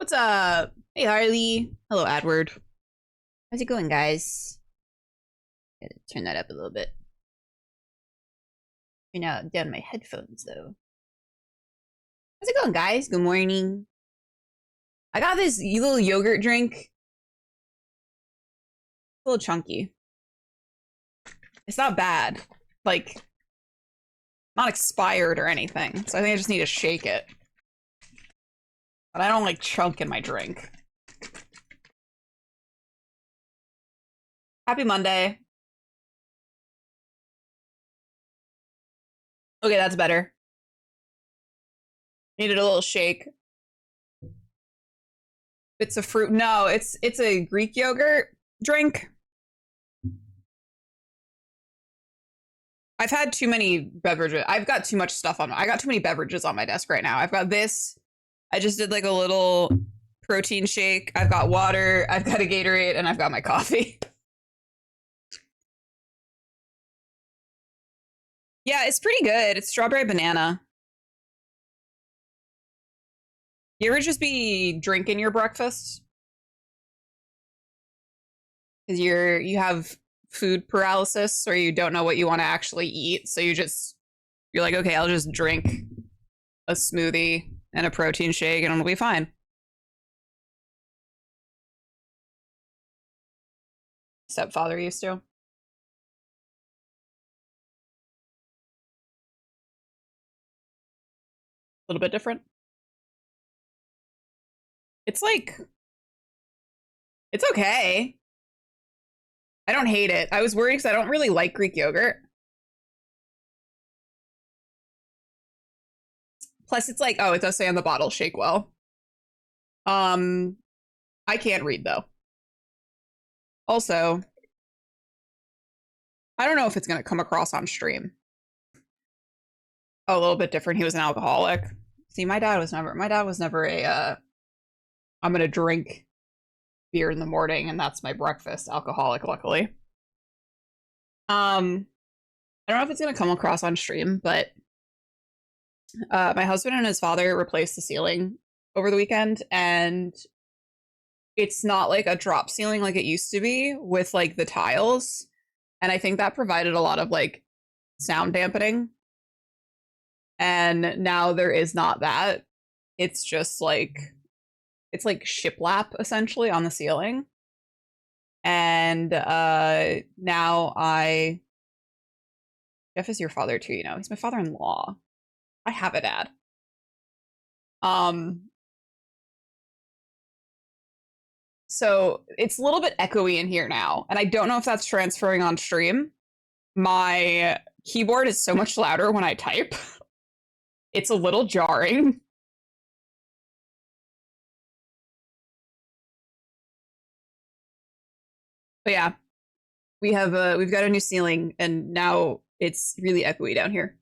What's up? Hey, Harley. Hello, Edward. How's it going, guys? Gotta turn that up a little bit. Turn out down my headphones, though. How's it going, guys? Good morning. I got this little yogurt drink. It's a little chunky. It's not bad. Like, not expired or anything. So I think I just need to shake it. But I don't like chunk in my drink. Happy Monday. Okay, that's better. Needed a little shake. It's a fruit. No, it's a Greek yogurt drink. I've had too many beverages. I've got too much stuff on. I got too many beverages on my desk right now. I've got this. I just did like a little protein shake. I've got water. I've got a Gatorade, and I've got my coffee. Yeah, it's pretty good. It's strawberry banana. You ever just be drinking your breakfast? Because you have food paralysis or you don't know what you want to actually eat. So you're like, okay, I'll just drink a smoothie and a protein shake and it'll be fine. Stepfather used to. A little bit different. It's like, it's okay. I don't hate it. I was worried because I don't really like Greek yogurt. Plus, it's like, oh, it does say on the bottle, shake well. I can't read though. Also, I don't know if it's gonna come across on stream. Oh, a little bit different. He was an alcoholic. See, my dad was never a I'm gonna drink beer in the morning and that's my breakfast alcoholic, luckily. I don't know if it's gonna come across on stream, but my husband and his father replaced the ceiling over the weekend, and it's not like a drop ceiling like it used to be with like the tiles. And I think that provided a lot of like sound dampening. And now there is not that. It's just like it's like shiplap essentially on the ceiling. And now Jeff is your father too, you know. He's my father-in-law. I have a dad. So it's a little bit echoey in here now, and I don't know if that's transferring on stream. My keyboard is so much louder when I type. It's a little jarring. But yeah, we've got a new ceiling, and now it's really echoey down here.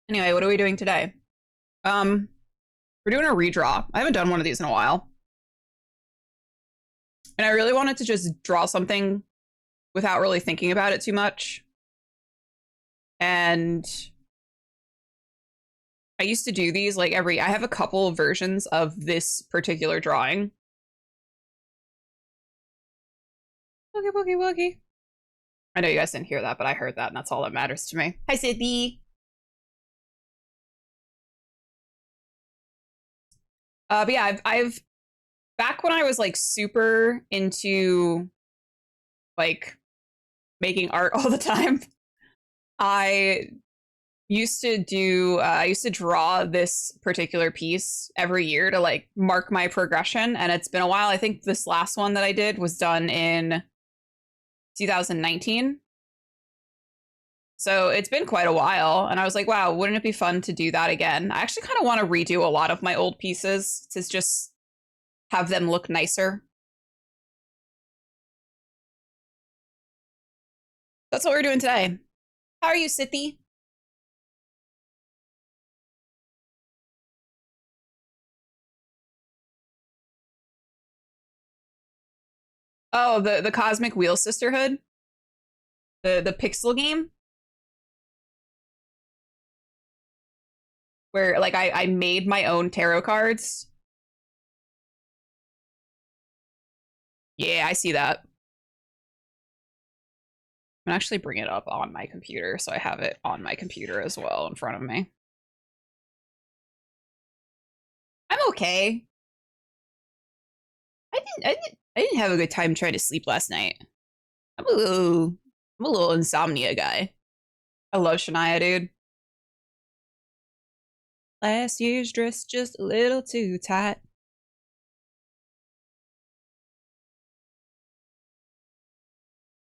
Anyway, what are we doing today? We're doing a redraw. I haven't done one of these in a while. And I really wanted to just draw something without really thinking about it too much. And I used to do these like I have a couple of versions of this particular drawing. Woogie, woogie, woogie. I know you guys didn't hear that, but I heard that, and that's all that matters to me. Hi, Sydney. But yeah, I've back when I was like super into like making art all the time, I used to draw this particular piece every year to like mark my progression, and it's been a while. I think this last one that I did was done in 2019. So it's been quite a while, and I was like, wow, wouldn't it be fun to do that again? I actually kind of want to redo a lot of my old pieces to just have them look nicer. That's what we're doing today. How are you, Sithy? Oh, the Cosmic Wheel Sisterhood? The pixel game? where like I made my own tarot cards. Yeah, I see that. I'm actually bring it up on my computer, so I have it on my computer as well in front of me. I'm okay. I didn't have a good time trying to sleep last night. I'm a little insomnia guy. I love Shania, dude. Last year's dress just a little too tight.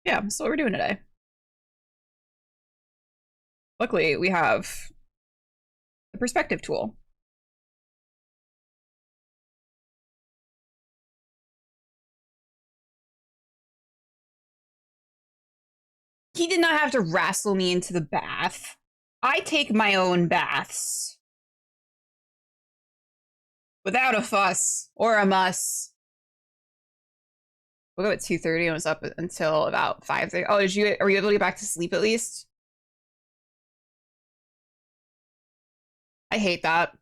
Yeah, so what we're doing today. Luckily, we have the perspective tool. He did not have to wrestle me into the bath. I take my own baths. Without a fuss or a muss. Woke up at 2:30 and was up until about 5:30. Oh, are you able to get back to sleep at least? I hate that.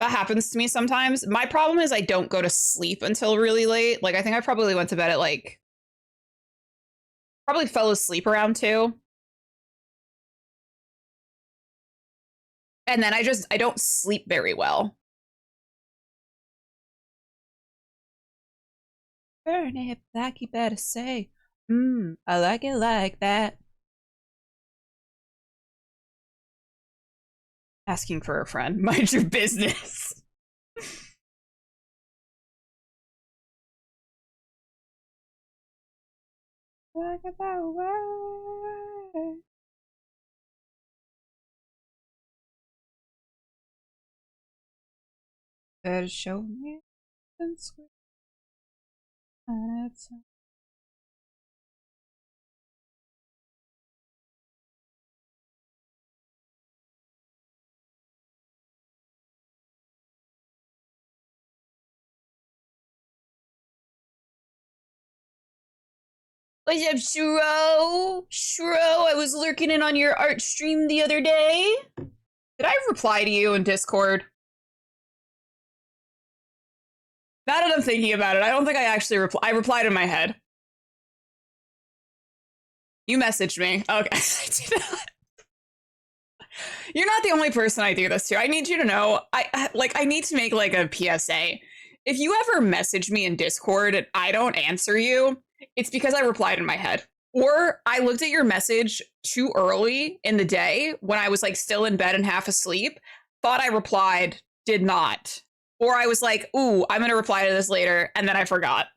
That happens to me sometimes. My problem is I don't go to sleep until really late. Like I think I probably went to bed at like probably fell asleep around 2. And then I don't sleep very well. Burn it like you better say. I like it like that. Asking for a friend. Mind your business. Talk about why. Better show me and sweet. What's up, Shro? Shro, I was lurking in on your art stream the other day. Did I reply to you in Discord? Now that I'm thinking about it, I don't think I actually replied. I replied in my head. You messaged me. Okay. I did not. You're not the only person I do this to. I need you to know. I need to make like a PSA. If you ever message me in Discord and I don't answer you, it's because I replied in my head. Or I looked at your message too early in the day when I was like still in bed and half asleep, thought I replied, did not. Or I was like, ooh, I'm going to reply to this later, and then I forgot.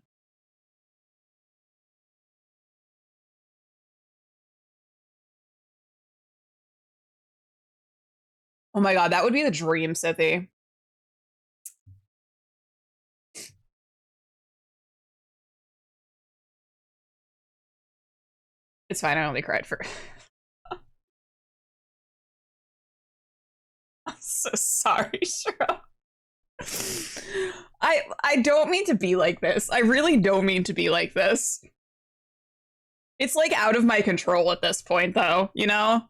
Oh my god, that would be the dream, Sithy. It's fine, I only cried for... I'm so sorry, Shro. I don't mean to be like this. I really don't mean to be like this. It's like out of my control at this point, though, you know?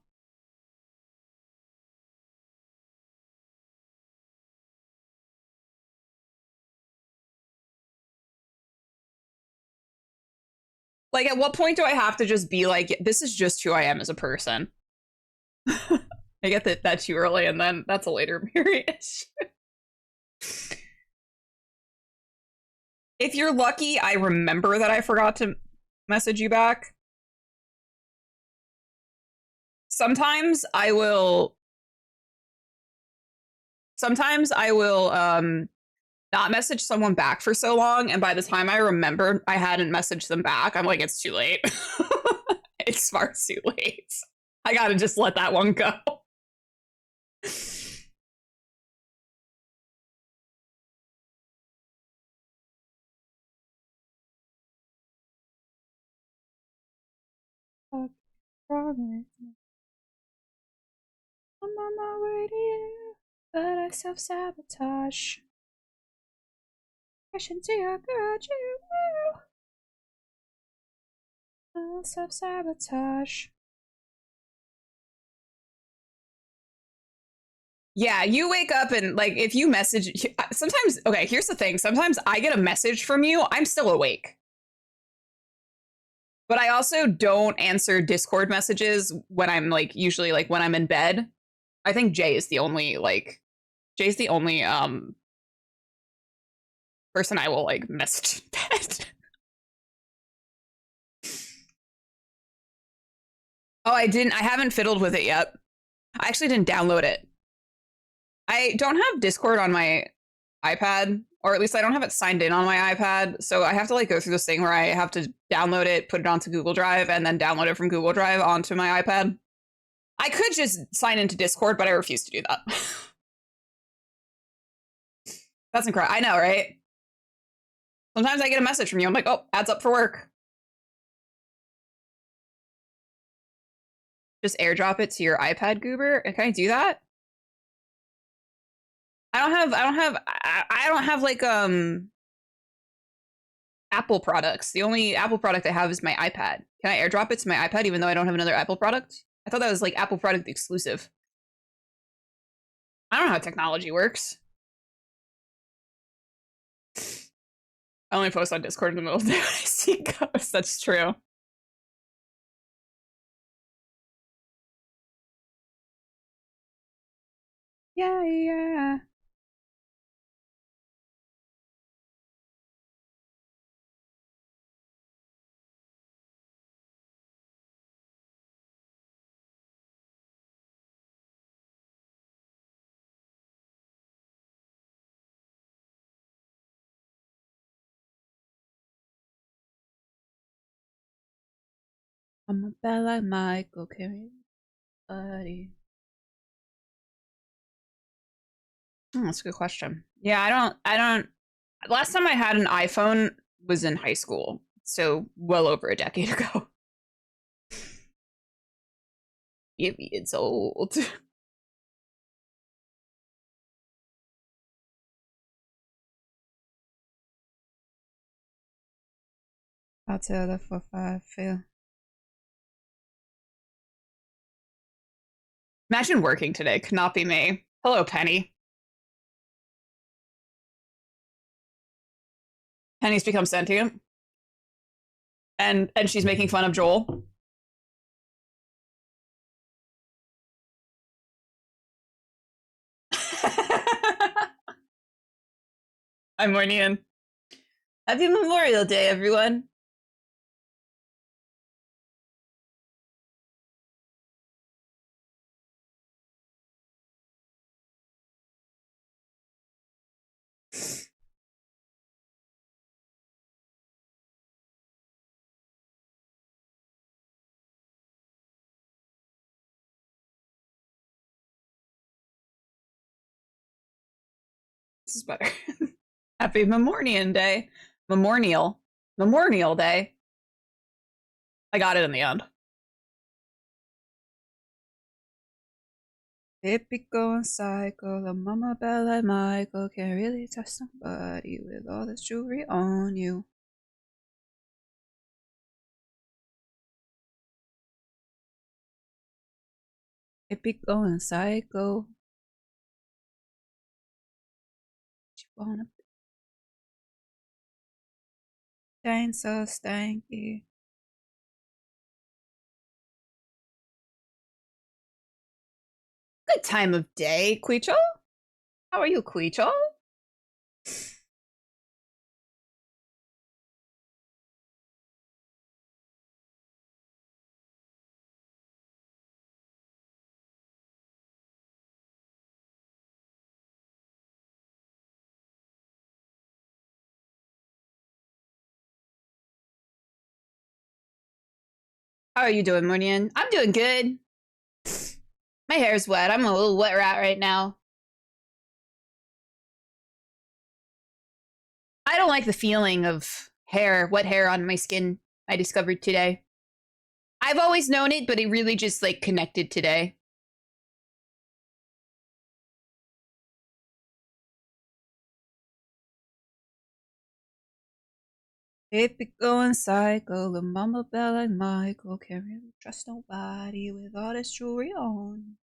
Like, at what point do I have to just be like, this is just who I am as a person? I get that too early, and then that's a later period. If you're lucky, I remember that I forgot to message you back. Sometimes I will not message someone back for so long, and by the time I remember I hadn't messaged them back, I'm like, it's too late. It's far too late. I gotta just let that one go. I'm on my way to you, but I self-sabotage. Crash into your garage, you will. Self-sabotage. Yeah, you wake up and like if you message sometimes okay, here's the thing. Sometimes I get a message from you, I'm still awake. But I also don't answer Discord messages when I'm like usually like when I'm in bed. I think Jay's the only person I will like message in bed. Oh, I haven't fiddled with it yet. I actually didn't download it. I don't have Discord on my iPad, or at least I don't have it signed in on my iPad. So I have to like go through this thing where I have to download it, put it onto Google Drive, and then download it from Google Drive onto my iPad. I could just sign into Discord, but I refuse to do that. That's incredible. I know, right? Sometimes I get a message from you. I'm like, oh, adds up for work. Just airdrop it to your iPad, Goober. Can I do that? I don't have like Apple products. The only Apple product I have is my iPad. Can I airdrop it to my iPad even though I don't have another Apple product? I thought that was like Apple product exclusive. I don't know how technology works. I only post on Discord in the middle of the day when I see ghosts. That's true. Yeah, yeah. I'm a bad like Michael Carey, buddy. Oh, that's a good question. Yeah, I don't. Last time I had an iPhone was in high school, so well over a decade ago. Maybe it's old. I'll tell the 4-5 feel. Imagine working today. Could not be me. Hello, Penny. Penny's become sentient, and she's making fun of Joel. I'm Mornian. Happy Memorial Day, everyone. This is better. Happy Memorial Day. Memorial. Memorial Day. I got it in the end. Typical and psycho, the mama bell like Michael can't really trust somebody with all this jewelry on you. Typical and psycho. You wanna be so stanky. Good time of day, Queechel. How are you, Queechel? How are you doing, Mornian? I'm doing good. My hair's wet. I'm a little wet rat right now. I don't like the feeling of wet hair on my skin. I discovered today. I've always known it, but it really just like connected today. Typical and psycho, the mama bell like Michael can't really trust nobody with all this jewelry on.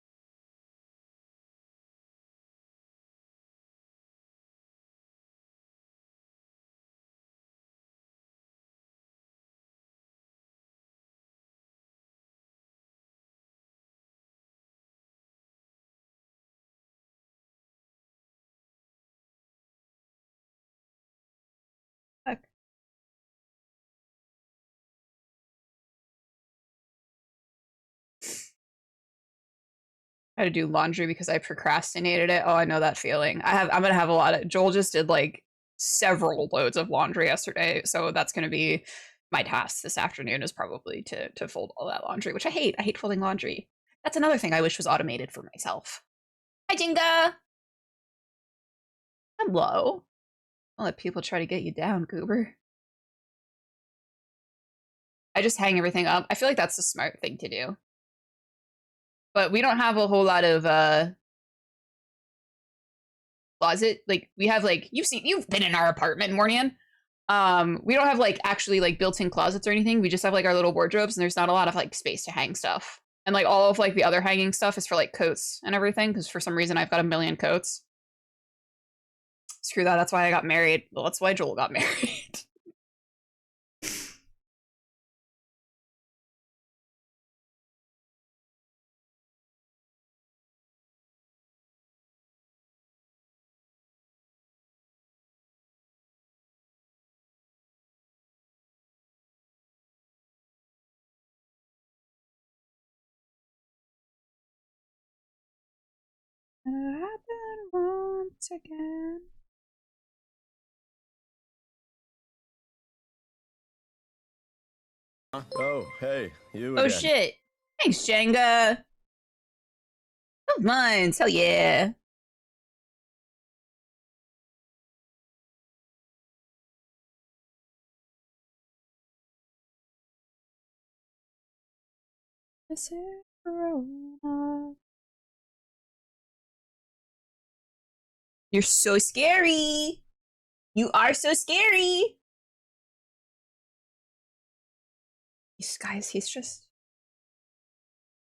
I had to do laundry because I procrastinated it. Oh, I know that feeling. I'm gonna have a lot of Joel just did like several loads of laundry yesterday, so that's gonna be my task this afternoon is probably to fold all that laundry, which I hate. I hate folding laundry. That's another thing I wish was automated for myself. Hi, Jinga. Hello. I'll let people try to get you down, Goober. I just hang everything up. I feel like that's the smart thing to do. But we don't have a whole lot of closet. Like we have like you've been in our apartment, Mornian. We don't have like actually like built-in closets or anything. We just have like our little wardrobes and there's not a lot of like space to hang stuff. And like all of like the other hanging stuff is for like coats and everything because for some reason I've got a million coats. Screw that. That's why I got married. Well, that's why Joel got married. It happened once again. Oh, hey, you Oh again. shit. Thanks, Jenga. Oh, mines. Hell yeah. This is Corona. You're so scary. You are so scary. He's just.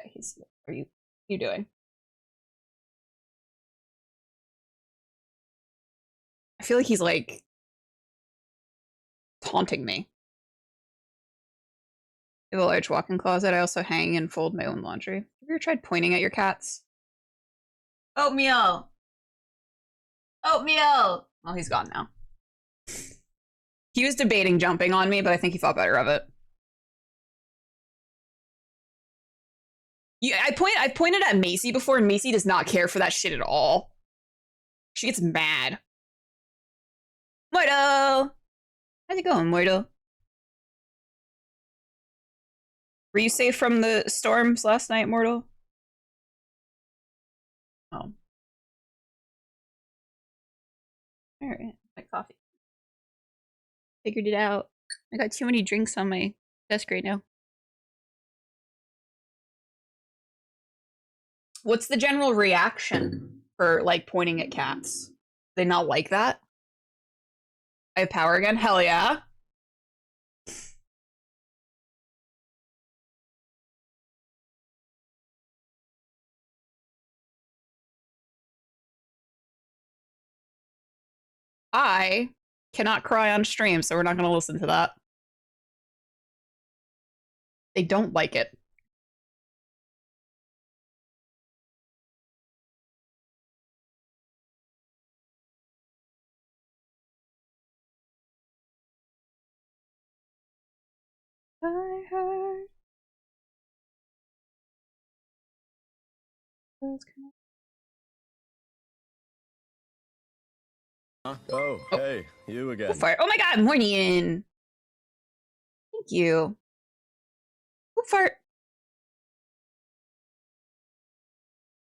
He's. What are you doing? I feel like he's like taunting me. I have a large walk-in closet. I also hang and fold my own laundry. Have you ever tried pointing at your cats? Oatmeal! Oatmeal! Well, he's gone now. He was debating jumping on me, but I think he thought better of it. Yeah, I pointed at Macy before, and Macy does not care for that shit at all. She gets mad. Mortal! How's it going, Mortal? Were you safe from the storms last night, Mortal? Oh. Alright, my coffee. Figured it out. I got too many drinks on my desk right now. What's the general reaction for like pointing at cats? They not like that? I have power again? Hell yeah. I cannot cry on stream, so we're not gonna listen to that. They don't like it. I heard Oh, hey, you again. Fire. Oh my god, morning. Thank you. Who fart?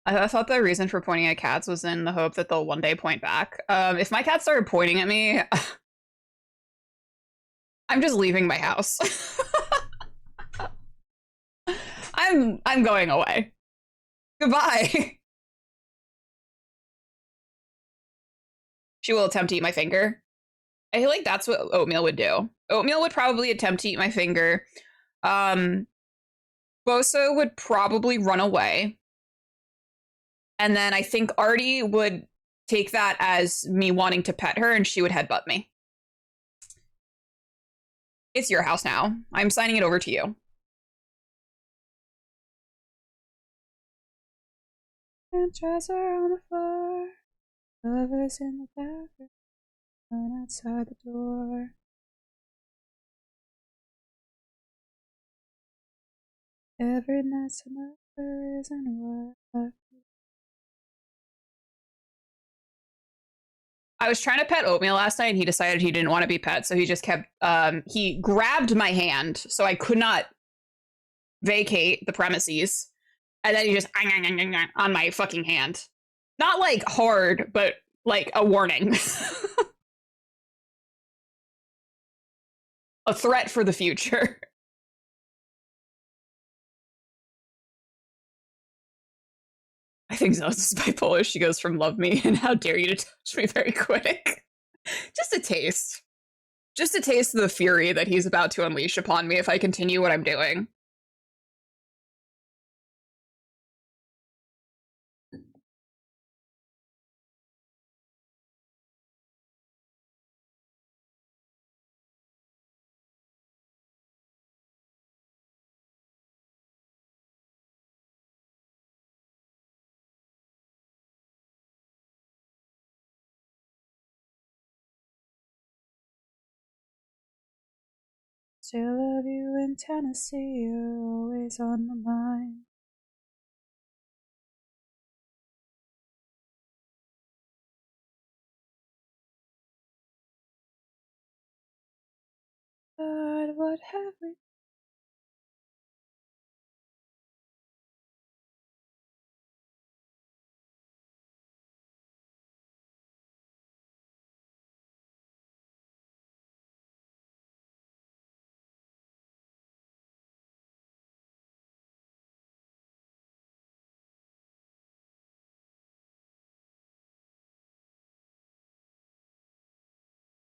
I thought the reason for pointing at cats was in the hope that they'll one day point back. If my cat started pointing at me, I'm just leaving my house. I'm going away. Goodbye. She will attempt to eat my finger. I feel like that's what Oatmeal would do. Oatmeal would probably attempt to eat my finger. Bosa would probably run away. And then I think Artie would take that as me wanting to pet her and she would headbutt me. It's your house now. I'm signing it over to you. And dresser on the floor. Lovers in the bathroom. And outside the door. Every night's another reason why I I was trying to pet Oatmeal last night and he decided he didn't want to be pet, so he just kept he grabbed my hand so I could not vacate the premises. And then he just on my fucking hand. Not like hard, but like a warning. A threat for the future. I think so. This is bipolar. She goes from love me and how dare you to touch me very quick. Just a taste. Just a taste of the fury that he's about to unleash upon me if I continue what I'm doing. Still love you in Tennessee, you're always on my mind. But what have we?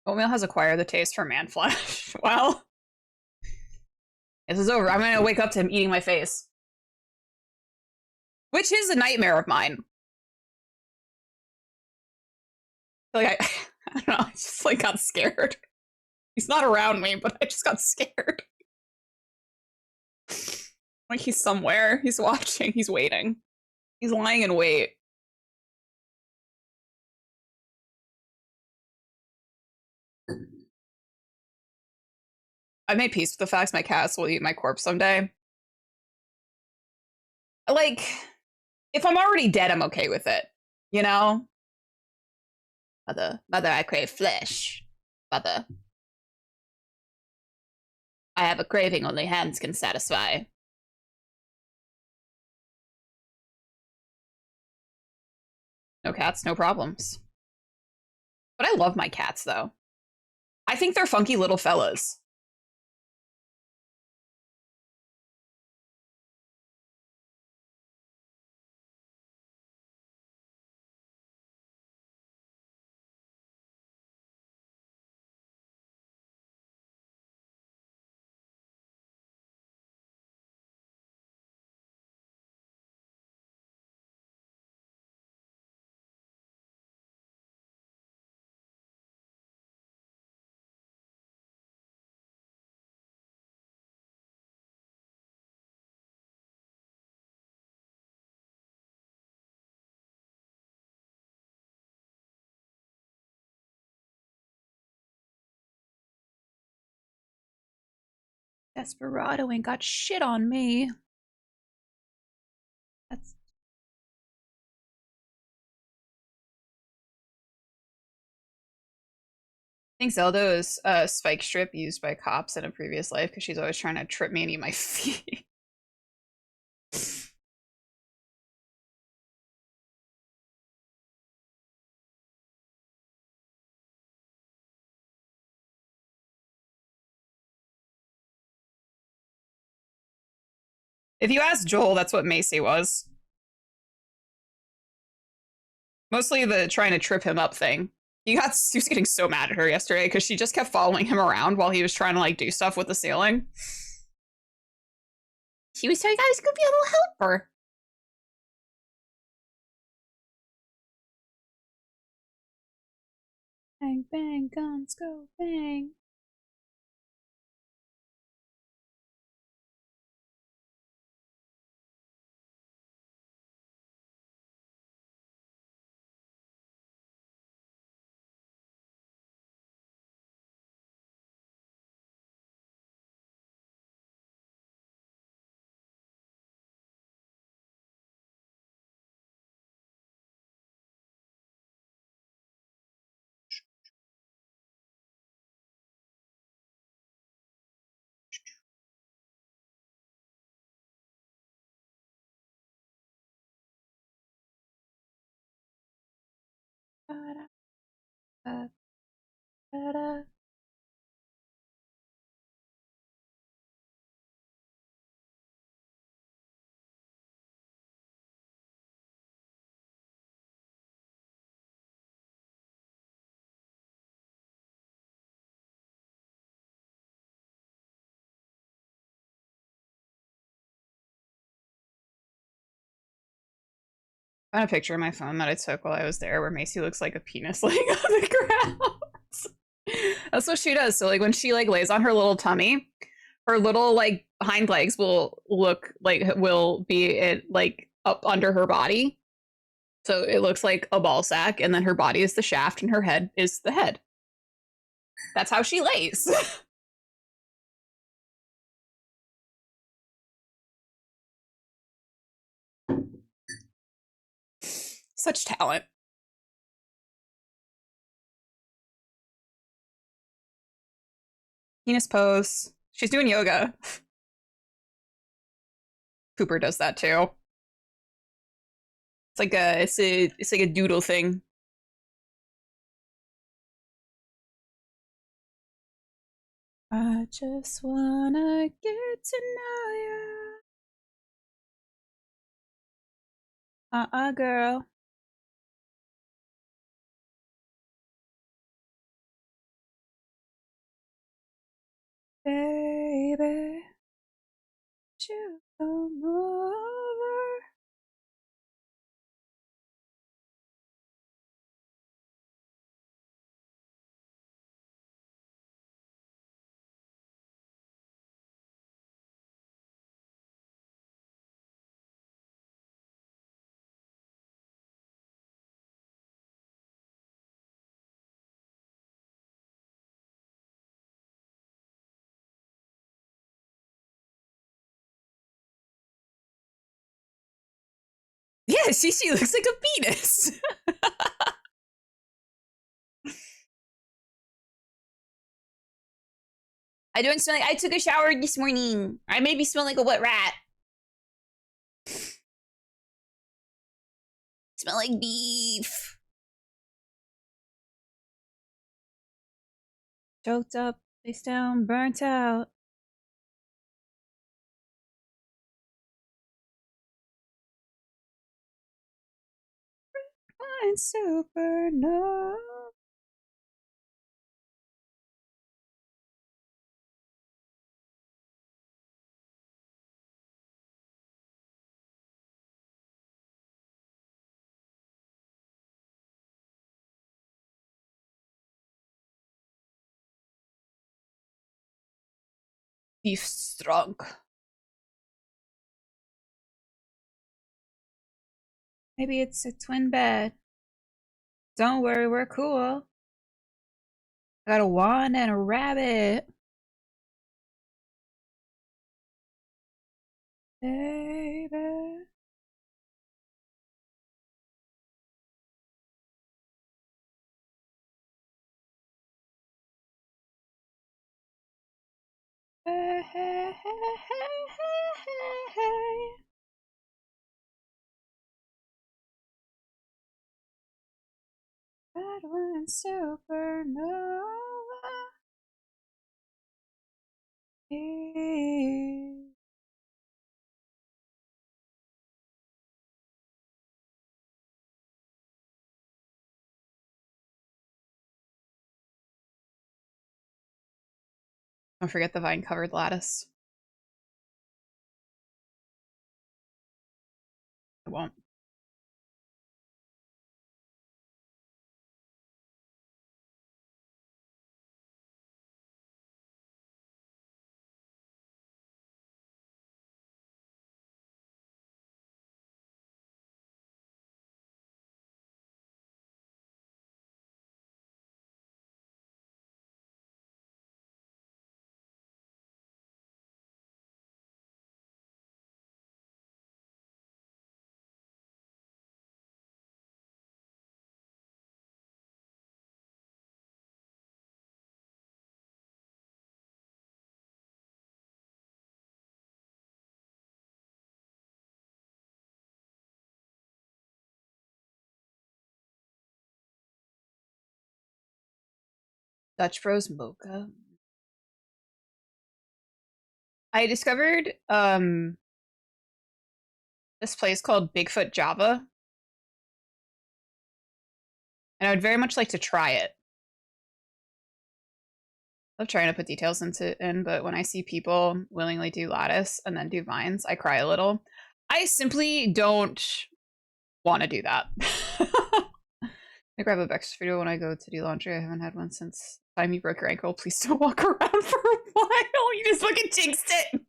Oatmeal has acquired the taste for man flesh. Well, this is over. I'm gonna wake up to him eating my face. Which is a nightmare of mine. Like I don't know, I just like got scared. He's not around me, but I just got scared. Like he's somewhere. He's watching. He's waiting. He's lying in wait. I've made peace with the fact my cats will eat my corpse someday. Like, if I'm already dead, I'm okay with it. You know? Mother, I crave flesh. Mother. I have a craving only hands can satisfy. No cats, no problems. But I love my cats, though. I think they're funky little fellas. Desperado ain't got shit on me. That's I think Zelda is a spike strip used by cops in a previous life because she's always trying to trip me and eat my feet. If you ask Joel, that's what Macy was. Mostly the trying to trip him up thing. He was getting so mad at her yesterday because she just kept following him around while he was trying to like do stuff with the ceiling. She was telling you guys could be a little helper. Bang bang guns go bang. Da-da. I found a picture of my phone that I took while I was there where Macy looks like a penis laying on the ground. That's what she does. So like when she like lays on her little tummy, her little like hind legs will look like will be it like up under her body. So it looks like a ball sack, and then her body is the shaft and her head is the head. That's how she lays. Such talent. Penis pose. She's doing yoga. Cooper does that too. It's like a doodle thing. I just wanna get to know you. Girl. Baby, you come over. Yeah, she looks like a penis. I don't smell like I took a shower this morning. I maybe smell like a wet rat. Smell like beef. Choked up, face down, burnt out. Fine supernova. Beef strong. Maybe it's a twin bed. Don't worry, we're cool. I got a wand and a rabbit. Baby. Hey, hey, hey, hey, hey. Red one supernova. Don't forget the vine covered lattice. I won't. Dutch Bros Mocha. I discovered this place called Bigfoot Java, and I would very much like to try it. I love trying to put details in, but when I see people willingly do lattice and then do vines, I cry a little. I simply don't want to do that. I grab a breakfast video when I go to do laundry. I haven't had one since the time you broke your ankle. Please don't walk around for a while. You just fucking jinxed it.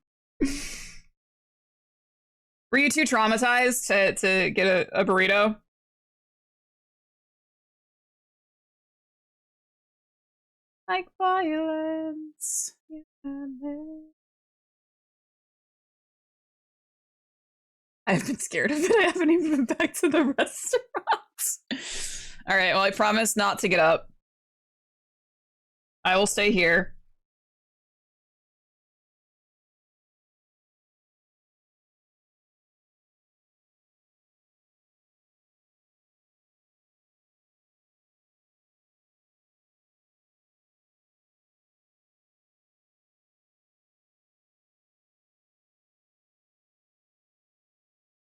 Were you too traumatized to get a burrito? Like violence. I've been scared of it. I haven't even been back to the restaurants. All right, well, I promise not to get up. I will stay here.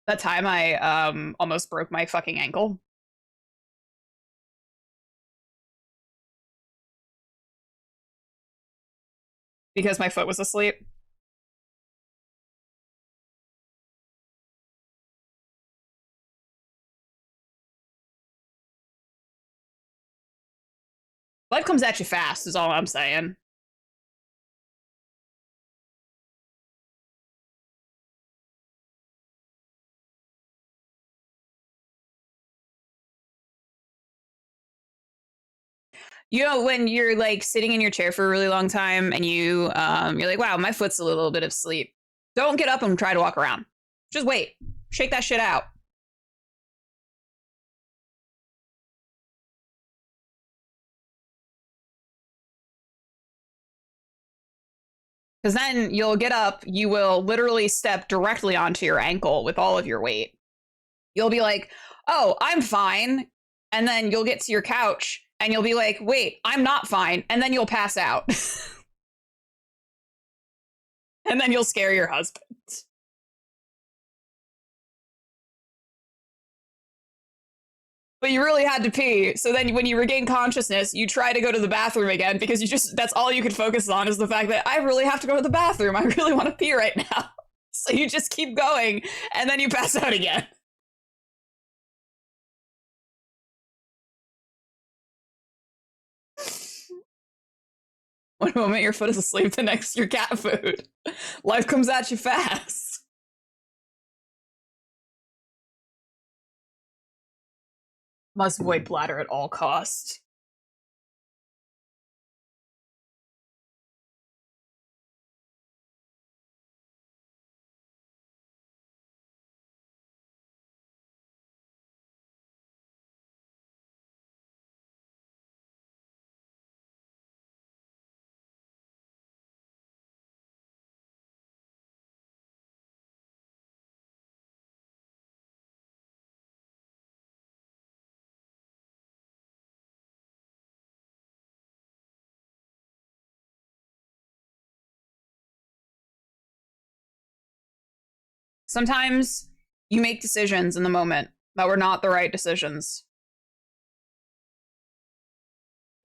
That time I almost broke my fucking ankle. Because my foot was asleep. Life comes at you fast, is all I'm saying. You know, when you're like sitting in your chair for a really long time and you're like, wow, my foot's a little bit of sleep. Don't get up and try to walk around. Just wait. Shake that shit out. Because then you'll get up, you will literally step directly onto your ankle with all of your weight. You'll be like, oh, I'm fine. And then you'll get to your couch and you'll be like, wait, I'm not fine. And then you'll pass out. And then you'll scare your husband. But you really had to pee. So then when you regain consciousness, you try to go to the bathroom again because that's all you could focus on is the fact that I really have to go to the bathroom. I really want to pee right now. So you just keep going and then you pass out again. One moment your foot is asleep, the next your cat food. Life comes at you fast. Must avoid bladder at all costs. Sometimes you make decisions in the moment that were not the right decisions.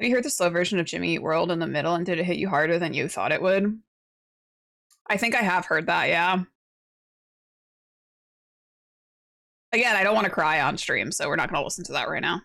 Have you heard the slow version of Jimmy Eat World in the middle, and did it hit you harder than you thought it would? I think I have heard that, yeah. Again, I don't want to cry on stream, so we're not going to listen to that right now.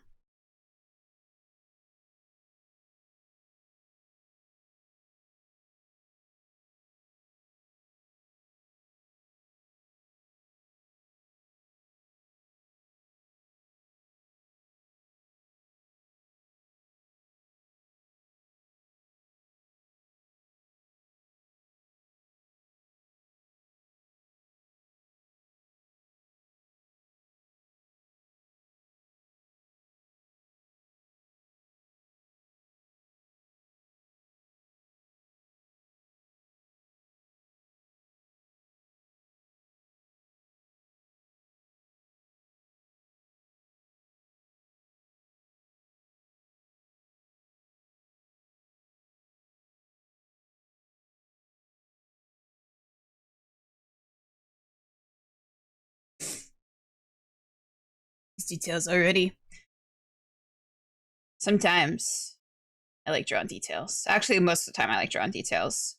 these details already. Sometimes I like drawing details. Actually, most of the time I like drawing details.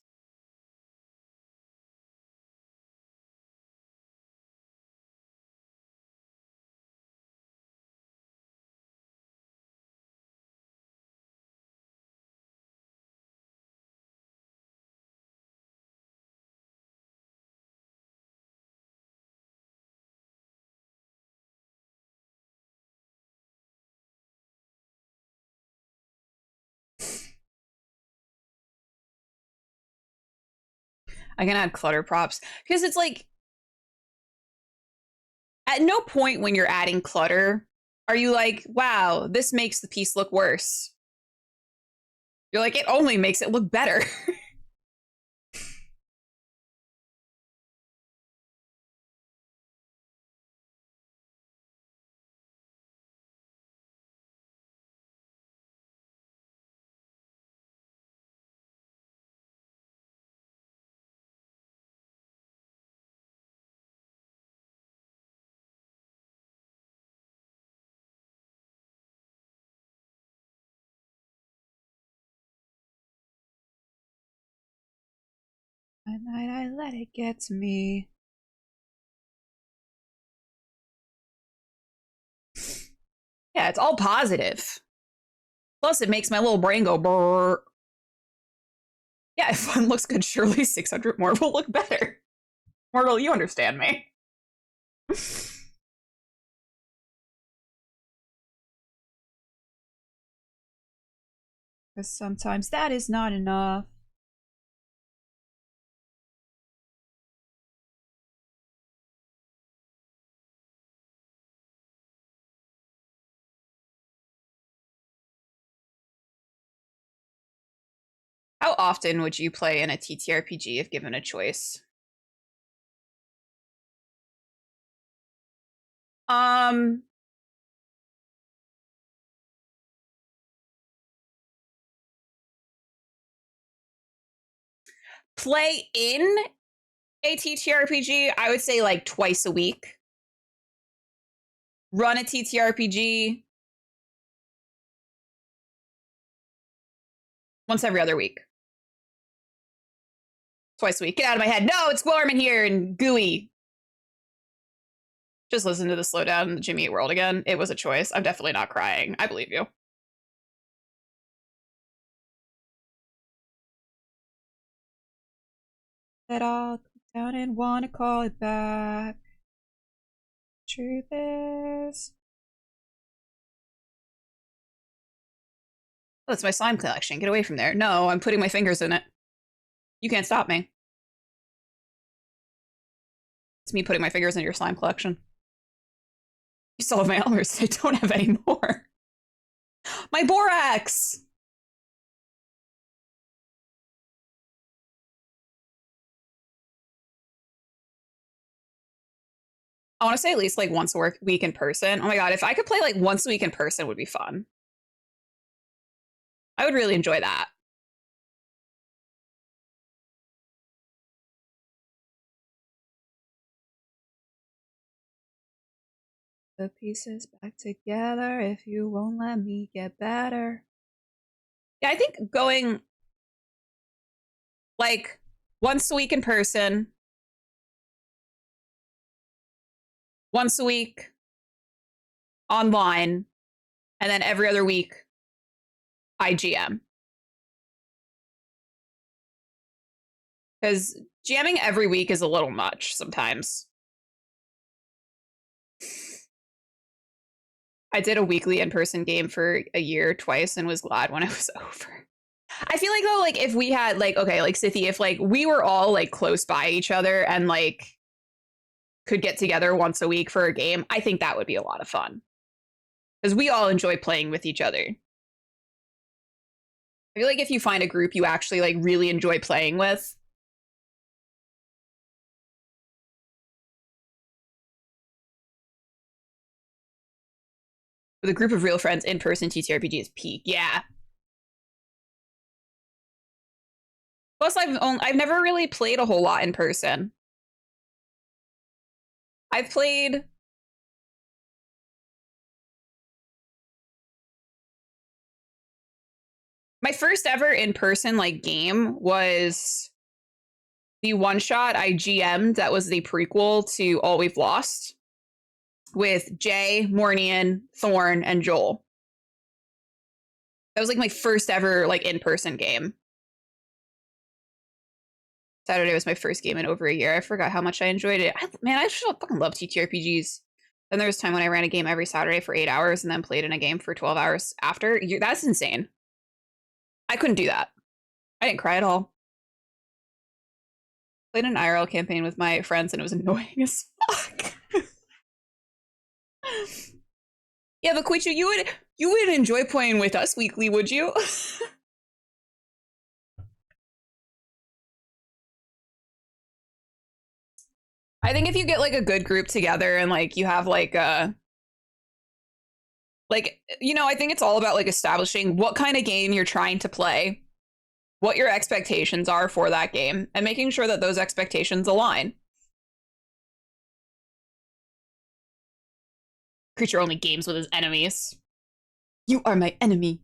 I can add clutter props because it's like at no point when you're adding clutter are you like, wow, this makes the piece look worse. You're like, it only makes it look better. At night I let it get to me. Yeah, it's all positive. Plus, it makes my little brain go brrr. Yeah, if one looks good, surely 600 more will look better. Mortal, you understand me. Because sometimes that is not enough. How often would you play in a TTRPG if given a choice? Um, play in a TTRPG, I would say like twice a week. Run a TTRPG once every other week. Twice a week. Get out of my head. No, it's warm in here and gooey. Just listen to the slow down in the Jimmy Eat World again. It was a choice. I'm definitely not crying. I believe you. That I'll down and want to call it back. Truth is. Oh, it's my slime collection. Get away from there. No, I'm putting my fingers in it. You can't stop me. It's me putting my fingers in your slime collection. You still have my Elmers. I don't have any more. My borax! I want to say at least like once a week in person. Oh my god, if I could play like once a week in person, it would be fun. I would really enjoy that. The pieces back together if you won't let me get better. Yeah, I think going like once a week in person, once a week online, and then every other week IGM. Because jamming every week is a little much sometimes. I did a weekly in-person game for a year twice and was glad when it was over. I feel like though, like if we had like, okay, like Sithy, if like we were all like close by each other and like could get together once a week for a game, I think that would be a lot of fun. Because we all enjoy playing with each other. I feel like if you find a group you actually like really enjoy playing with, with a group of real friends in person, TTRPG is peak. Yeah. Plus, I've never really played a whole lot in person. I've played My first ever in-person like game was the one shot I GM'd that was the prequel to All We've Lost with Jay, Mornian, Thorn, and Joel. That was like my first ever like in-person game. Saturday was my first game in over a year. I forgot how much I enjoyed it. Man, I should fucking love TTRPGs. Then there was time when I ran a game every Saturday for 8 hours and then played in a game for 12 hours after. That's insane. I couldn't do that. I didn't cry at all. Played an IRL campaign with my friends and it was annoying as fuck. Yeah, but Koichi, you would enjoy playing with us weekly, would you? I think if you get like a good group together and like you have like I think it's all about like establishing what kind of game you're trying to play, what your expectations are for that game, and making sure that those expectations align. Creature only games with his enemies. You are my enemy.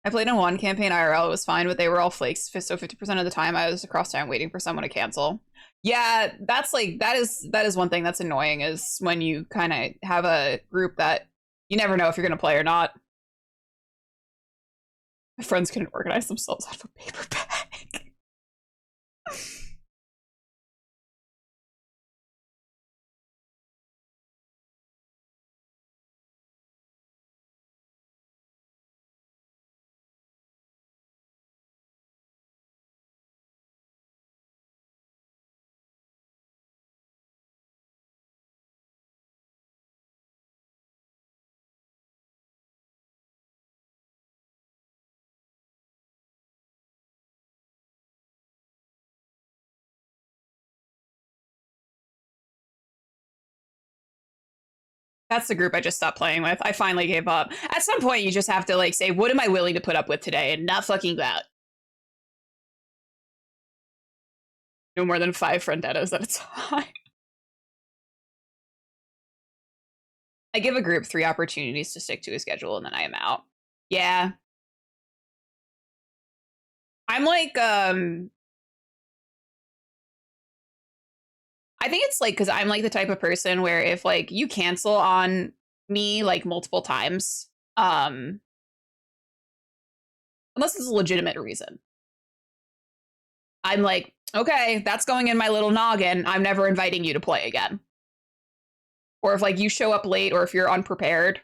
I played in one campaign IRL, it was fine, but they were all flakes, so 50% of the time I was across town waiting for someone to cancel. Yeah, that's like that is one thing that's annoying is when you kind of have a group that you never know if you're gonna play or not. My friends couldn't organize themselves out of a paper bag. That's the group I just stopped playing with. I finally gave up. At some point, you just have to like say, what am I willing to put up with today, and not fucking that. No more than 5 friendettas at a time. I give a group 3 opportunities to stick to a schedule, and then I am out. Yeah. I'm like, I think it's like because I'm like the type of person where if like you cancel on me like multiple times, unless it's a legitimate reason, I'm like, okay, that's going in my little noggin. I'm never inviting you to play again. Or if like you show up late or if you're unprepared,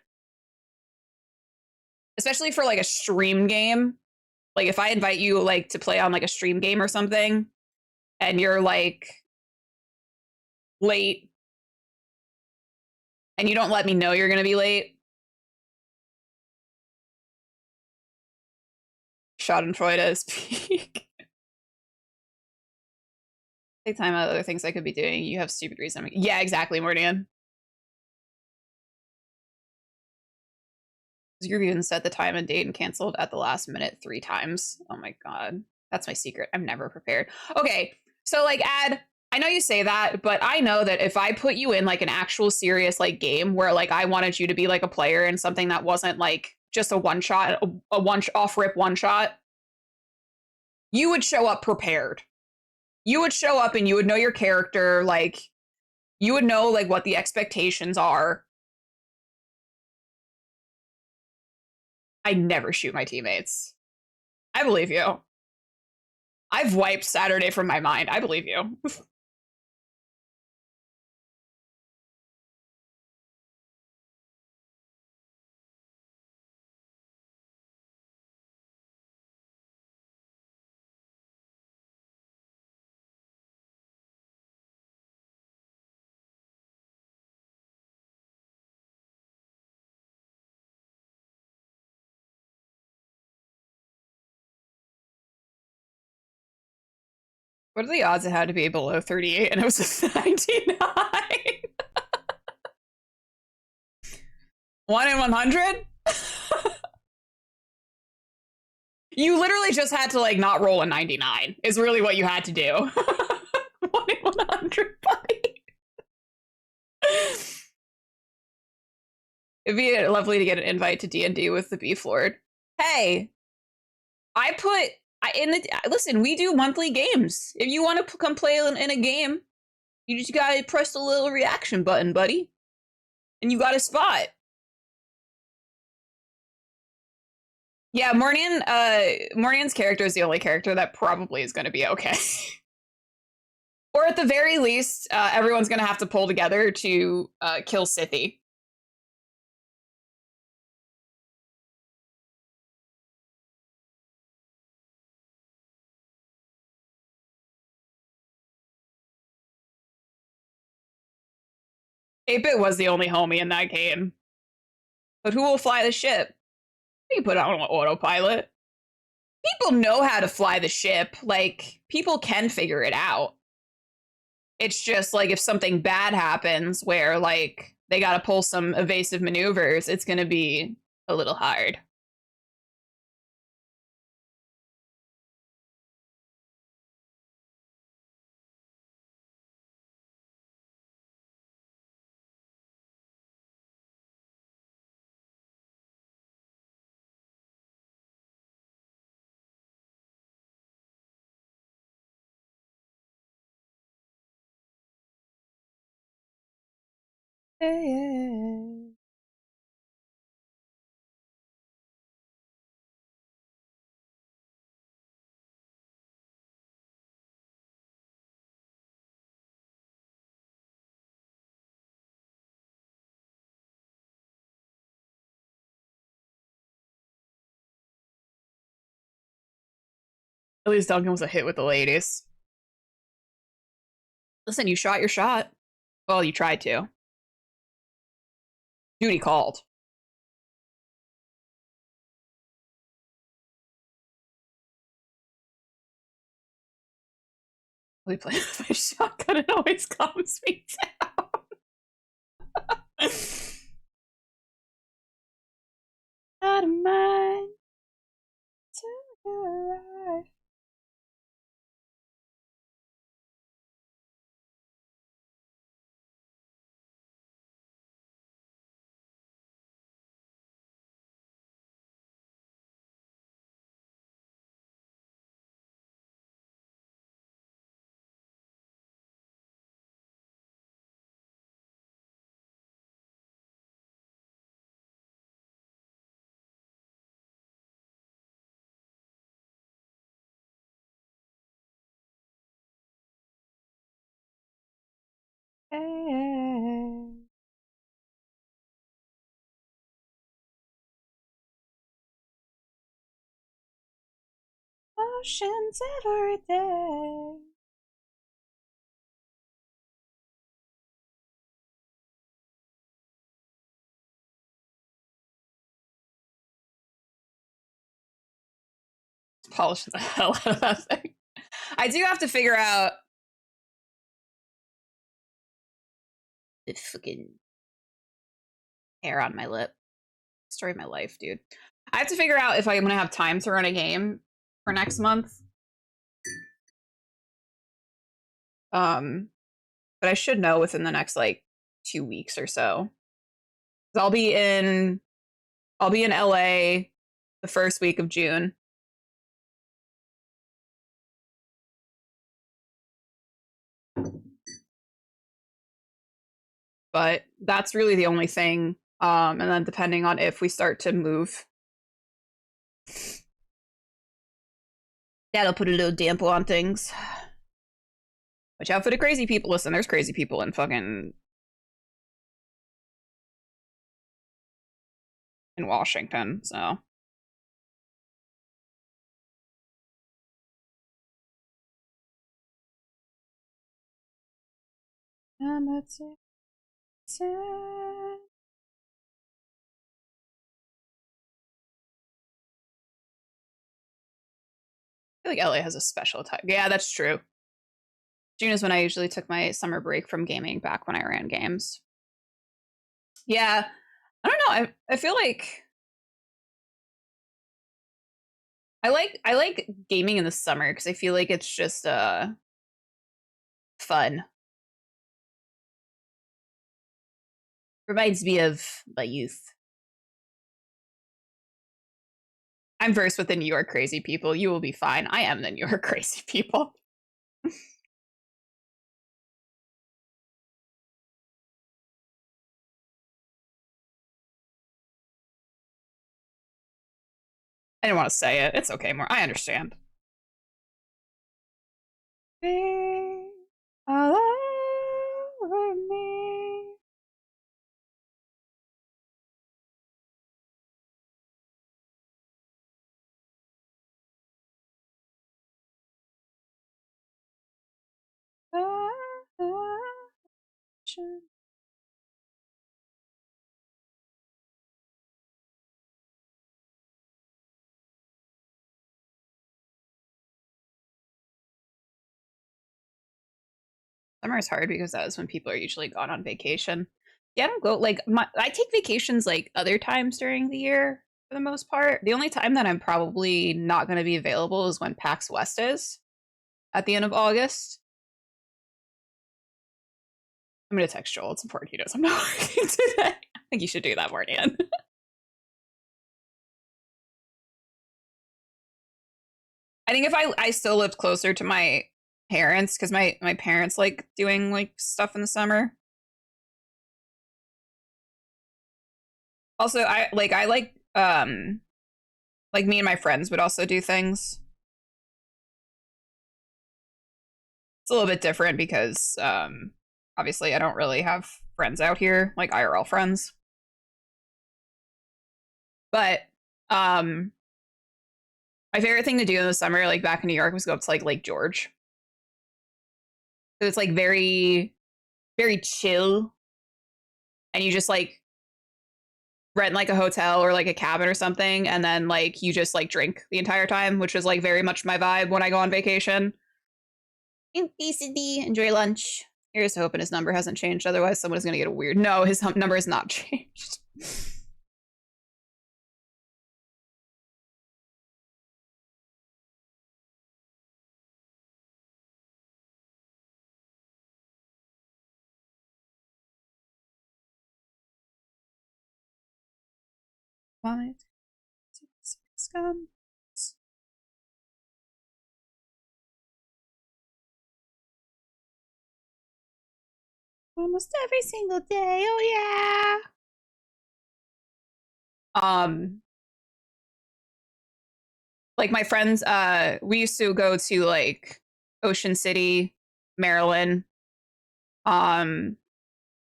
especially for like a stream game, like if I invite you like to play on like a stream game or something and you're like late and you don't let me know you're going to be late. Schadenfreude is peak. Take time out of other things I could be doing. You have stupid reason. Yeah, exactly, Mordian. Your even set the time and date and canceled at the last minute 3 times. Oh my god. That's my secret. I'm never prepared. Okay, so like I know you say that, but I know that if I put you in like an actual serious like game where like I wanted you to be like a player in something that wasn't like just a one shot, a one off rip one shot, you would show up prepared. You would show up and you would know your character, like you would know like what the expectations are. I never shoot my teammates. I believe you. I've wiped Saturday from my mind. I believe you. What are the odds it had to be below 38 and it was a 99? 1 in 100? You literally just had to like not roll a 99 is really what you had to do. 1 in 100, buddy. It'd be lovely to get an invite to D&D with the Beef Lord. Hey, I put in the listen. We do monthly games. If you want to come play in a game, you just gotta press the little reaction button, buddy, and you got a spot. Yeah, Mornian's character is the only character that probably is going to be okay. Or at the very least, everyone's going to have to pull together to kill Sithy. Ape was the only homie in that game. But who will fly the ship? You put it on autopilot. People know how to fly the ship. Like, people can figure it out. It's just like if something bad happens where like they got to pull some evasive maneuvers, it's going to be a little hard. Hey. At least Duncan was a hit with the ladies. Listen, you shot your shot. Well, you tried to. Duty called. We play with my shotgun, it always calms me down. Out of mind to your life. Hey. Oceans every day. Polish the hell out of that thing. I do have to figure out the fucking hair on my lip. Story of my life, dude. I have to figure out if I'm gonna have time to run a game for next month. But I should know within the next like 2 weeks or so. I'll be in LA the first week of June. But that's really the only thing. And then depending on if we start to move, that'll put a little damper on things. Watch out for the crazy people. Listen, there's crazy people in fucking in Washington, so. And that's it. I feel like LA has a special type. Yeah, that's true. June is when I usually took my summer break from gaming back when I ran games. Yeah, I don't know. I feel like I like gaming in the summer because I feel like it's just fun. Reminds me of my youth. I'm versed with the New York crazy people. You will be fine. I am the New York crazy people. I didn't want to say it. It's okay, more. I understand. Be all over me. Summer is hard because that is when people are usually gone on vacation. Yeah, I don't go like I take vacations like other times during the year for the most part. The only time that I'm probably not going to be available is when PAX West is at the end of August. I'm going to text Joel. It's important he knows I'm not working today. I think you should do that more, Dan. I think if I still lived closer to my parents because my parents like doing like stuff in the summer. Also, I like me and my friends would also do things. It's a little bit different because obviously I don't really have friends out here, like IRL friends. But um my favorite thing to do in the summer, like back in New York, was go up to like Lake George. So it's like very, very chill. And you just like rent like a hotel or like a cabin or something, and then like you just like drink the entire time, which is like very much my vibe when I go on vacation. Obesity, enjoy lunch. Here's hoping his number hasn't changed. Otherwise, someone is going to get a weird. No, his number has not changed. Five, six, scum. Almost every single day. Oh yeah. Like my friends, we used to go to like Ocean City, Maryland. Um,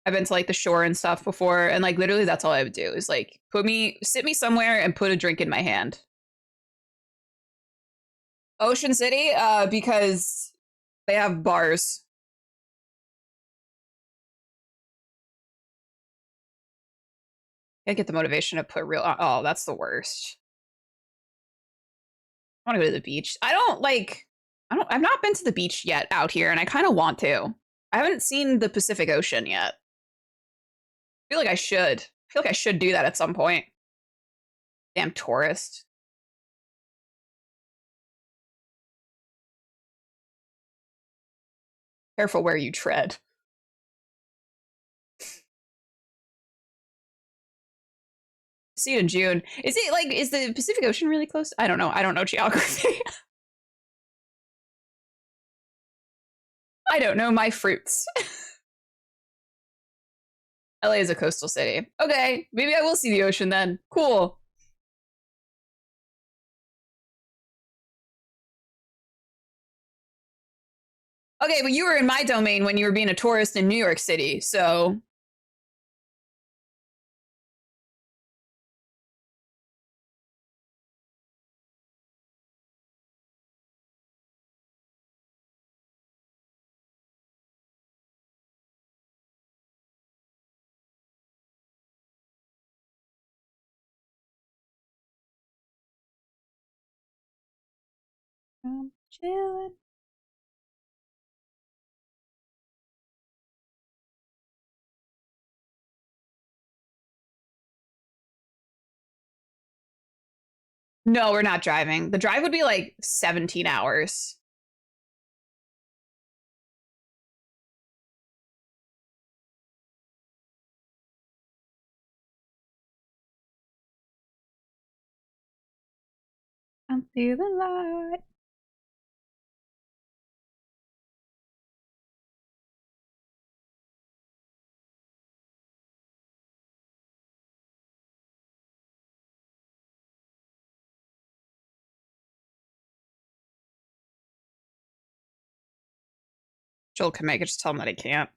I've been to like the shore and stuff before, and like literally that's all I would do is like sit me somewhere and put a drink in my hand. Ocean City, because they have bars. I get the motivation to put real. Oh, that's the worst. I want to go to the beach. I don't like. I don't. I've not been to the beach yet out here, and I kind of want to. I haven't seen the Pacific Ocean yet. I feel like I should. I feel like I should do that at some point. Damn tourist. Careful where you tread. See you in June. Is it like is the Pacific Ocean really close? I don't know. I don't know geography. I don't know my fruits. LA is a coastal city. Okay, maybe I will see the ocean then. Cool. Okay, but you were in my domain when you were being a tourist in New York City, so I'm chilling. No, we're not driving. The drive would be like 17 hours. See the light. Joel can make it, just tell him that he can't.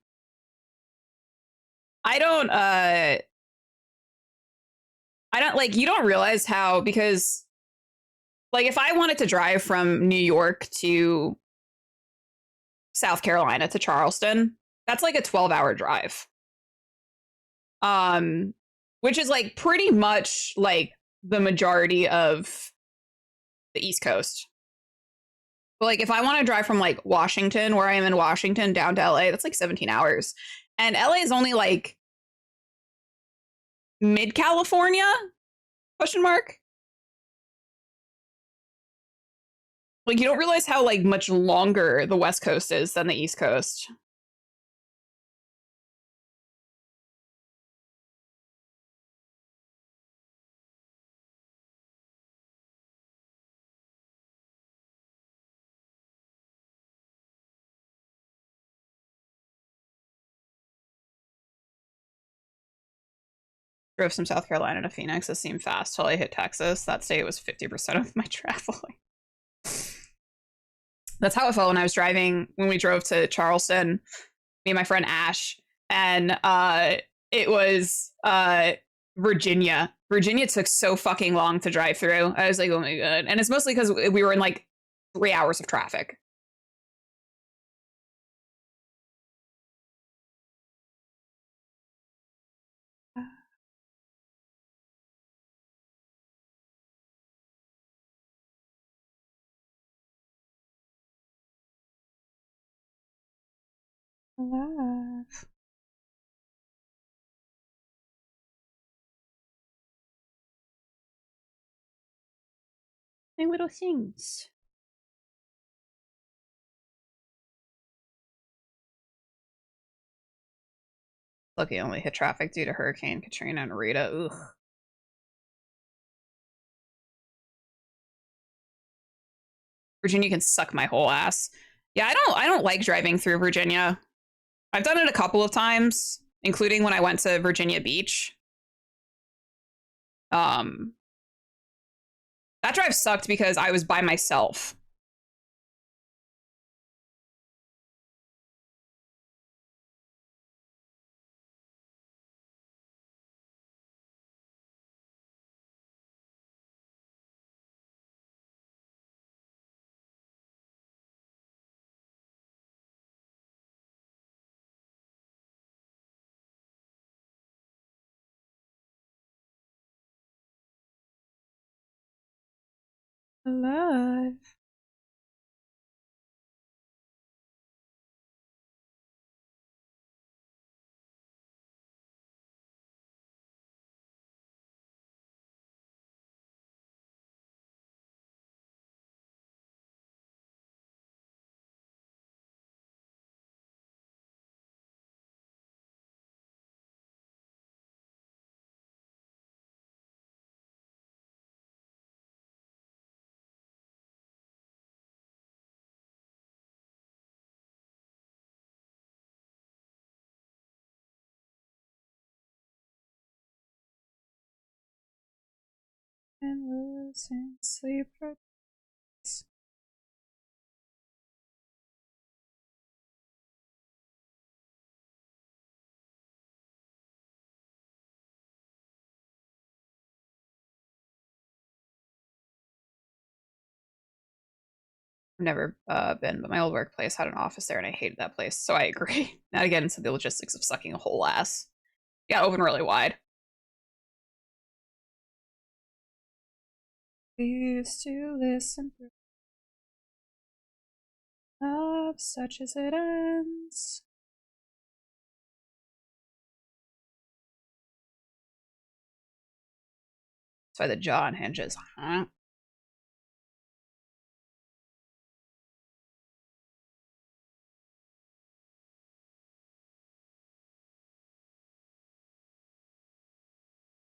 I don't like, you don't realize how, because like if I wanted to drive from New York to South Carolina to Charleston, that's like a 12-hour drive. Um which is like pretty much like the majority of the East Coast. But like if I want to drive from like Washington, where I am in Washington, down to LA, that's like 17 hours. And LA is only like mid California? Question mark. Like you don't realize how like much longer the West Coast is than the East Coast. Drove from South Carolina to Phoenix. It seemed fast till I hit Texas. That state was 50% of my traveling. That's how it felt when I was driving, when we drove to Charleston, me and my friend Ash. And it was Virginia. Virginia took so fucking long to drive through. I was like, oh my God. And it's mostly because we were in like 3 hours of traffic. Alive. Little things. Lucky only hit traffic due to Hurricane Katrina and Rita. Ugh. Virginia can suck my whole ass. Yeah, I don't like driving through Virginia. I've done it a couple of times, including when I went to Virginia Beach. Um that drive sucked because I was by myself. Alive. And losing sleep. I've never been, but my old workplace had an office there and I hated that place. So I agree. Now again into the logistics of sucking a whole ass. Yeah, open really wide. We used to listen for love such as it ends. That's why the jaw unhinges, huh?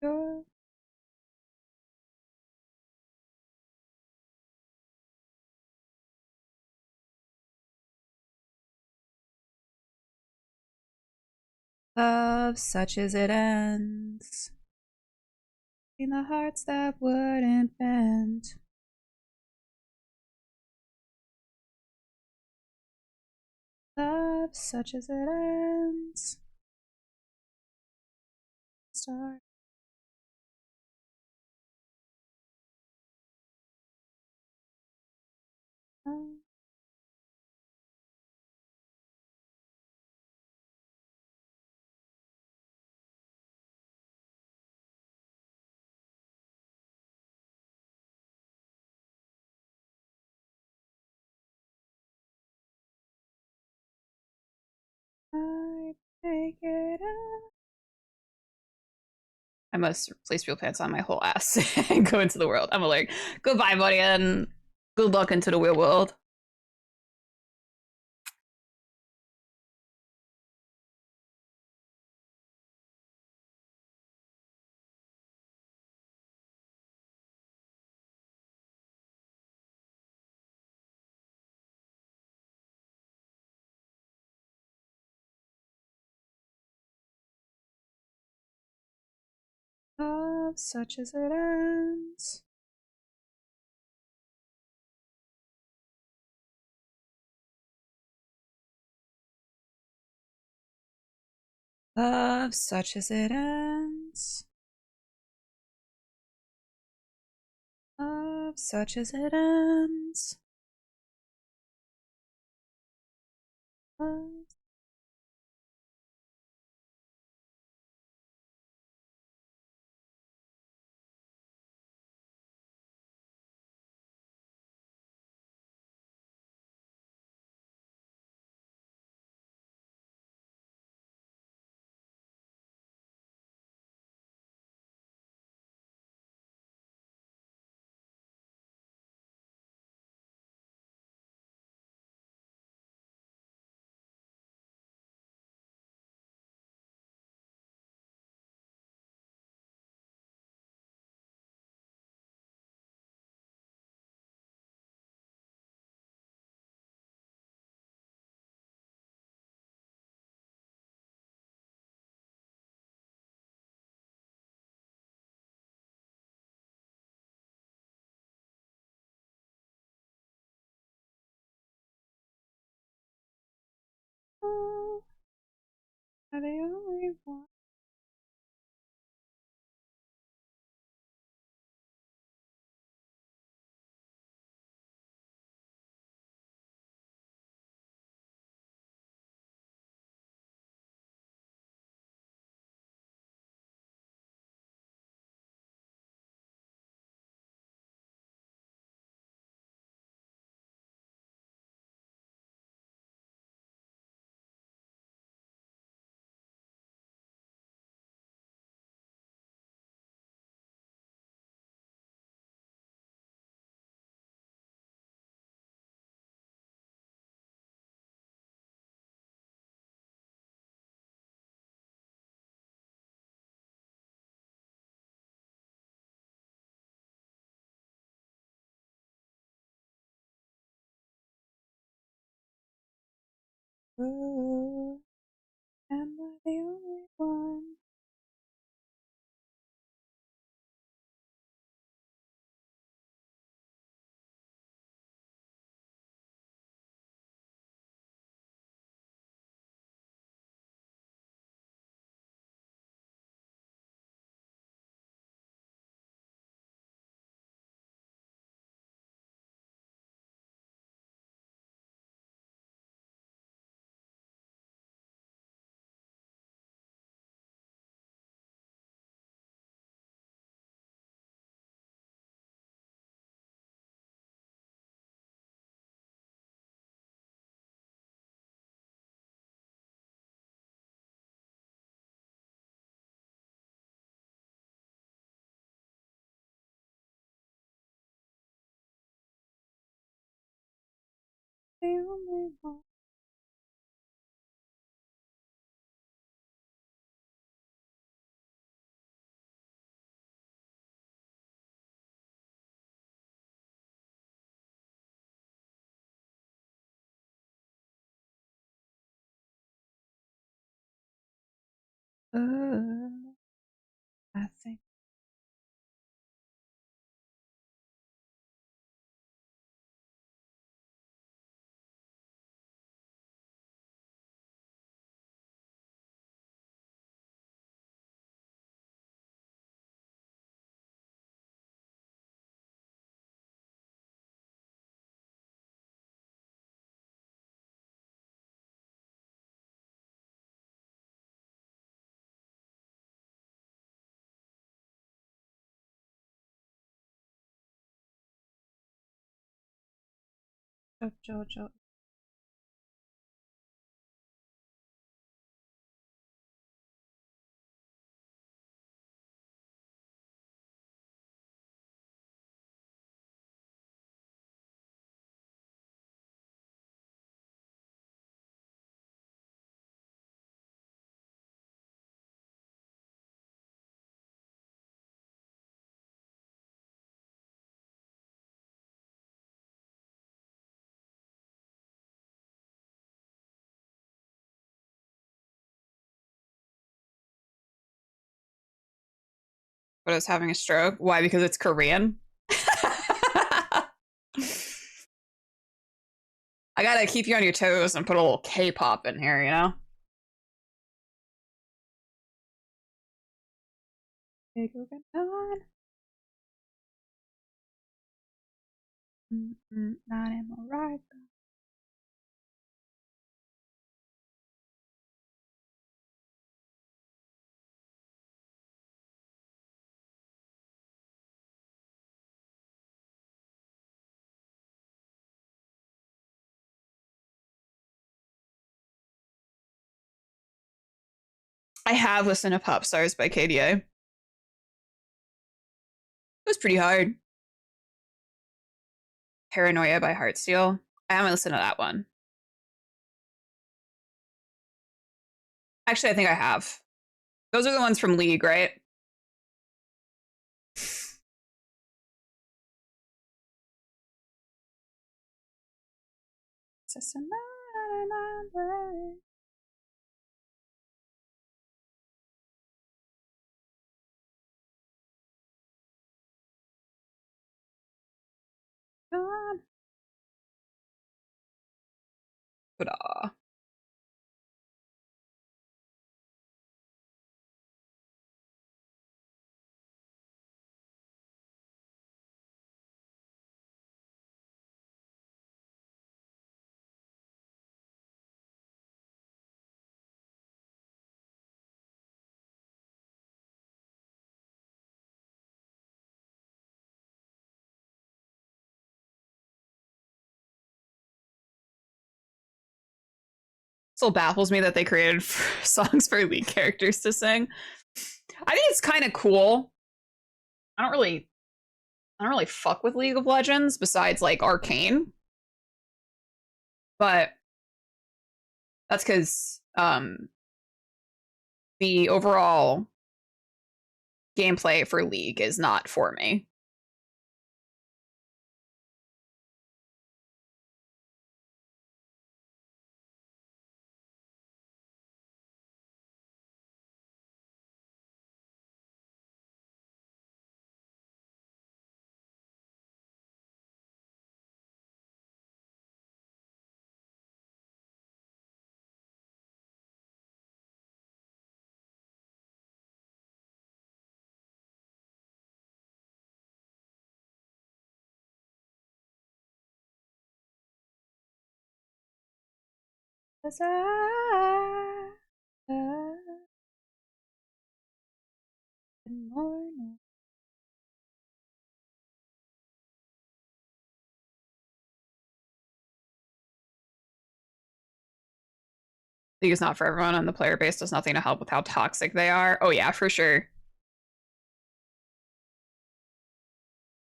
You're Love such as it ends in the hearts that wouldn't bend. Love such as it ends. Start. I make it up. I must place real pants on my whole ass and go into the world. I'm like, goodbye, buddy, and good luck into the real world. Love such as it ends. Love such as it ends. Love such as it ends. Love. Are the only one. Ooh, am I the only one? The only one. I think. Jojo. But I was having a stroke. Why? Because it's Korean. I gotta keep you on your toes and put a little K-pop in here, you know? Not right. I have listened to Pop Stars by KDA. It was pretty hard. Paranoia by Heartsteel. I haven't listened to that one. Actually, I think I have. Those are the ones from League, right? But still baffles me that they created songs for League characters to sing. I think it's kind of cool. I don't really fuck with League of Legends besides like Arcane, but that's because the overall gameplay for League is not for me. League is not for everyone, and the player base does nothing to help with how toxic they are. Oh yeah, for sure.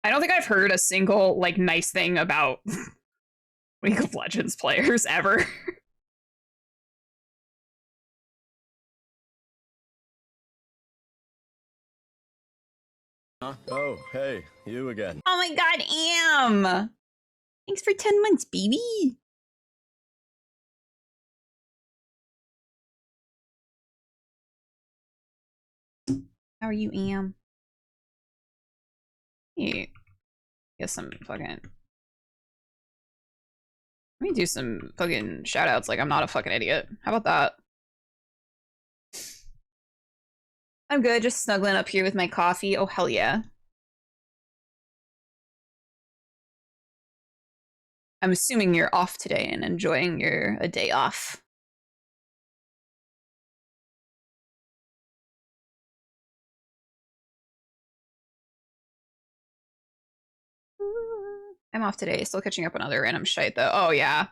I don't think I've heard a single like nice thing about League of Legends players ever. Oh, hey, you again. Oh my god, Am! Thanks for 10 months, baby. How are you, Am? Hey, get some fucking. Let me do some fucking shout outs like I'm not a fucking idiot. How about that? I'm good, just snuggling up here with my coffee. Oh, hell yeah. I'm assuming you're off today and enjoying your a day off. I'm off today, still catching up on other random shite though. Oh yeah.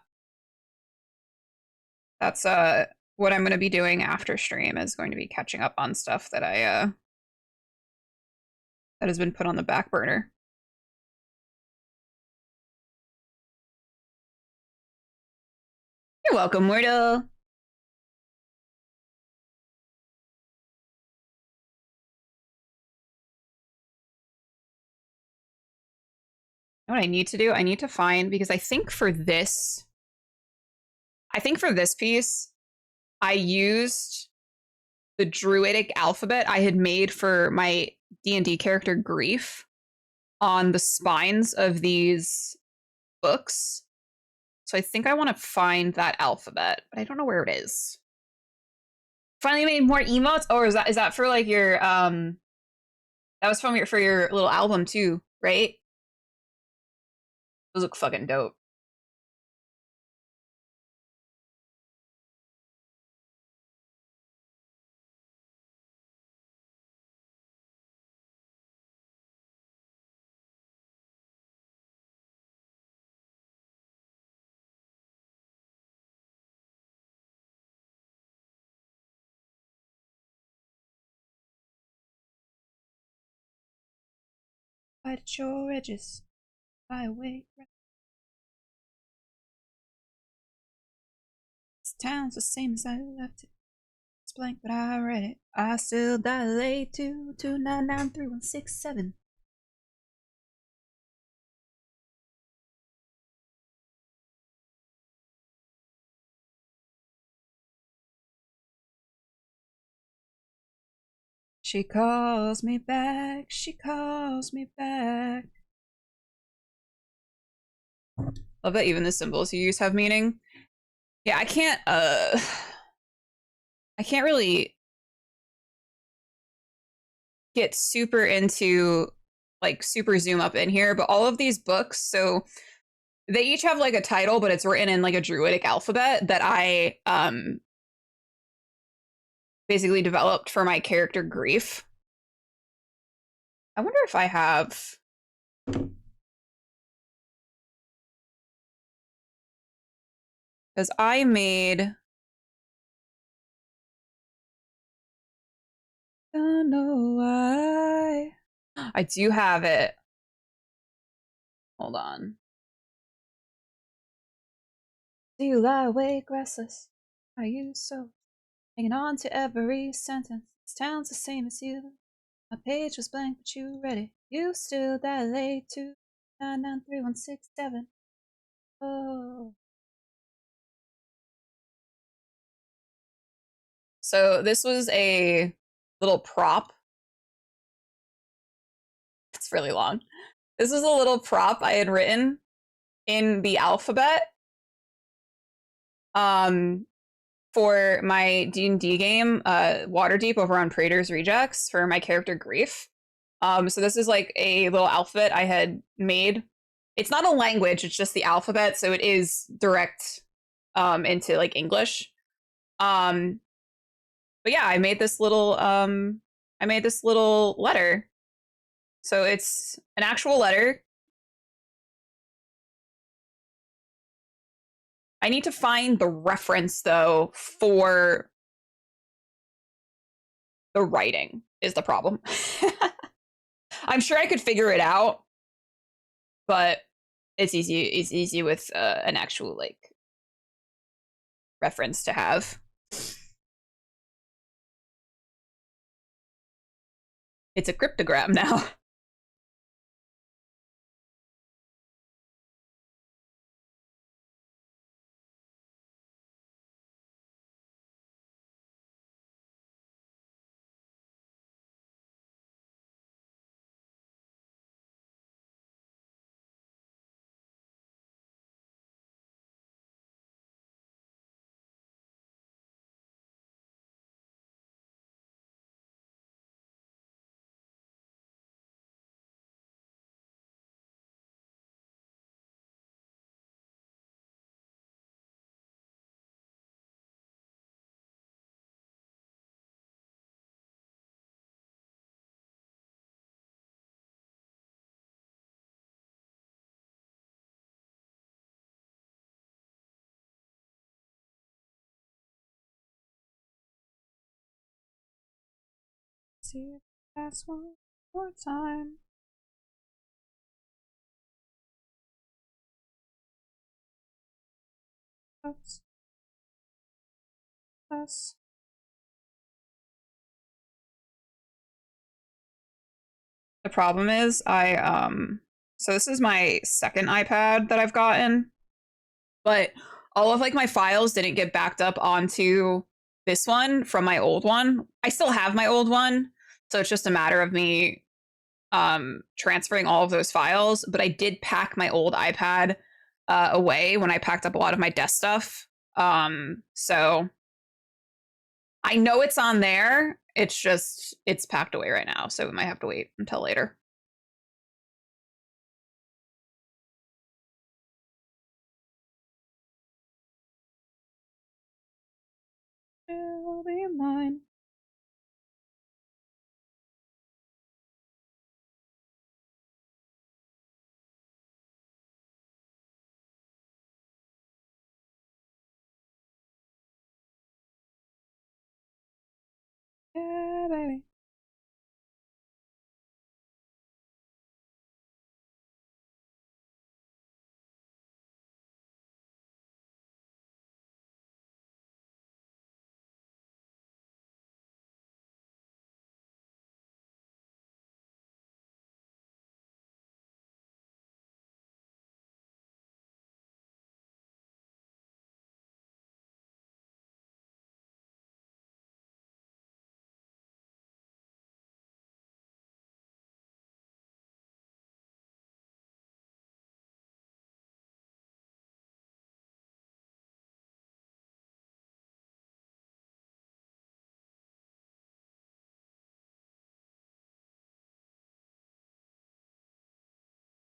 That's what I'm gonna be doing after stream is going to be catching up on stuff that I that has been put on the back burner. You're welcome, Wordle. You know what I need to do? I need to find because I think for this piece, I used the druidic alphabet I had made for my D&D character Grief on the spines of these books. So I think I want to find that alphabet, but I don't know where it is. Finally made more emotes? Oh, is that for like your that was from your for your little album too, right? Those look fucking dope. Right at your edges, fly away. This town's the same as I left it. It's blank, but I read it. I still dilate to 2993167. She calls me back, she calls me back. Love that even the symbols you use have meaning. Yeah, I can't really get super into like super zoom up in here, but all of these books, so they each have like a title, but it's written in like a druidic alphabet that I basically developed for my character Grief. I wonder if I have because I made don't know why. I do have it. Hold on. Do you lie awake restless? Are you so hanging on to every sentence? This town's the same as you. My page was blank, but you read it. You still dilate to 9936167. Oh. So this was a little prop. It's really long. This was a little prop I had written in the alphabet for my D&D game, Waterdeep over on Praetor's Rejects for my character Grief. So this is like a little alphabet I had made. It's not a language, it's just the alphabet, so it is direct into like English. But yeah, I made this little letter. So it's an actual letter. I need to find the reference though for the writing is the problem. I'm sure I could figure it out, but it's easy. It's easy with an actual like reference to have. It's a cryptogram now. see it pass one more time. That's the problem is so this is my second iPad that I've gotten, but all of like my files didn't get backed up onto this one from my old one. I still have my old one, so it's just a matter of me transferring all of those files, but I did pack my old iPad away when I packed up a lot of my desk stuff. So I know it's on there. It's just it's packed away right now, so we might have to wait until later. It'll be mine. Yeah, baby.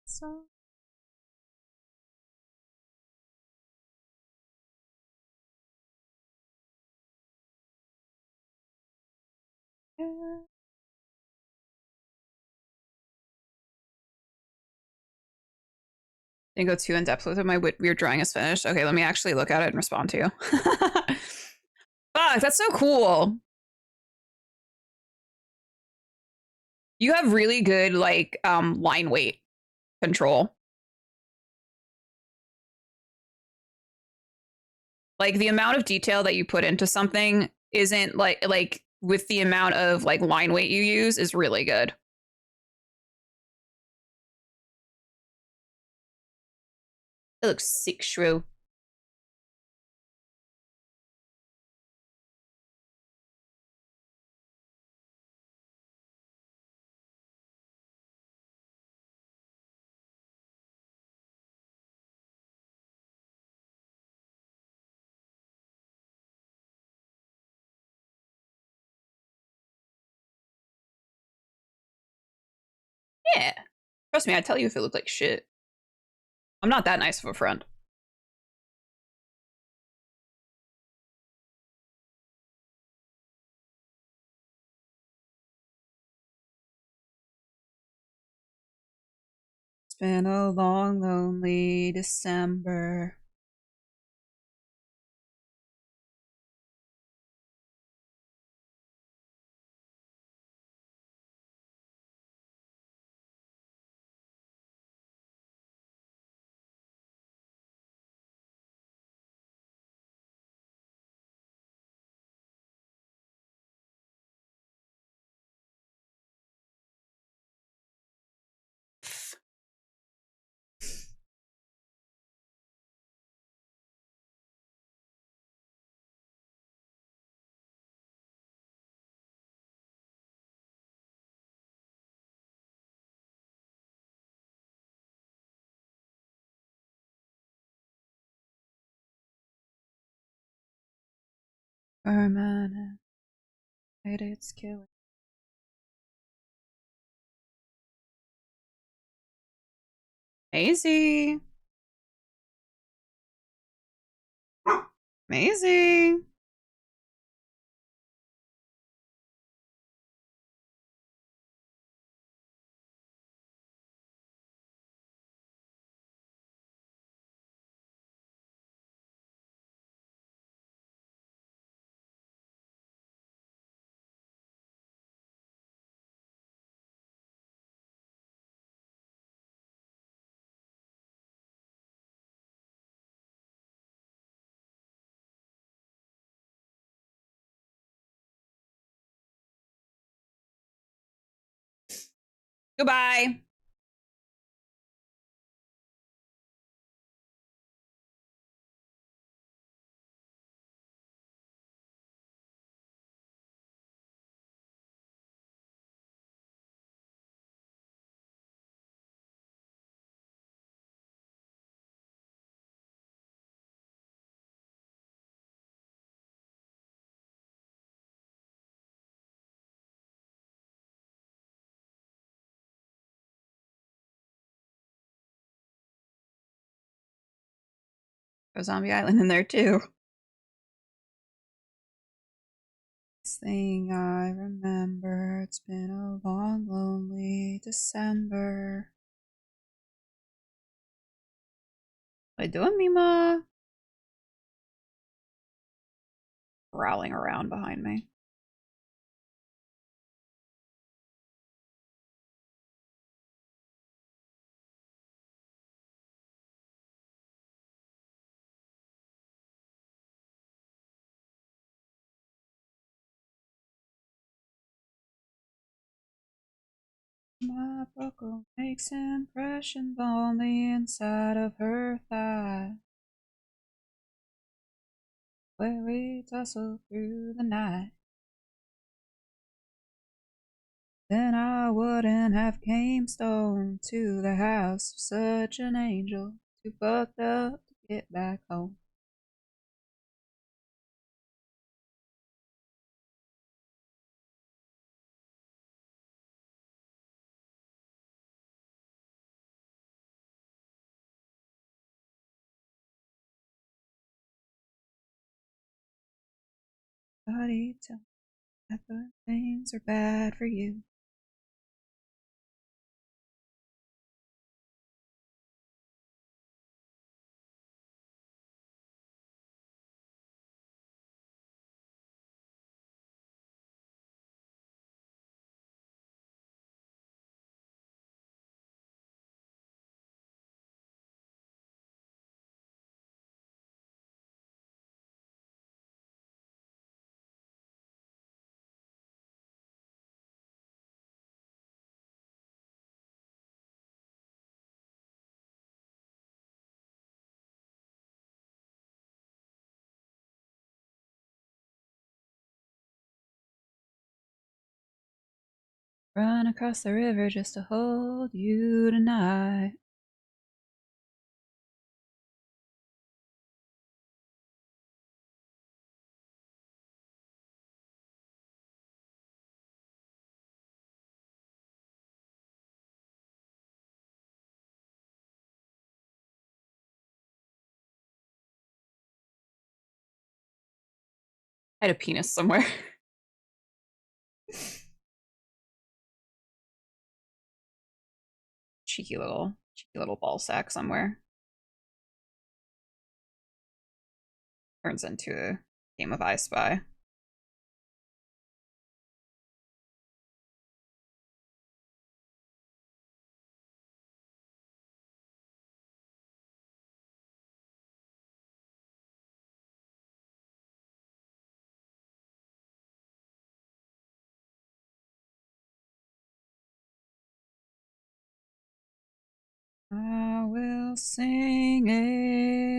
So yeah. Didn't go too in depth with it. My weird drawing is finished. Okay, let me actually look at it and respond to you. Fuck, that's so cool. You have really good like line weight control. Like the amount of detail that you put into something isn't like with the amount of like line weight you use is really good. It looks sick, shrew. Yeah. Trust me, I'd tell you if it looked like shit. I'm not that nice of a friend. It's been a long, lonely December. Permanent. It's killing. Maisie. Maisie. Goodbye. There's Zombie Island in there too. This thing I remember, it's been a long, lonely December. What are you doing, Mima? Growling around behind me. My buckle makes impressions on the inside of her thigh, where we tussle through the night. Then I wouldn't have came stone to the house of such an angel, too fucked up to get back home. Buddy, tell me that good things are bad for you. Run across the river just to hold you tonight. I had a penis somewhere. cheeky little ball sack somewhere. Turns into a game of I Spy. I will sing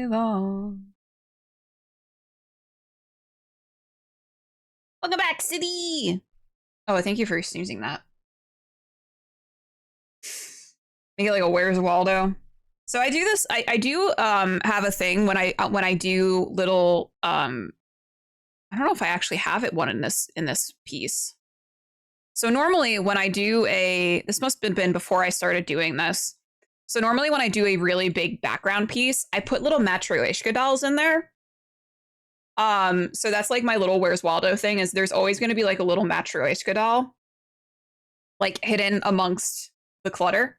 along. Welcome back, City! Oh, thank you for snoozing that. Make it like a Where's Waldo. So I do this. I do have a thing when I do little I don't know if I actually have it one in this piece. So normally when I do this must have been before I started doing this. So normally when I do a really big background piece, I put little Matryoshka dolls in there. So that's like my little Where's Waldo thing is there's always going to be like a little Matryoshka doll like hidden amongst the clutter.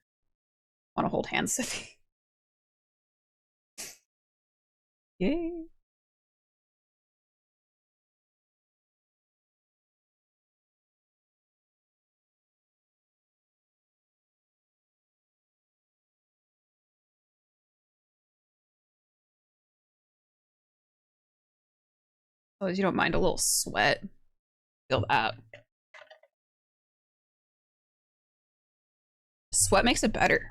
I want to hold hands, Sissy. Yay. Oh, you don't mind a little sweat. Feel that. Sweat makes it better.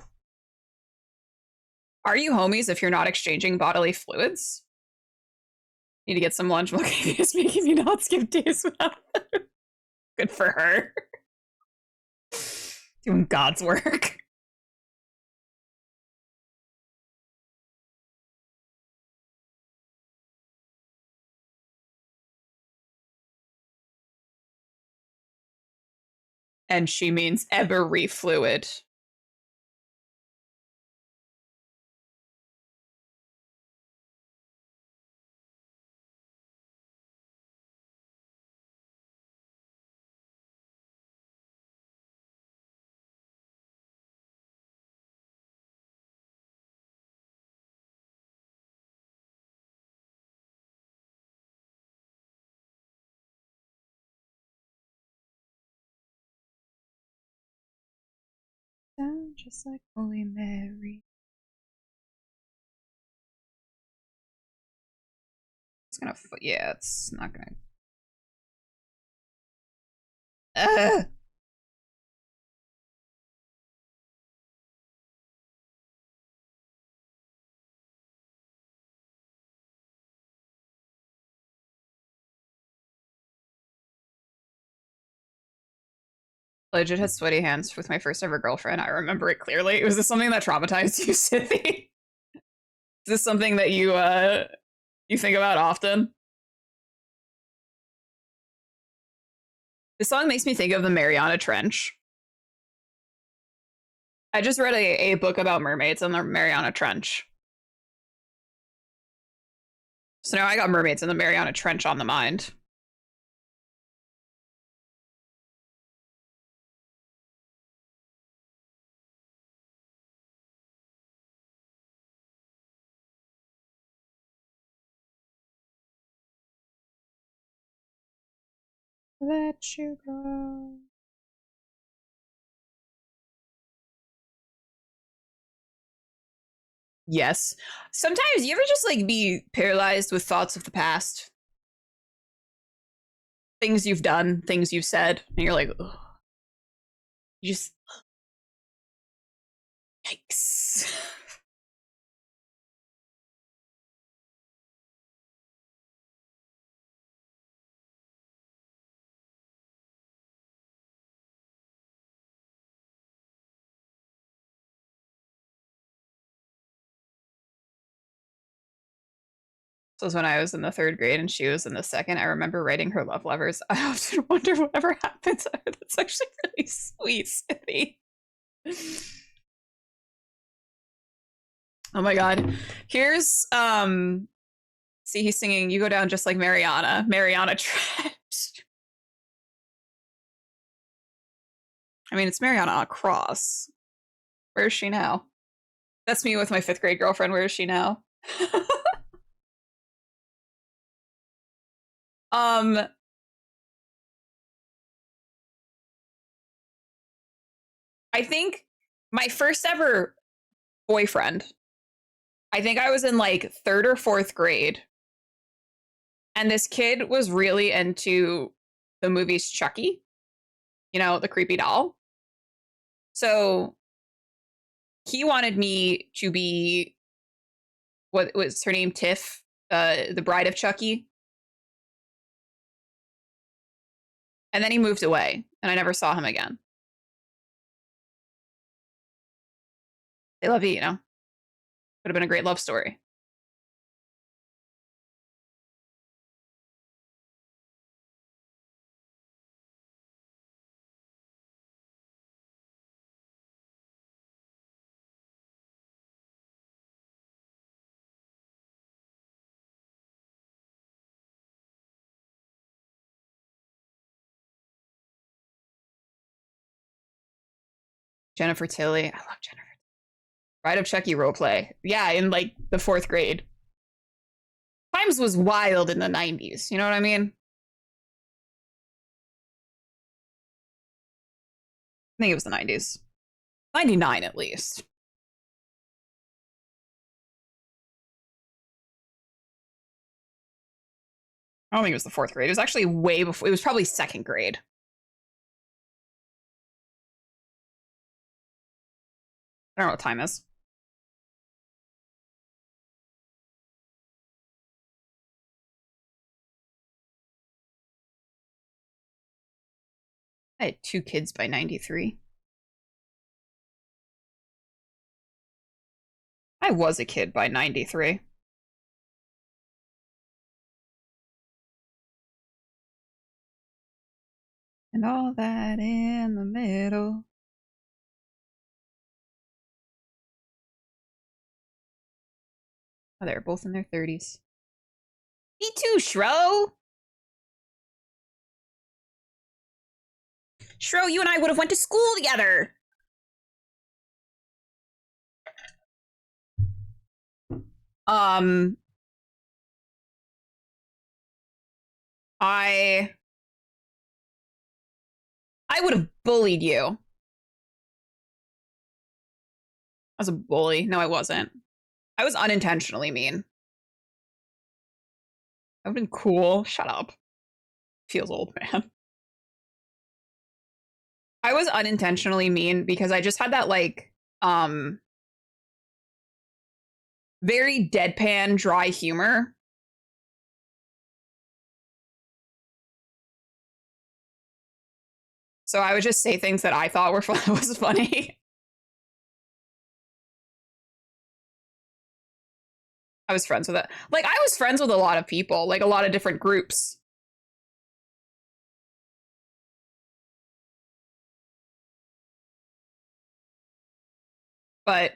Are you homies if you're not exchanging bodily fluids? Need to get some lunch. Okay, it's making me not skip days without food. Good for her. Doing God's work. And she means every fluid. Sound just like Holy Mary. It's gonna, yeah, it's not gonna. Ugh. Legit had sweaty hands with my first ever girlfriend. I remember it clearly. Was this something that traumatized you, Sydney? Is this something that you think about often? This song makes me think of the Mariana Trench. I just read a book about mermaids in the Mariana Trench. So now I got mermaids in the Mariana Trench on the mind. Let you go. Yes. Sometimes you ever just like be paralyzed with thoughts of the past? Things you've done, things you've said, and you're like, ugh. You just yikes. This was when I was in the third grade and she was in the second. I remember writing her love letters. I often wonder whatever happened to her. That's actually really sweet, Sydney. Oh my god. Here's see, he's singing You Go Down Just Like Mariana. Mariana Trench. I mean, it's Mariana on a cross. Where is she now? That's me with my fifth grade girlfriend. Where is she now? I think my first ever boyfriend, I think I was in like third or fourth grade. And this kid was really into the movies Chucky, you know, the creepy doll. So he wanted me to be, what was her name? Tiff, the bride of Chucky. And then he moved away and I never saw him again. They love you, you know. Would have been a great love story. Jennifer Tilly. I love Jennifer. Bride of Chucky roleplay. Yeah, in like the fourth grade. Times was wild in the 90s. You know what I mean? I think it was the 90s. 99 at least. I don't think it was the fourth grade. It was actually way before. It was probably second grade. I don't know what time is. I had 2 kids by 93. I was a kid by 93. And all that in the middle. Oh, they're both in their 30s. Me too, Shro! Shro, you and I would have went to school together! Um, I would have bullied you. I was a bully. No, I wasn't. I was unintentionally mean. That would have been cool. Shut up. Feels old, man. I was unintentionally mean because I just had that like very deadpan, dry humor. So I would just say things that I thought were was funny. I was friends with it. Like I was friends with a lot of people, like a lot of different groups. But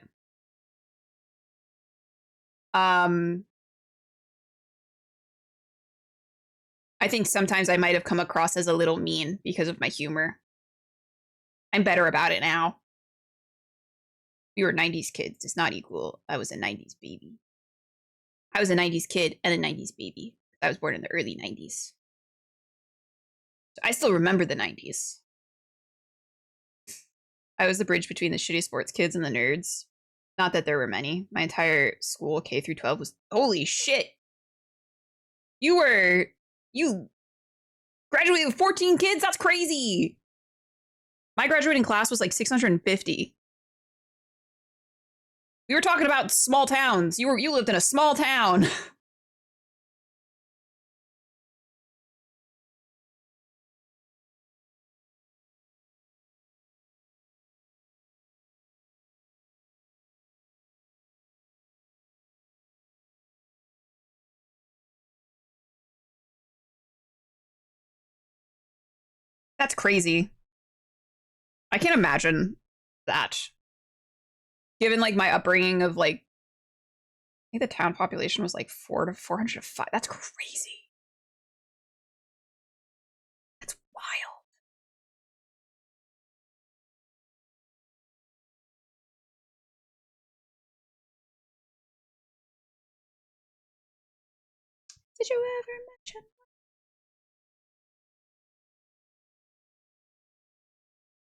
um I think sometimes I might have come across as a little mean because of my humor. I'm better about it now. We were 90s kids does not equal I was a 90s baby. I was a 90s kid and a 90s baby. I was born in the early 90s. I still remember the 90s. I was the bridge between the shitty sports kids and the nerds. Not that there were many. My entire school, K through 12, was holy shit. You graduated with 14 kids? That's crazy. My graduating class was like 650. We were talking about small towns. You lived in a small town. That's crazy. I can't imagine that. Given like my upbringing of like I think the town population was like 400 to 5. That's crazy. That's wild. Did you ever mention?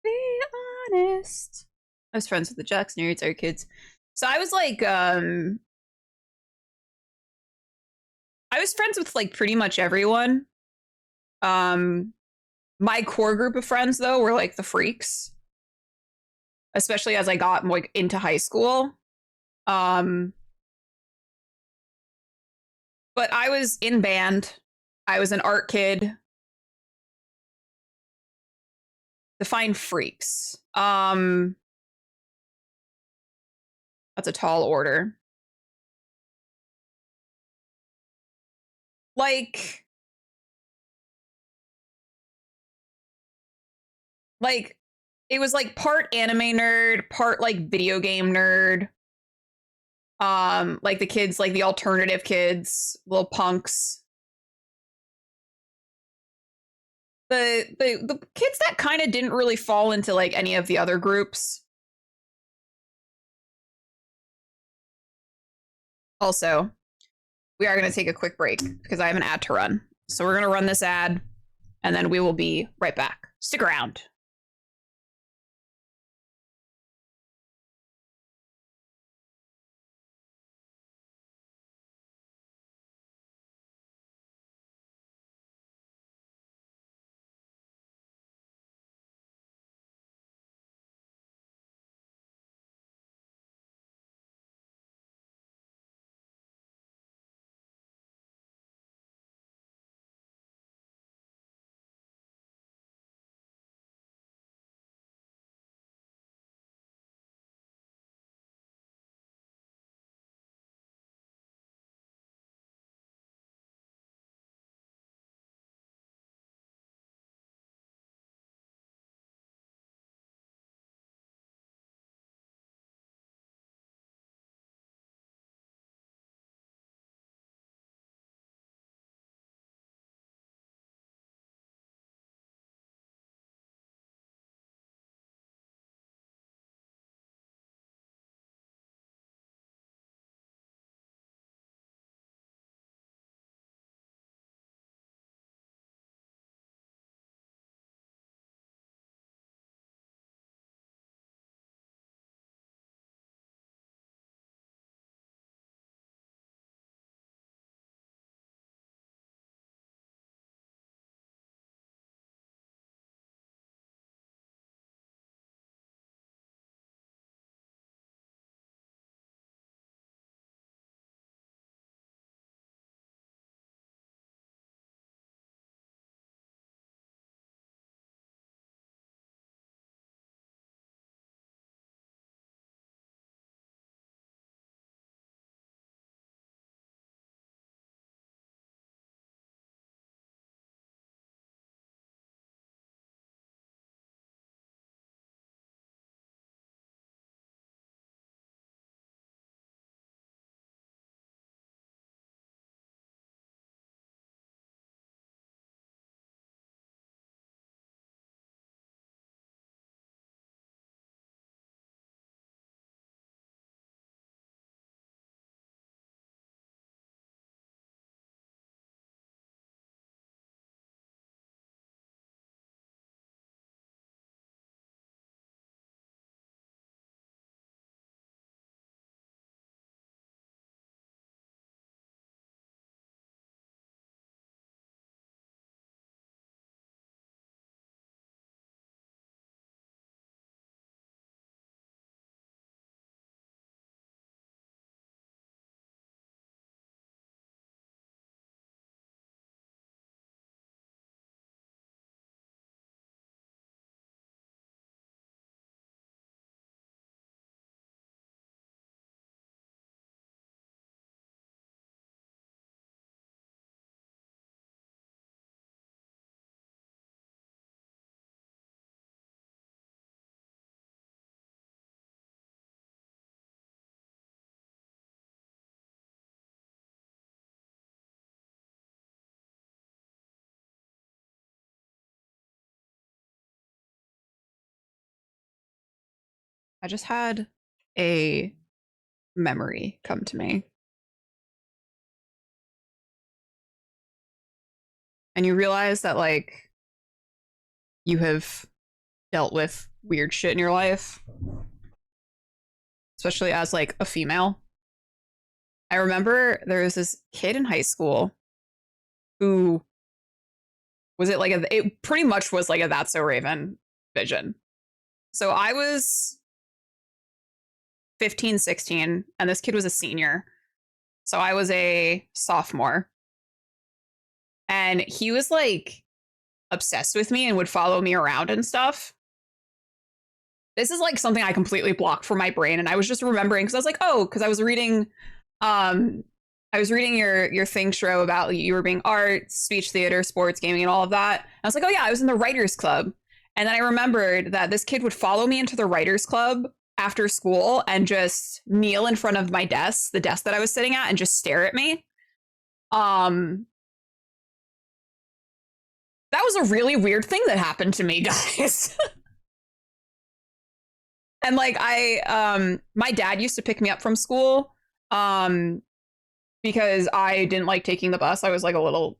Be honest. I was friends with the jocks, nerds, our kids. So I was like, I was friends with like pretty much everyone. Um, my core group of friends though were like the freaks, especially as I got like into high school. Um, but I was in band. I was an art kid. Define freaks. That's a tall order. Like, like it was like part anime nerd, part like video game nerd. Like the kids, like the alternative kids, little punks. The kids that kind of didn't really fall into like any of the other groups. Also, we are going to take a quick break because I have an ad to run. So we're going to run this ad and then we will be right back. Stick around. I just had a memory come to me. And you realize that, like, you have dealt with weird shit in your life, especially as, like, a female. I remember there was this kid in high school who was it like it pretty much was like a That's So Raven vision. So I was 15, 16, and this kid was a senior. So I was a sophomore. And he was like obsessed with me and would follow me around and stuff. This is like something I completely blocked from my brain. And I was just remembering because I was like, oh, because um I was reading your thing, Shro, about you were being art, speech theater, sports, gaming, and all of that. And I was like, oh yeah, I was in the writers club. And then I remembered that this kid would follow me into the writers club after school and just kneel in front of my desk, the desk that I was sitting at, and just stare at me. Um, that was a really weird thing that happened to me, guys. And like my dad used to pick me up from school um because I didn't like taking the bus. I was like a little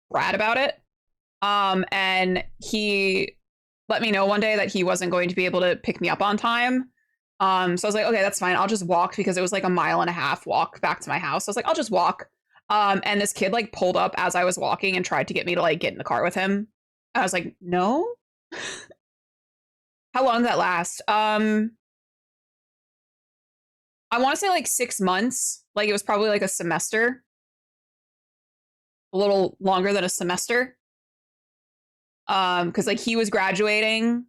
brat about it. And he let me know one day that he wasn't going to be able to pick me up on time. So I was like, okay, that's fine. I'll just walk because it was like a mile and a half walk back to my house. I was like, I'll just walk. And this kid like pulled up as I was walking and tried to get me to like get in the car with him. I was like, no. How long did that last? I want to say like 6 months. Like it was probably like a semester, a little longer than a semester. Because like he was graduating,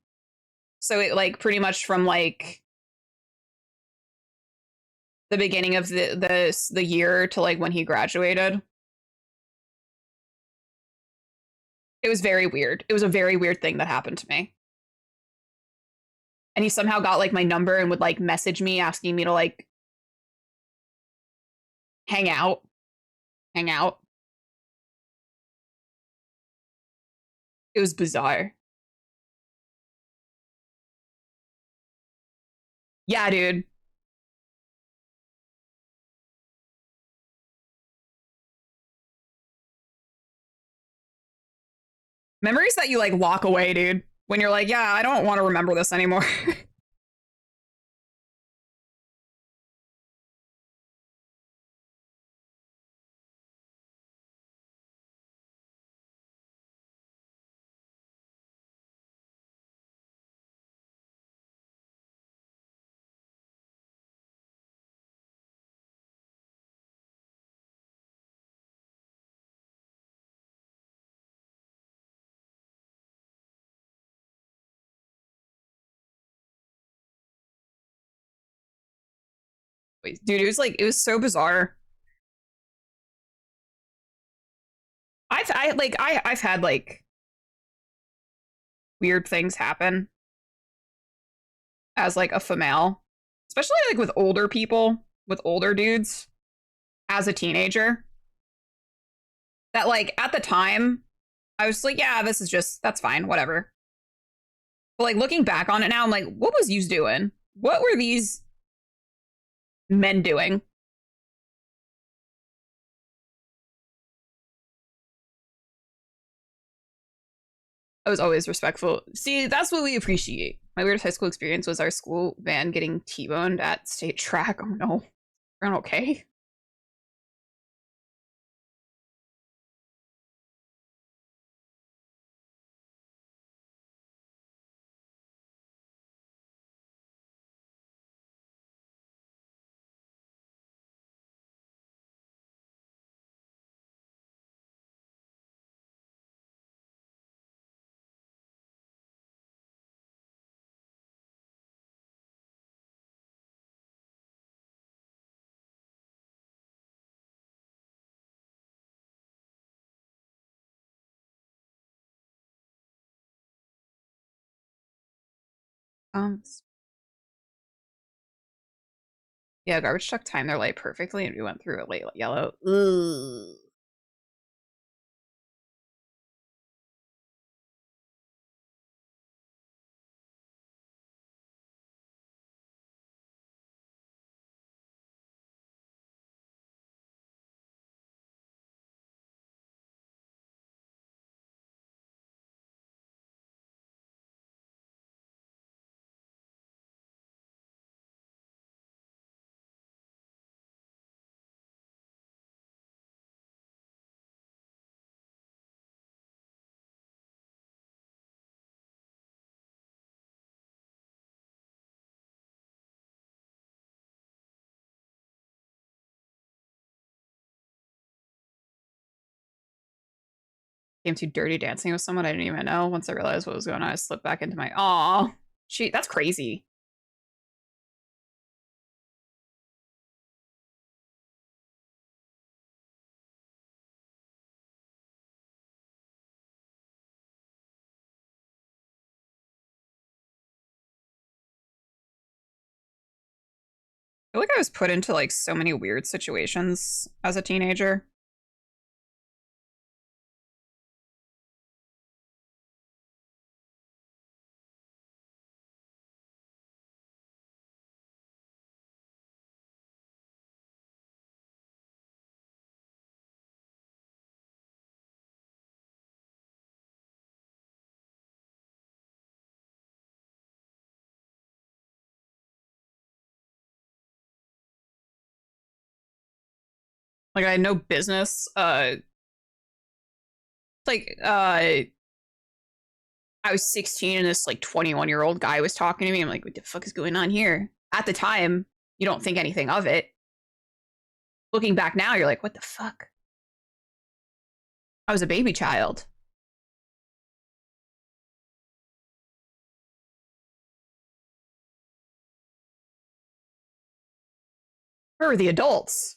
so it like pretty much from like the beginning of the year to like when he graduated. It was very weird. It was a very weird thing that happened to me. And he somehow got like my number and would like message me asking me to like hang out, hang out. It was bizarre. Yeah, dude. Memories that you like walk away, dude. When you're like, yeah, I don't want to remember this anymore. Dude, it was so bizarre. I've had like weird things happen as like a female, especially like with older people, with older dudes as a teenager. That like at the time I was like, yeah, this is just that's fine, whatever. But like looking back on it now, I'm like, what was you doing? What were these men doing? I was always respectful. See, that's what we appreciate. My weirdest high school experience was our school van getting T-boned at state track. Oh no. We're okay. Um yeah, garbage truck timed their light perfectly and we went through a late yellow. Ugh. Became too dirty dancing with someone I didn't even know. Once I realized what was going on, I slipped back into my aw. That's crazy. I feel like I was put into like so many weird situations as a teenager. Like I had no business. Like I was 16 and this like 21-year-old guy was talking to me. I'm like, what the fuck is going on here? At the time, you don't think anything of it. Looking back now, you're like, what the fuck? I was a baby child. Where were the adults?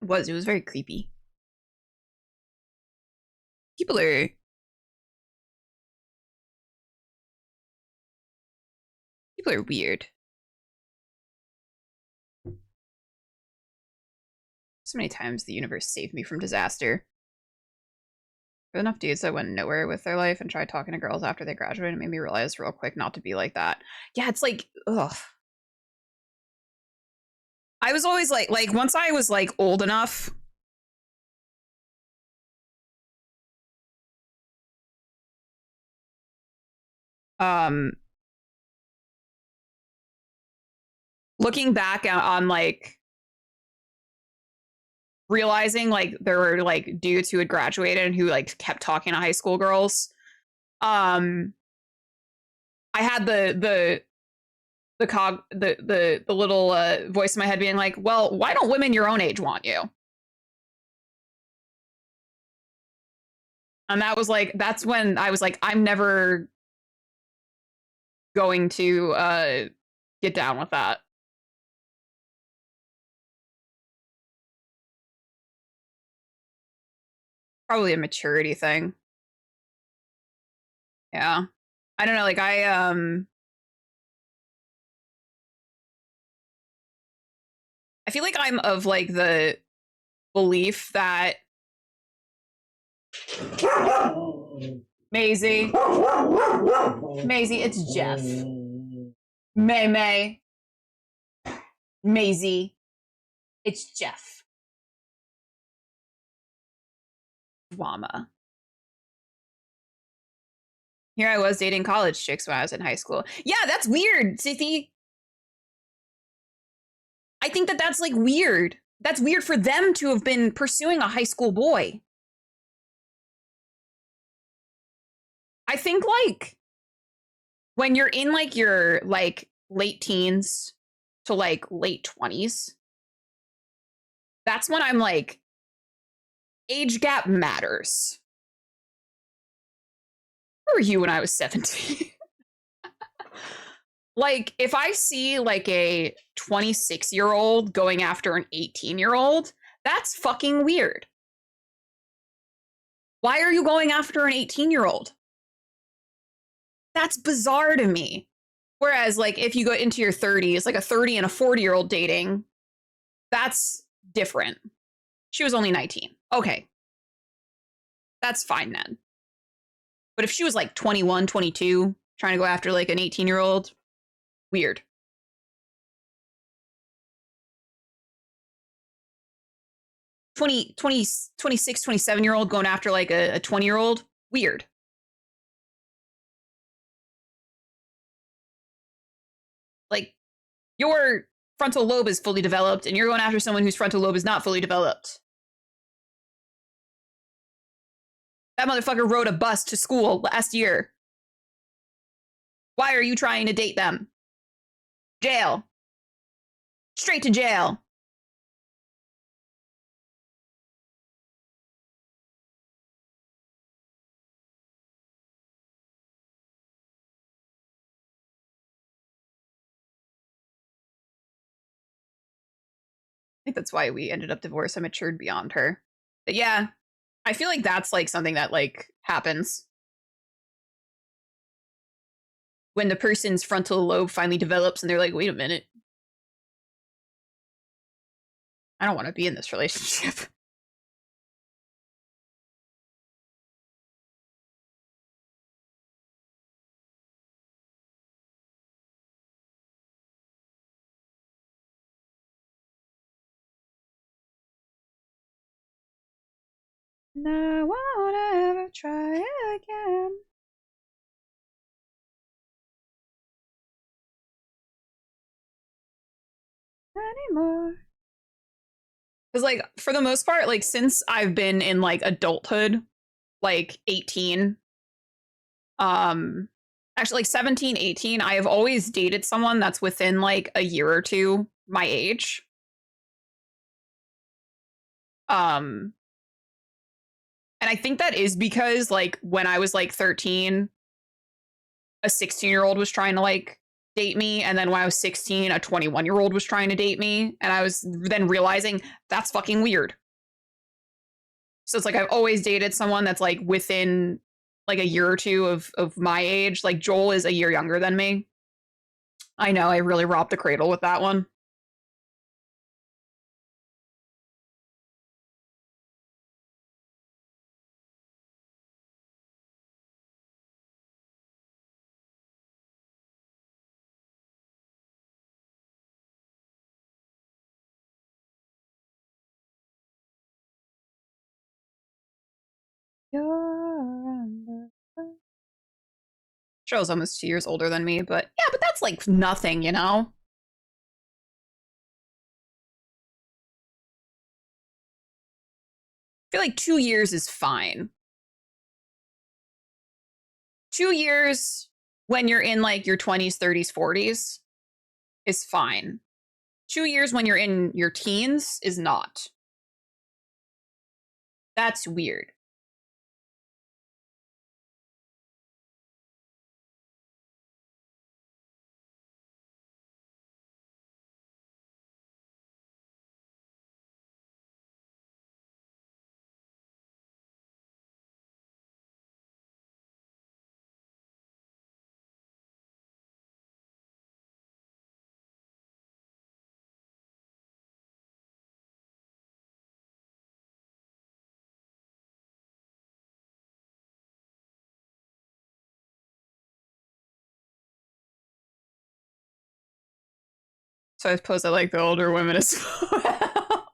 It was very creepy. People are people are weird. So many times the universe saved me from disaster. There were enough dudes that went nowhere with their life and tried talking to girls after they graduated. It made me realize real quick not to be like that. Yeah, it's like, ugh. I was always like once I was like old enough. Um, Looking back on like realizing like there were like dudes who had graduated and who like kept talking to high school girls. Um, I had the little voice in my head being like, well, why don't women your own age want you? And that's when I was like, I'm never going to get down with that. Probably a maturity thing. Yeah. I don't know, like I feel like I'm of like the belief that Maisie, Maisie, it's Jeff. May May, Maisie, it's Jeff. Wama. Here I was dating college chicks when I was in high school. Yeah, that's weird, Sissy. I think that that's like weird. That's weird for them to have been pursuing a high school boy. I think like when you're in like your like late teens to like late 20s, that's when I'm like, age gap matters. Where were you when I was 17? Like, if I see like a 26-year-old going after an 18-year-old, that's fucking weird. Why are you going after an 18-year-old? That's bizarre to me. Whereas, like, if you go into your 30s, like a 30 and a 40-year-old dating, that's different. She was only 19. Okay. That's fine then. But if she was like 21, 22, trying to go after like an 18-year-old, weird. 26, 27-year-old going after like a 20-year-old, weird. Like, you're frontal lobe is fully developed, and you're going after someone whose frontal lobe is not fully developed. That motherfucker rode a bus to school last year. Why are you trying to date them? Jail. Straight to jail. I think that's why we ended up divorced. I matured beyond her. But yeah, I feel like that's like something that like happens when the person's frontal lobe finally develops and they're like, wait a minute, I don't want to be in this relationship. And I won't ever try again. Anymore. Because like for the most part, like since I've been in like adulthood, like 18, actually like 17, 18, I have always dated someone that's within like a year or two my age. Um and I think that is because like when I was like 13, a 16-year-old was trying to like date me, and then when I was 16, a 21-year-old was trying to date me, and I was then realizing that's fucking weird. So it's like I've always dated someone that's like within like a year or two of my age. Like Joel is a year younger than me. I know I really robbed the cradle with that one. You're under. Joel's almost 2 years older than me, but yeah, but that's like nothing, you know? I feel like 2 years is fine. 2 years when you're in like your 20s, 30s, 40s is fine. 2 years when you're in your teens is not. That's weird. So I suppose I like the older women as well.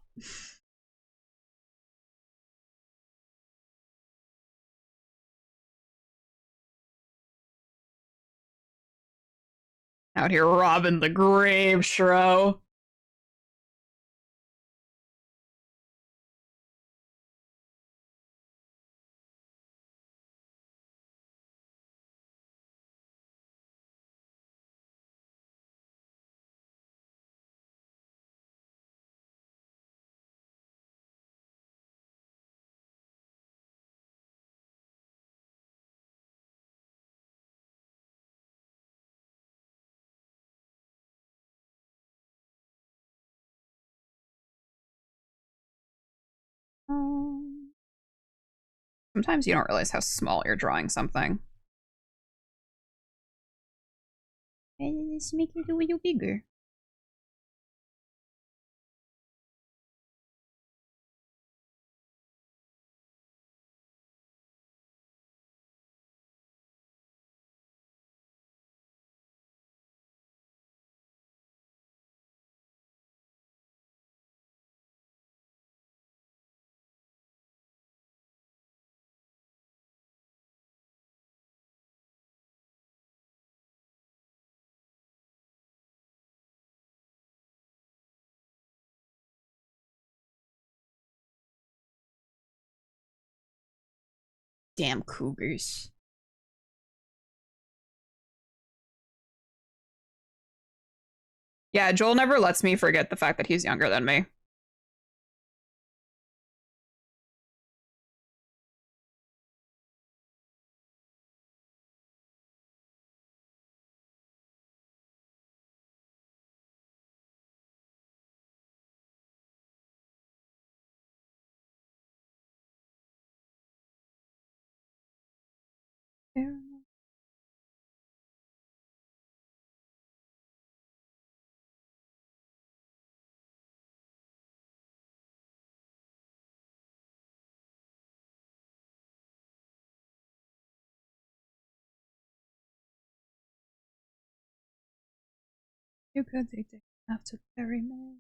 Out here robbing the grave, Shro. Sometimes you don't realize how small you're drawing something. Let's make it a little bigger. Damn cougars. Yeah, Joel never lets me forget the fact that he's younger than me. You could take it after very me.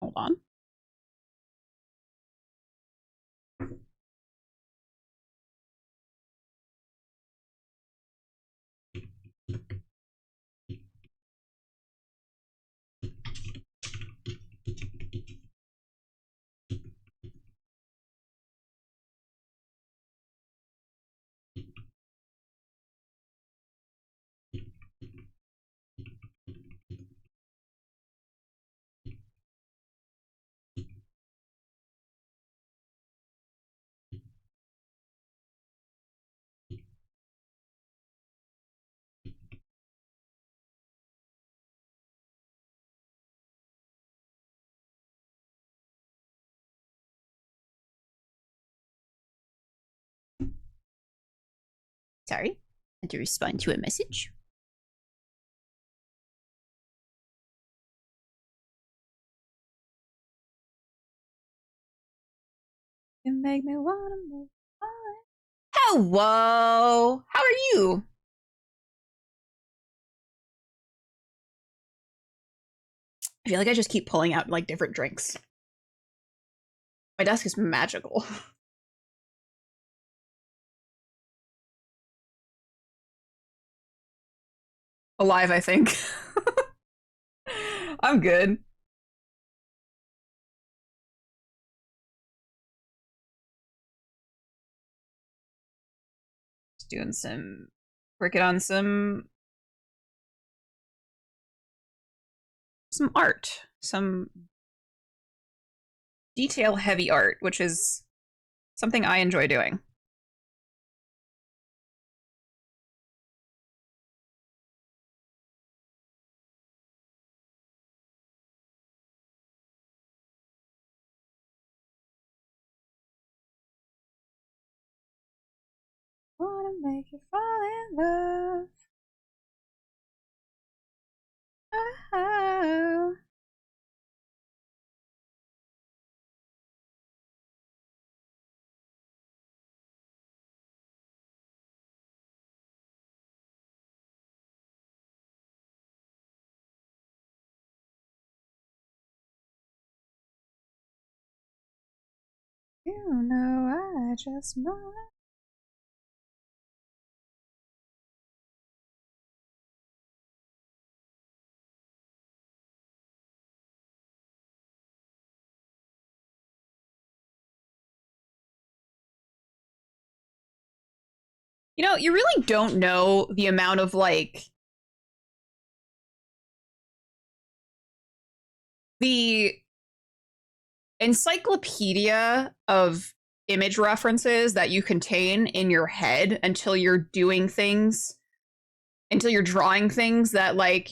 Hold on. Sorry, I had to respond to a message. You make me wanna move on. Hello! How are you? I feel like I just keep pulling out like different drinks. My desk is magical. Alive, I think. I'm good. Just doing some working on some art, some detail heavy art, which is something I enjoy doing. Wanna make you fall in love. Oh. You know I just might. You know, you really don't know the amount of like the encyclopedia of image references that you contain in your head until you're doing things, until you're drawing things that like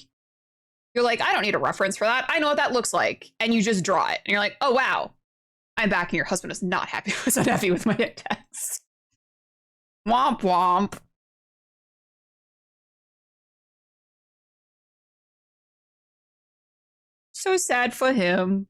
you're like, I don't need a reference for that. I know what that looks like. And you just draw it. And you're like, oh wow, I'm back and your husband is not happy was unhappy with my text. Womp womp. So sad for him.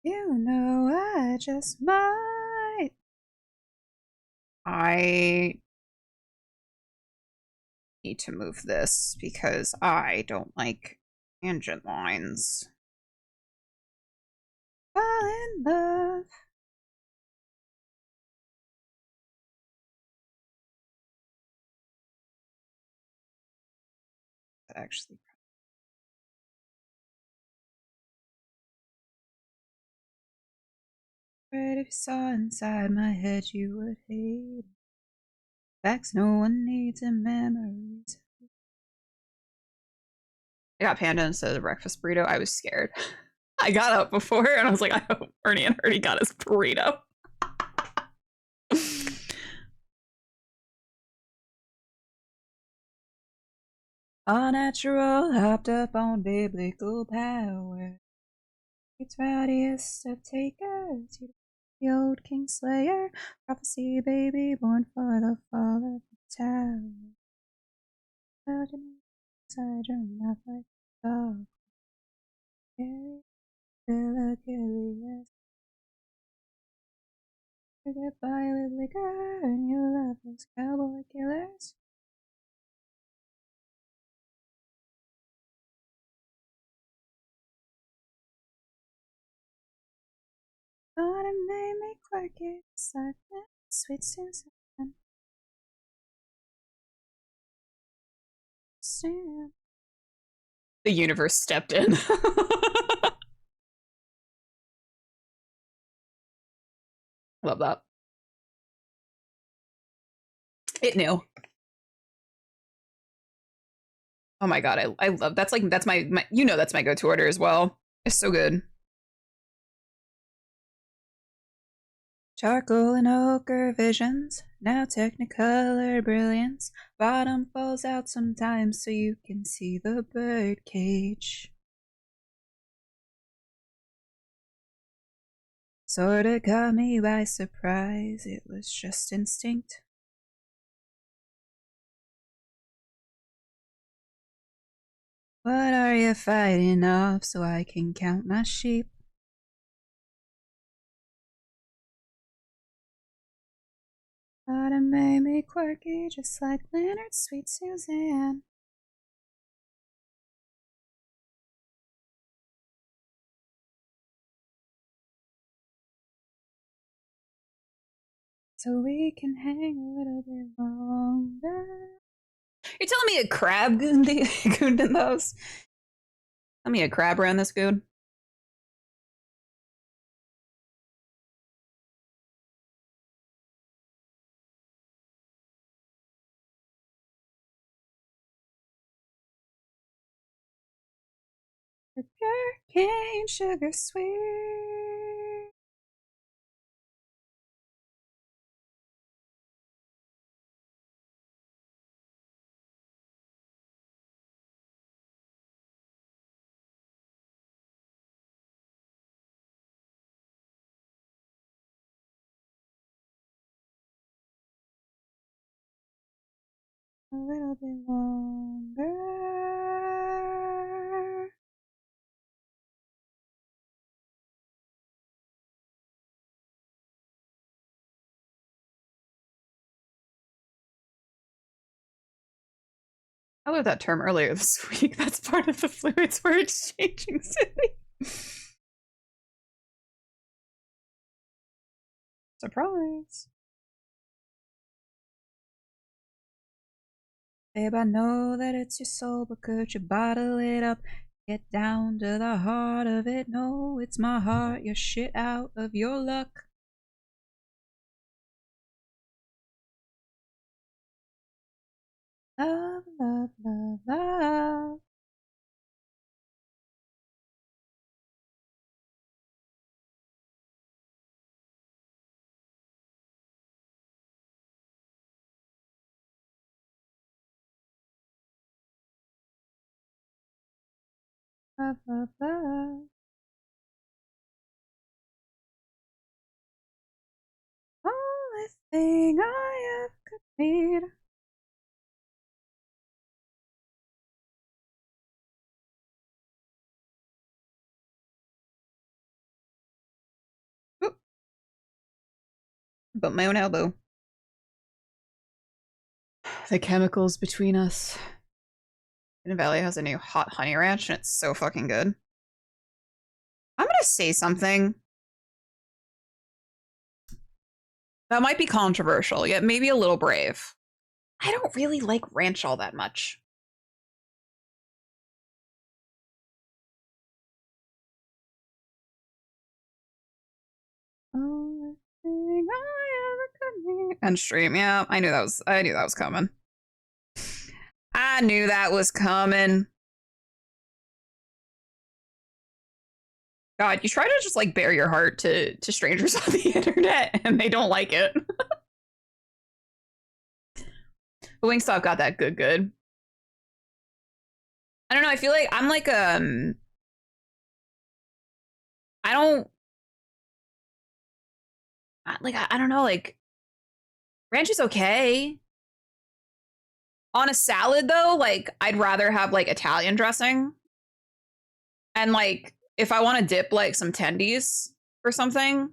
You know, I just might. I need to move this because I don't like tangent lines. Fall in love. Actually, but if you saw inside my head, you would hate it. Facts no one needs in memories. I got panda instead of the breakfast burrito. I was scared. I got up before and I was like, I hope Ernie and Ernie got his burrito. All natural, hopped up on biblical power. It's rowdiest of takers. The old Kingslayer, prophecy baby born for the fall of the tower. Belgian side, not like a dog. Harry, Bill Achilles. Get by with liquor and you love those cowboy killers. Thought it made me quirky, silent, sweet Susan. Stand. The universe stepped in. Love that. It knew. Oh my god, I love that's like that's my you know that's my go-to order as well. It's so good. Charcoal and ochre visions, now technicolor brilliance. Bottom falls out sometimes so you can see the bird cage. Sorta caught me by surprise, it was just instinct. What are you fighting off so I can count my sheep? Thought it made me quirky, just like Leonard's sweet Suzanne. So we can hang a little bit longer. You're telling me a crab gooned in those? Tell me a crab ran this goon. Sugar cane, sugar sweet. A little bit longer. I learned that term earlier this week. That's part of the fluids we're exchanging, Cindy. Surprise. Babe, I know that it's your soul, but could you bottle it up? Get down to the heart of it. No, it's my heart. You're shit out of your luck. Love, love, love, love. Love, love, love. Only thing I ever could need. Oop. But my own elbow. The chemicals between us. Hidden Valley has a new hot honey ranch, and it's so fucking good. I'm gonna say something that might be controversial, yet maybe a little brave. I don't really like ranch all that much. Only thing I ever could need. And stream, yeah, I knew that was coming. I knew that was coming. God, you try to just like bare your heart to strangers on the internet and they don't like it. But Wingstop got that good. I don't know, I feel like I'm like I don't I don't know, like ranch is okay. On a salad though, like I'd rather have like Italian dressing. And like if I want to dip like some tendies or something,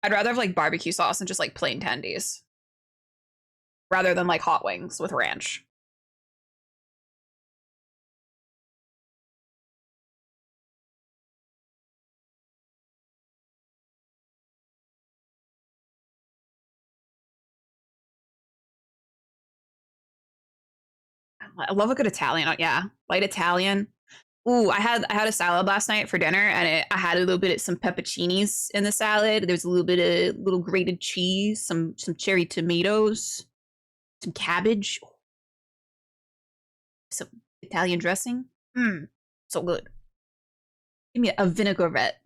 I'd rather have like barbecue sauce and just like plain tendies rather than like hot wings with ranch. I love a good Italian. Yeah, light Italian. Ooh, I had a salad last night for dinner, and I had a little bit of some pepperoncinis in the salad. There's a little bit of little grated cheese, some cherry tomatoes, some cabbage, some Italian dressing. Mmm, so good. Give me a vinaigrette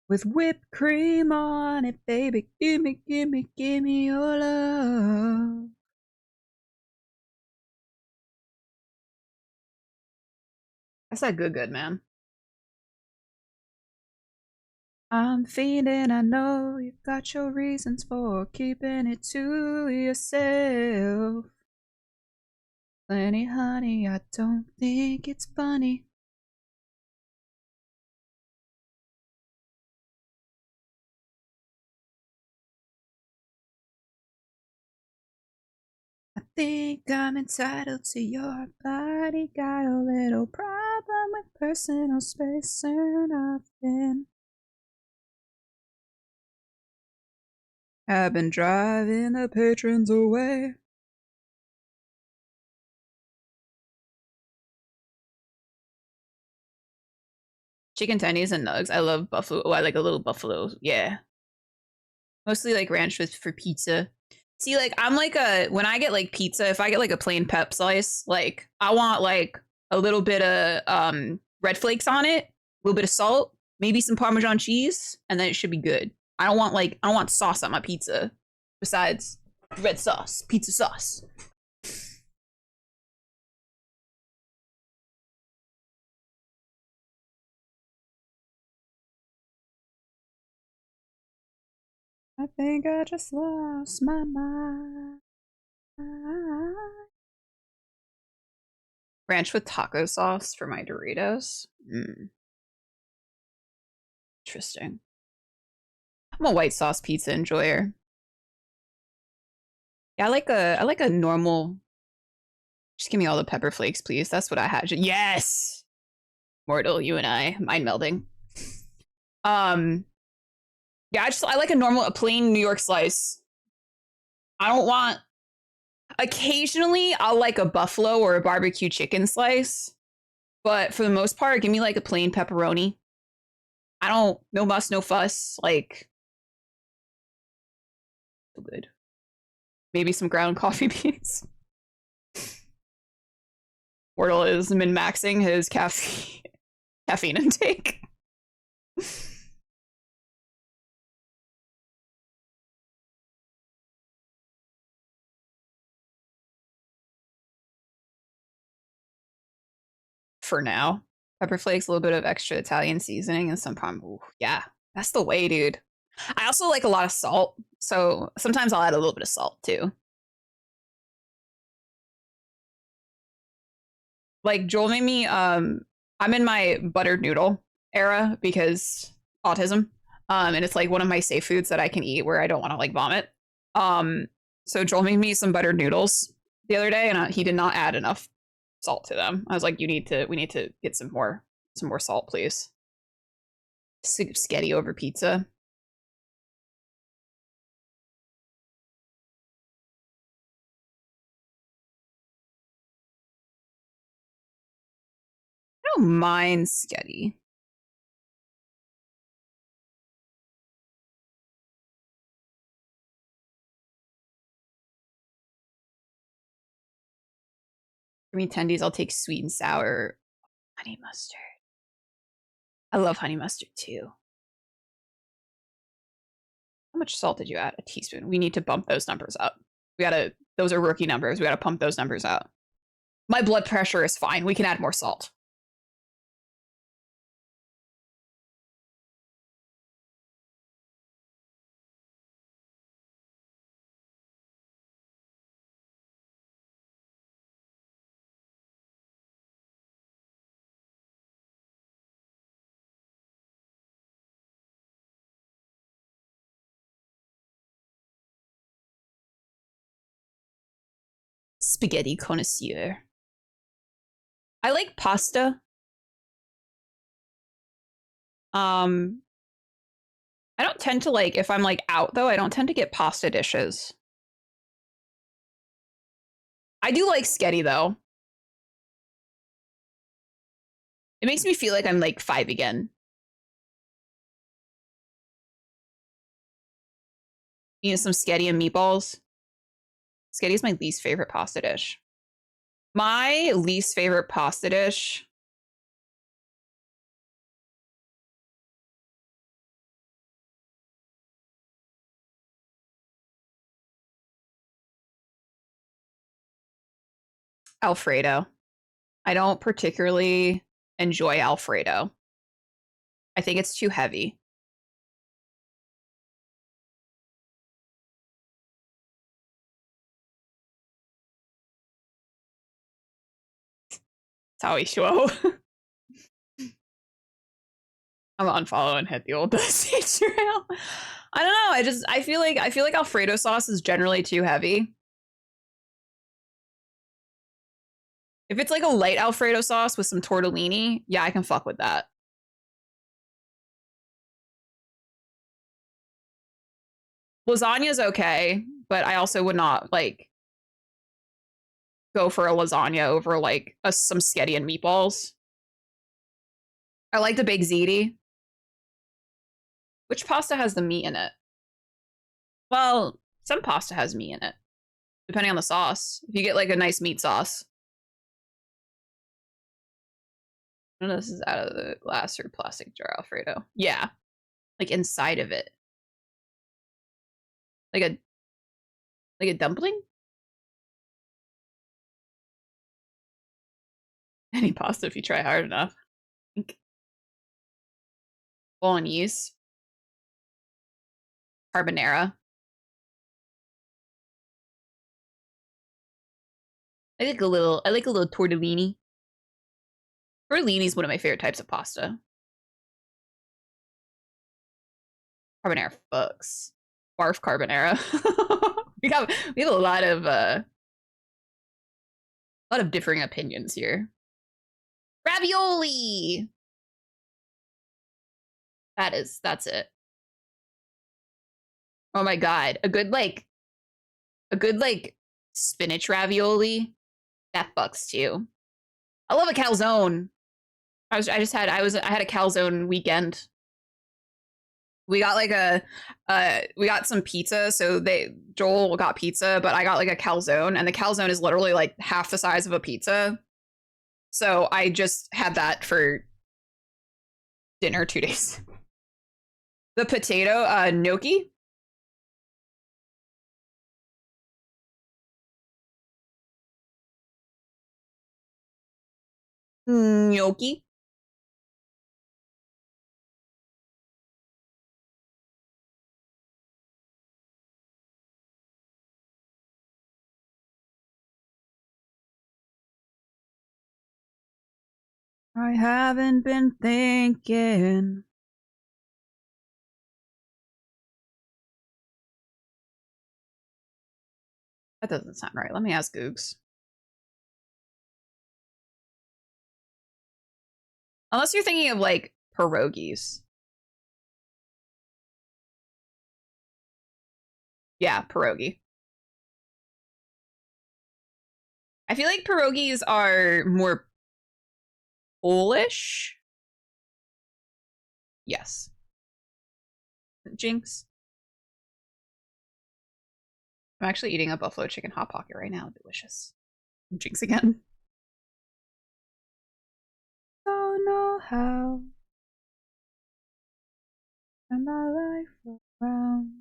with whipped cream on it, baby. Give me your love. That's that good, man. I'm feeling, I know you've got your reasons for keeping it to yourself. Plenty, honey, I don't think it's funny. I think I'm entitled to your body. Got a little problem with personal space, and I've been driving the patrons away. Chicken tendies and nugs. I love buffalo. Oh, I like a little buffalo. Yeah. Mostly like ranch with for pizza. See, like I'm like a when I get like pizza, if I get like a plain pep slice, like I want like a little bit of red flakes on it, a little bit of salt, maybe some Parmesan cheese, and then it should be good. I don't want sauce on my pizza besides red sauce, pizza sauce. I think I just lost my mind. Ranch with taco sauce for my Doritos. Interesting. I'm a white sauce pizza enjoyer. Yeah, I like a normal. Just give me all the pepper flakes, please. That's what I had. Yes, Mortal, you and I mind melding. Um, yeah, I like a plain New York slice. I don't want. Occasionally, I'll like a buffalo or a barbecue chicken slice, but for the most part, give me like a plain pepperoni. I don't no muss, no fuss. Like, so good. Maybe some ground coffee beans. Wordle is min maxing his caffeine intake. For now. Pepper flakes, a little bit of extra Italian seasoning, and some palm. Ooh, yeah, that's the way, dude. I also like a lot of salt, so sometimes I'll add a little bit of salt too. Like Joel made me. I'm in my buttered noodle era because autism. And it's like one of my safe foods that I can eat where I don't want to like vomit. Um, so Joel made me some buttered noodles the other day, and he did not add enough salt to them. I was like, we need to get some more salt, please. Sketty over pizza. I don't mind sketty. For me, tendies, I'll take sweet and sour honey mustard. I love honey mustard too. How much salt did you add? A teaspoon. We need to bump those numbers up. Those are rookie numbers. We gotta pump those numbers out. My blood pressure is fine. We can add more salt. Spaghetti connoisseur. I like pasta. Um, I don't tend to like, if I'm like out though, I don't tend to get pasta dishes. I do like sketty though. It makes me feel like I'm like 5 again. You know, some sketty and meatballs. Sketty is my least favorite pasta dish. My least favorite pasta dish. Alfredo. I don't particularly enjoy Alfredo. I think it's too heavy. That's how we show. I'm gonna unfollow and hit the old stage trail. I don't know. I feel like Alfredo sauce is generally too heavy. If it's like a light Alfredo sauce with some tortellini, yeah, I can fuck with that. Lasagna's okay, but I also would not like go for a lasagna over like some sketty and meatballs. I like the baked ziti. Which pasta has the meat in it? Well, some pasta has meat in it, depending on the sauce. If you get like a nice meat sauce. I don't know if this is out of the glass or plastic jar Alfredo. Yeah, like inside of it. Like a dumpling? Any pasta if you try hard enough. Bolognese. Carbonara. I like a little tortellini. Tortellini is one of my favorite types of pasta. Carbonara fucks. Barf carbonara. We have a lot of differing opinions here. Ravioli. That's it. Oh my god, a good like spinach ravioli. That fucks too. I love a calzone. I had a calzone weekend. We got like we got some pizza. So Joel got pizza, but I got like a calzone, and the calzone is literally like half the size of a pizza. So I just had that for dinner 2 days. The potato, gnocchi. Gnocchi. I haven't been thinking. That doesn't sound right. Let me ask Googs. Unless you're thinking of like pierogies. Yeah, pierogi. I feel like pierogies are more Polish. Yes. Jinx. I'm actually eating a buffalo chicken hot pocket right now. Delicious. Jinx again. Don't know how turn my life around.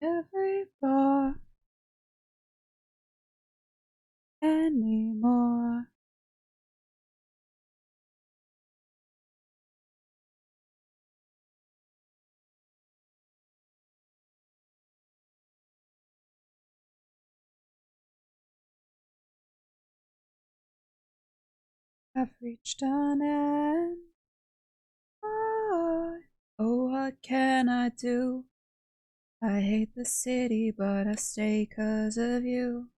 Every bar anymore. I've reached an end. Oh, what can I do? I hate the city, but I stay 'cause of you.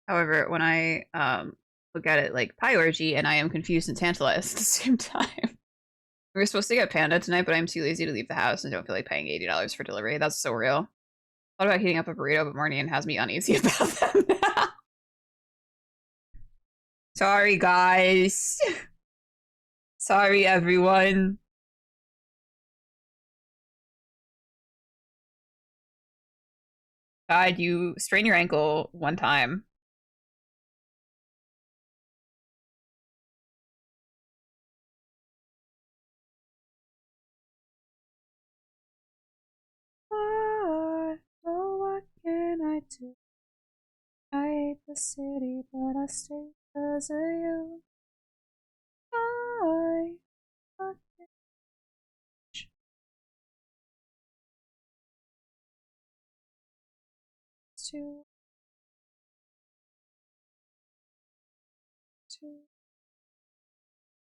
However, when I look at it like pie orgy, and I am confused and tantalized at the same time. We were supposed to get panda tonight, but I'm too lazy to leave the house and don't feel like paying $80 for delivery. That's so real. Thought about heating up a burrito, but Morning has me uneasy about that. Sorry, guys. Sorry, everyone. God, you strain your ankle one time. Oh, what can I do? I hate the city, but I stay 'cause of you. I to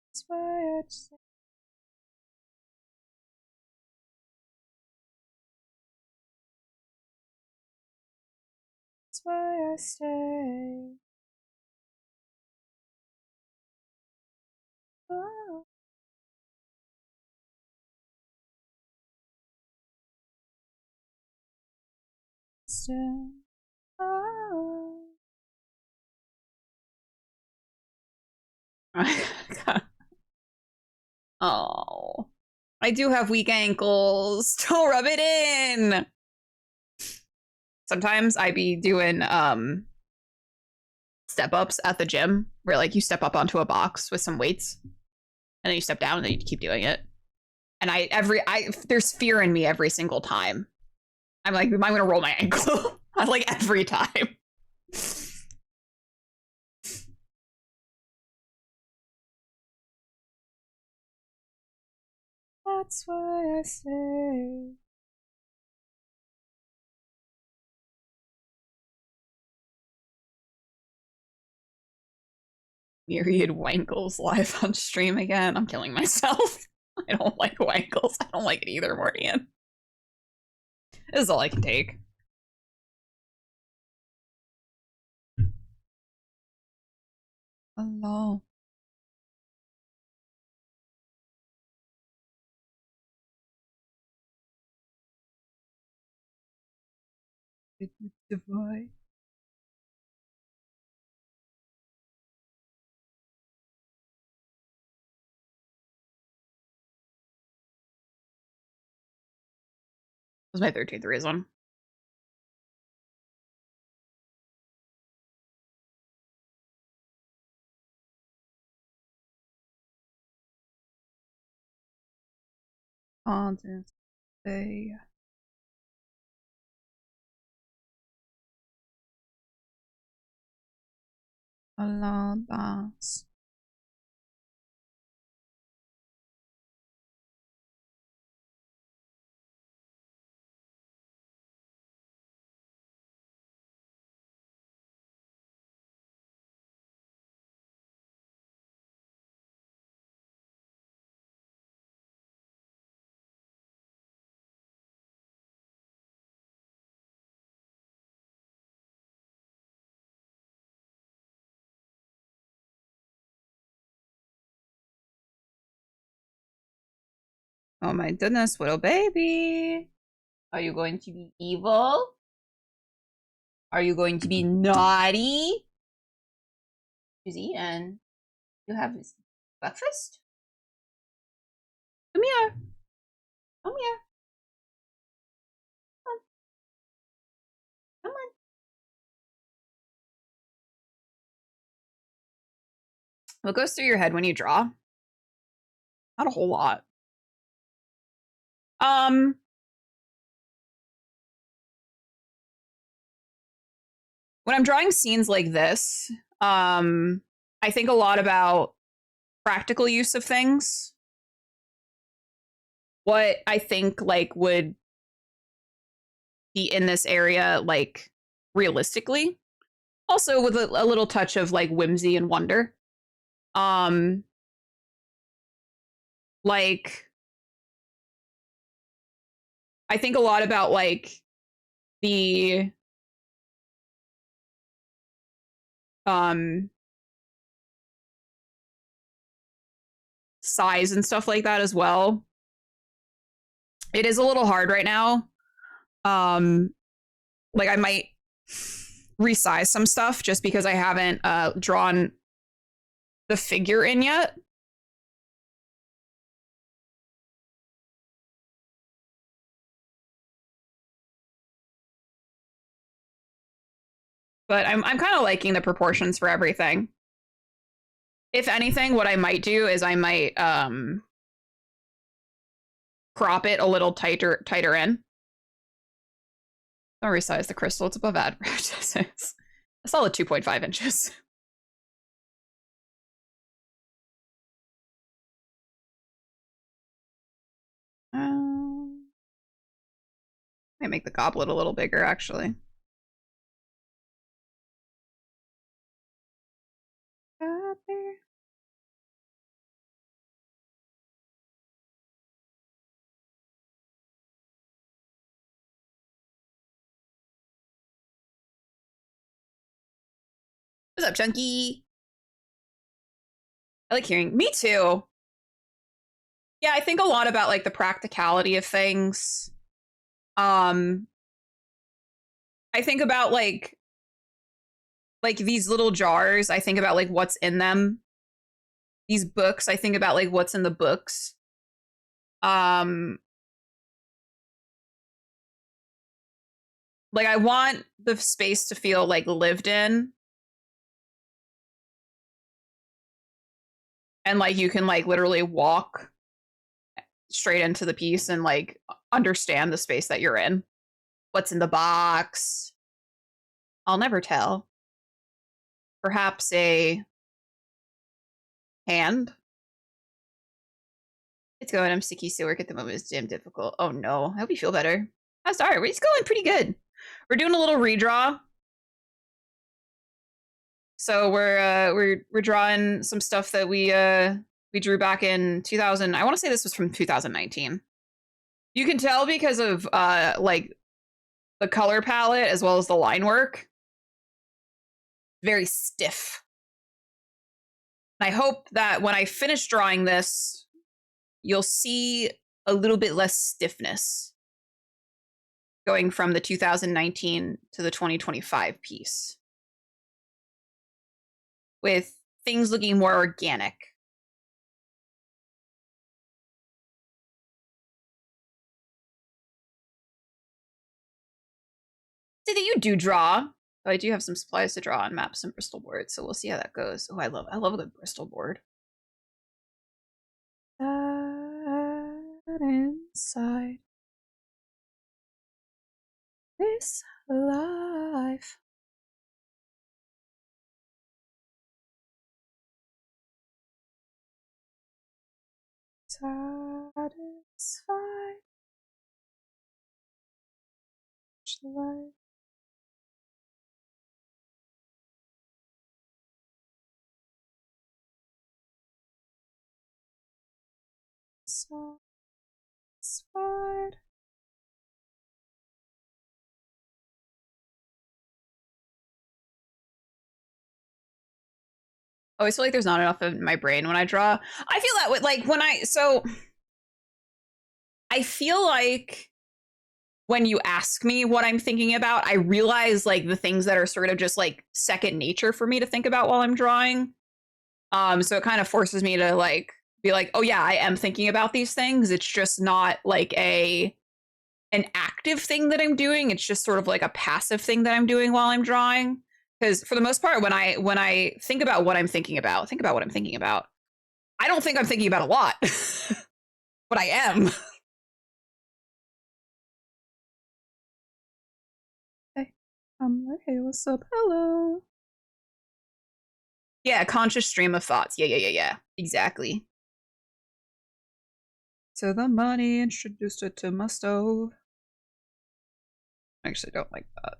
that's why I just that's why I stay. Oh, still. Oh. Oh. I do have weak ankles. Don't rub it in. Sometimes I be doing step ups at the gym where like you step up onto a box with some weights and then you step down and then you keep doing it. And there's fear in me every single time. I'm like, am I gonna roll my ankle? Like every time. That's why I say Myriad Wankles live on stream again. I'm killing myself. I don't like Wankles. I don't like it either, Mortian. This is all I can take. Hello. Boy. Was my 13th reason. I'll just say hello, das. Oh my goodness, little baby. Are you going to be evil? Are you going to be naughty? She's eating. You have breakfast? Come here. Come here. Come on. Come on. What goes through your head when you draw? Not a whole lot. When I'm drawing scenes like this, I think a lot about practical use of things. What I think like would be in this area, like realistically. Also with a little touch of like whimsy and wonder. Like I think a lot about like the size and stuff like that as well. It is a little hard right now. Like I might resize some stuff just because I haven't drawn the figure in yet. But I'm kind of liking the proportions for everything. If anything, what I might do is I might crop it a little tighter in. Don't resize the crystal, it's above advertisements. A solid 2.5 inches. Might make the goblet a little bigger, actually. What's up, Chunky? I like hearing. Me too. Yeah, I think a lot about like the practicality of things. I think about like these little jars. I think about like what's in them. These books. I think about like what's in the books. Like I want the space to feel like lived in. And like you can like literally walk straight into the piece and like understand the space that you're in. What's in the box? I'll never tell. Perhaps a hand. It's going. I'm sticky, so work at the moment is damn difficult. Oh no. I hope you feel better. How's the art? It's going pretty good. We're doing a little redraw. So we're drawing some stuff that we drew back in 2000. I want to say this was from 2019. You can tell because of like the color palette as well as the line work. Very stiff. And I hope that when I finish drawing this, you'll see a little bit less stiffness going from the 2019 to the 2025 piece, with things looking more organic. Say that you do draw. I do have some supplies to draw on maps and Bristol boards, so we'll see how that goes. Oh, I love a good Bristol board. Inside this life. Satisfied. Life. Satisfied. I always feel like there's not enough in my brain when I draw. I feel that with like when I feel like when you ask me what I'm thinking about, I realize like the things that are sort of just like second nature for me to think about while I'm drawing. So it kind of forces me to like be like, oh yeah, I am thinking about these things. It's just not like an active thing that I'm doing. It's just sort of like a passive thing that I'm doing while I'm drawing. Because for the most part, when I think about what I'm thinking about, I don't think I'm thinking about a lot, but I am. Hey, I'm like, hey, what's up? Hello. Yeah, conscious stream of thoughts. Yeah. Exactly. So the money introduced it to my stove. I actually don't like that.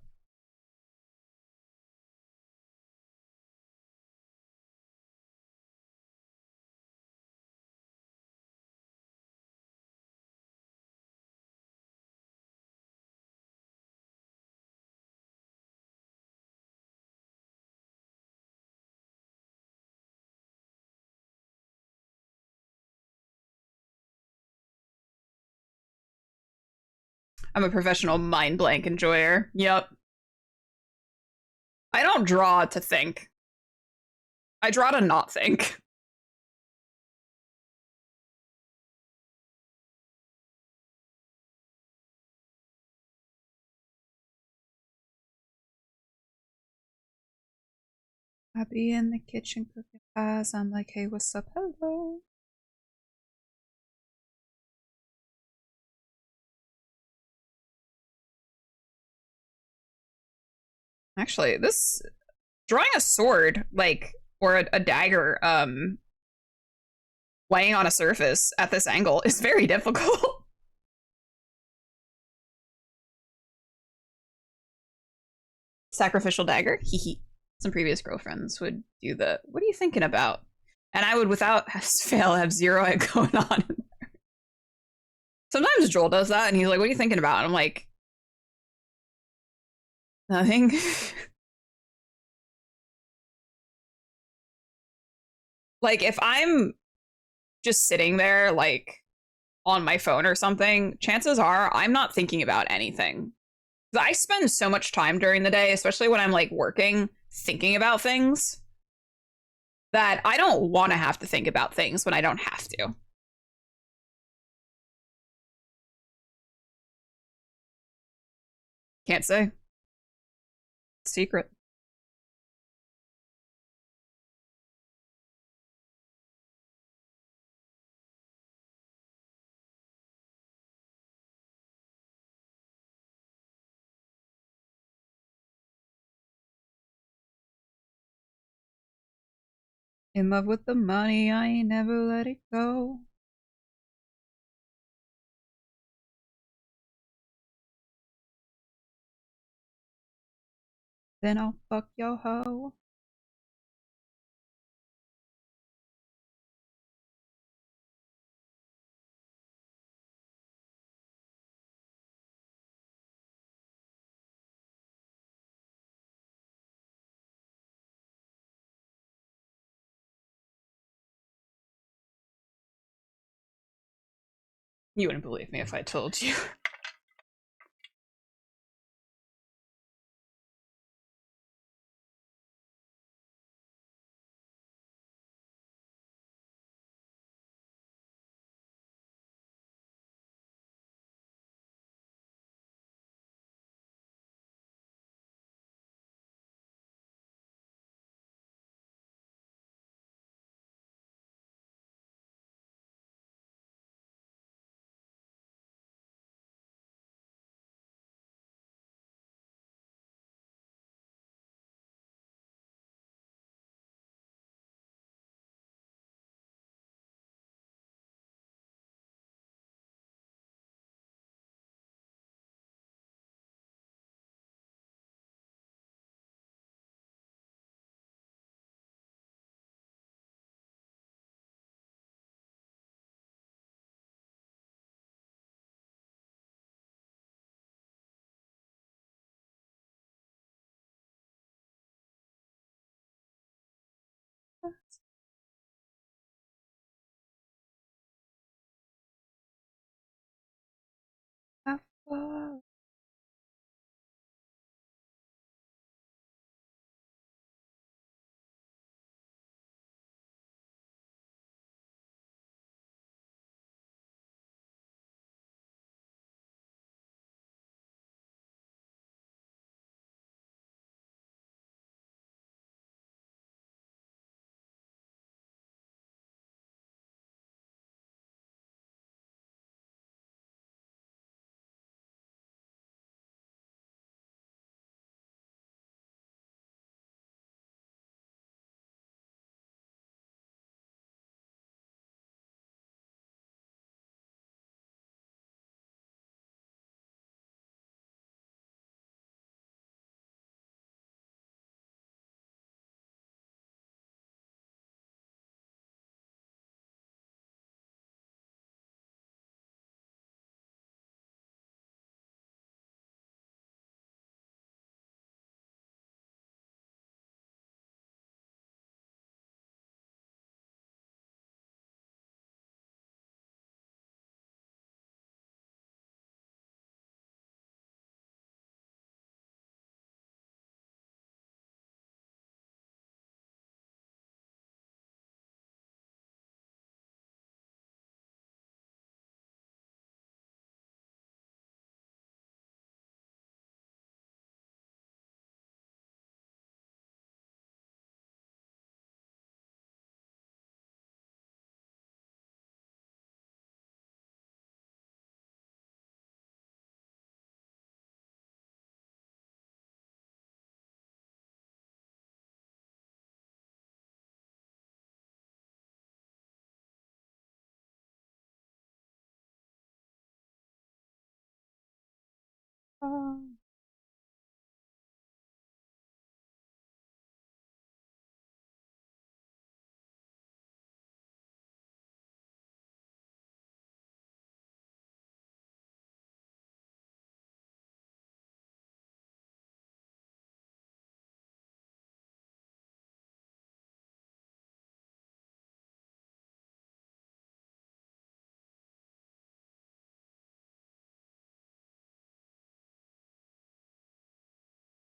I'm a professional mind blank enjoyer. Yep. I don't draw to think. I draw to not think. I be in the kitchen cooking pies. I'm like, hey, what's up? Hello. Actually, this drawing a sword, like, or a dagger, laying on a surface at this angle is very difficult. Sacrificial dagger. Hee hee. Some previous girlfriends would do the, what are you thinking about? And I would, without fail, have zero it going on. Sometimes Joel does that, and he's like, what are you thinking about? And I'm like, nothing. Like, if I'm just sitting there, like, on my phone or something, chances are I'm not thinking about anything. I spend so much time during the day, especially when I'm like working, thinking about things that I don't want to have to think about things when I don't have to. Can't say. Secret. In love with the money, I ain't never let it go. Then I'll fuck yo ho. You wouldn't believe me if I told you.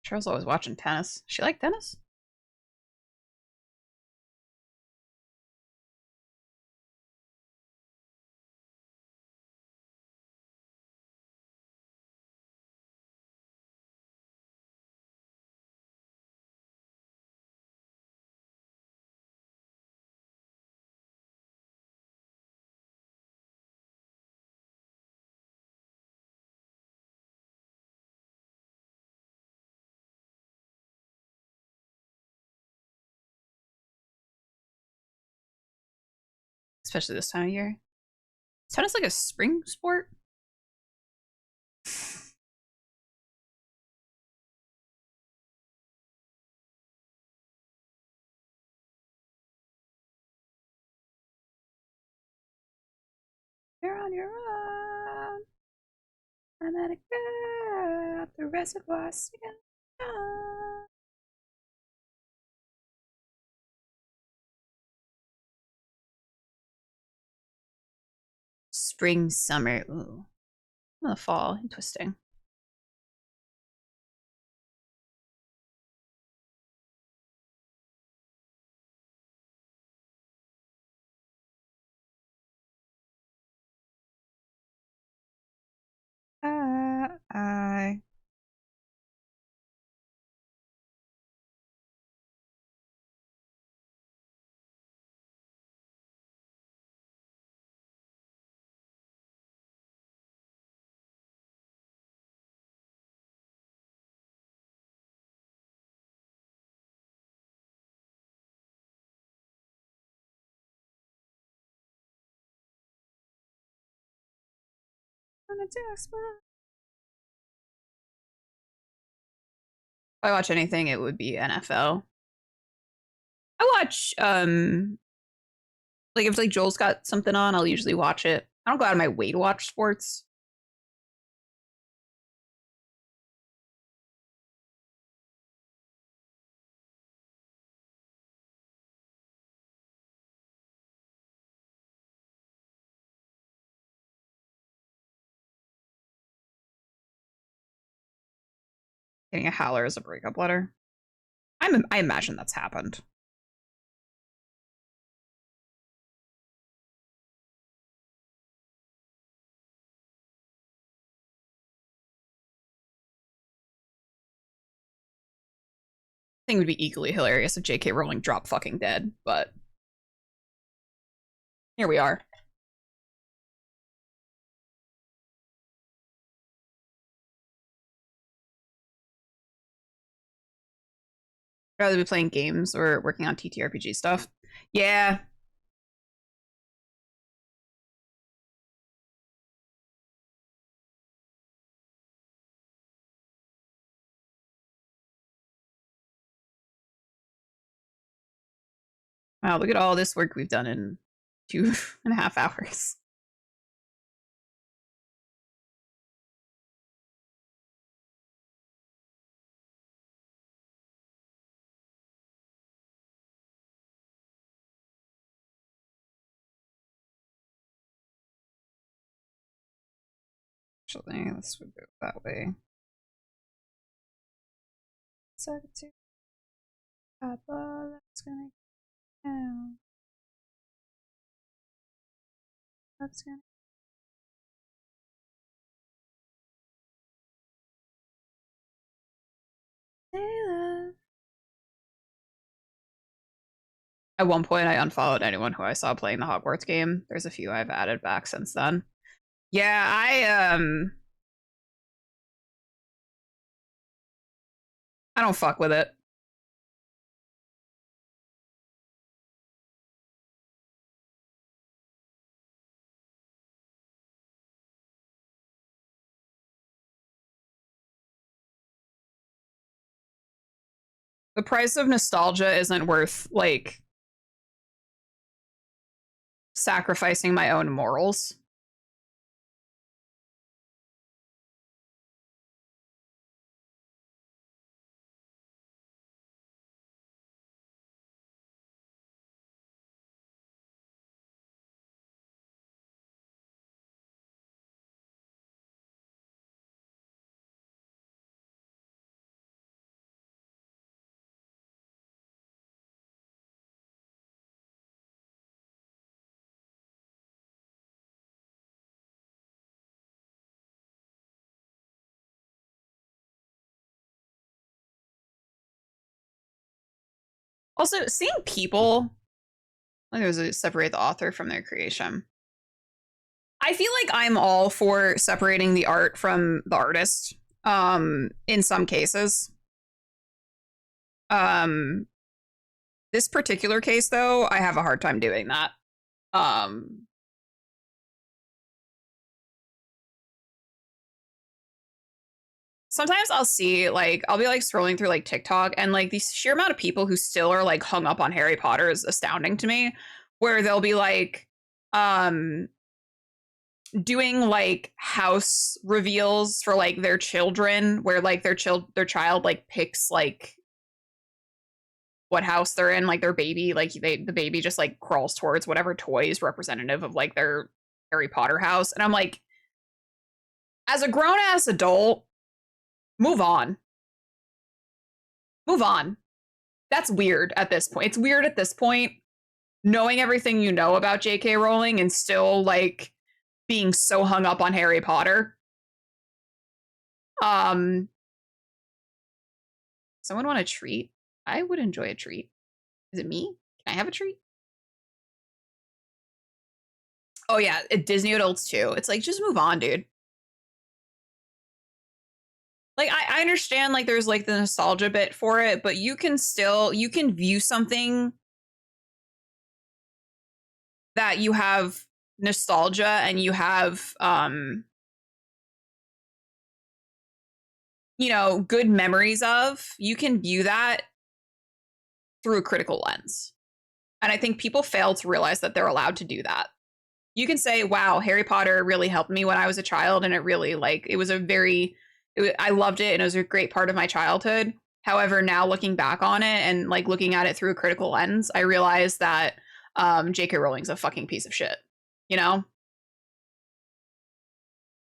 Cheryl's always watching tennis. She like tennis? Especially this time of year. Is tennis like a spring sport? You're on your own. I'm at a girl at the reservoir singing. Spring, summer. Ooh. The fall. Interesting. I wanna do If I watch anything, it would be NFL. I watch like if like Joel's got something on, I'll usually watch it. I don't go out of my way to watch sports. Getting a howler as a breakup letter. I imagine that's happened. I think it would be equally hilarious if J.K. Rowling dropped fucking dead, but here we are. I'd rather be playing games or working on TTRPG stuff. Yeah. Wow, look at all this work we've done in 2.5 hours. Actually, let's go that way. That's gonna count. That's gonna. At one point, I unfollowed anyone who I saw playing the Hogwarts game. There's a few I've added back since then. Yeah, I don't fuck with it. The price of nostalgia isn't worth like sacrificing my own morals. Also, seeing people, like there's a separate the author from their creation. I feel like I'm all for separating the art from the artist. In some cases. Um, this particular case, though, I have a hard time doing that. Sometimes I'll see like I'll be like scrolling through like TikTok and like the sheer amount of people who still are like hung up on Harry Potter is astounding to me. Where they'll be like, doing like house reveals for like their children, where like their child like picks like what house they're in, like their baby, like the baby just like crawls towards whatever toy is representative of like their Harry Potter house. And I'm like, as a grown ass adult, move on. Move on. That's weird at this point. It's weird at this point, knowing everything you know about J.K. Rowling and still like being so hung up on Harry Potter. Someone want a treat? I would enjoy a treat. Is it me? Can I have a treat? Oh yeah, Disney adults too. It's like, just move on, dude. Like I understand like there's like the nostalgia bit for it, but you can view something that you have nostalgia and you have good memories of. You can view that through a critical lens. And I think people fail to realize that they're allowed to do that. You can say, wow, Harry Potter really helped me when I was a child. And it really I loved it. And it was a great part of my childhood. However, now looking back on it and like looking at it through a critical lens, I realize that J.K. Rowling's a fucking piece of shit, you know?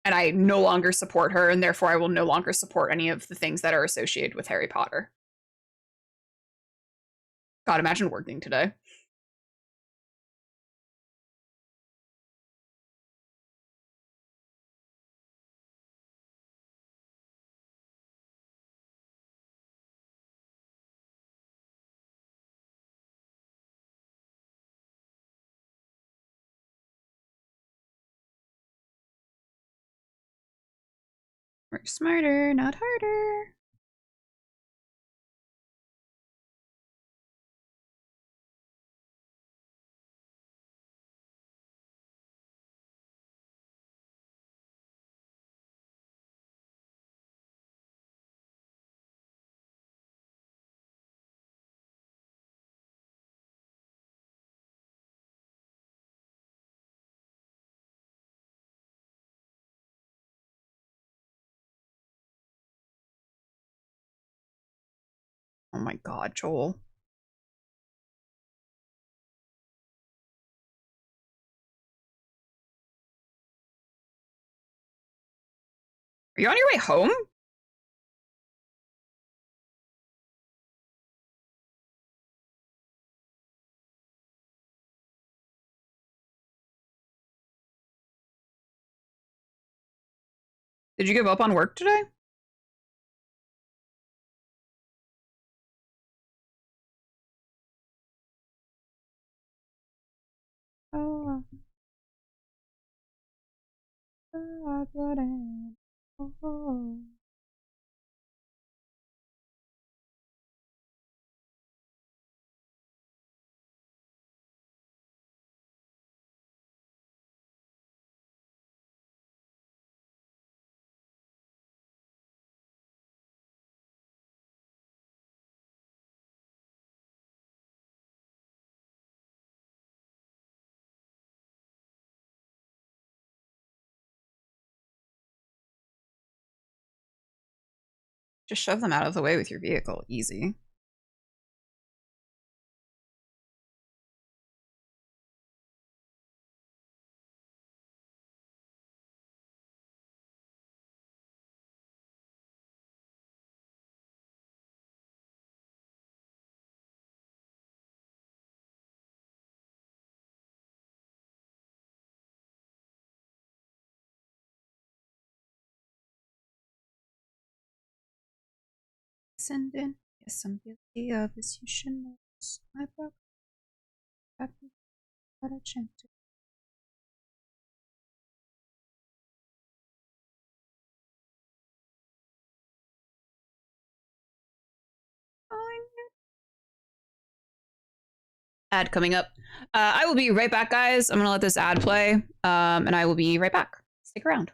And I no longer support her. And therefore I will no longer support any of the things that are associated with Harry Potter. God, imagine working today. Work smarter, not harder. Oh my God, Joel. Are you on your way home? Did you give up on work today? Oh, just shove them out of the way with your vehicle. Easy. Send in. Yes, I'm guilty of this. You should know. I broke. Happy. Got a chance to. Ad coming up. I will be right back, guys. I'm gonna let this ad play, and I will be right back. Stick around.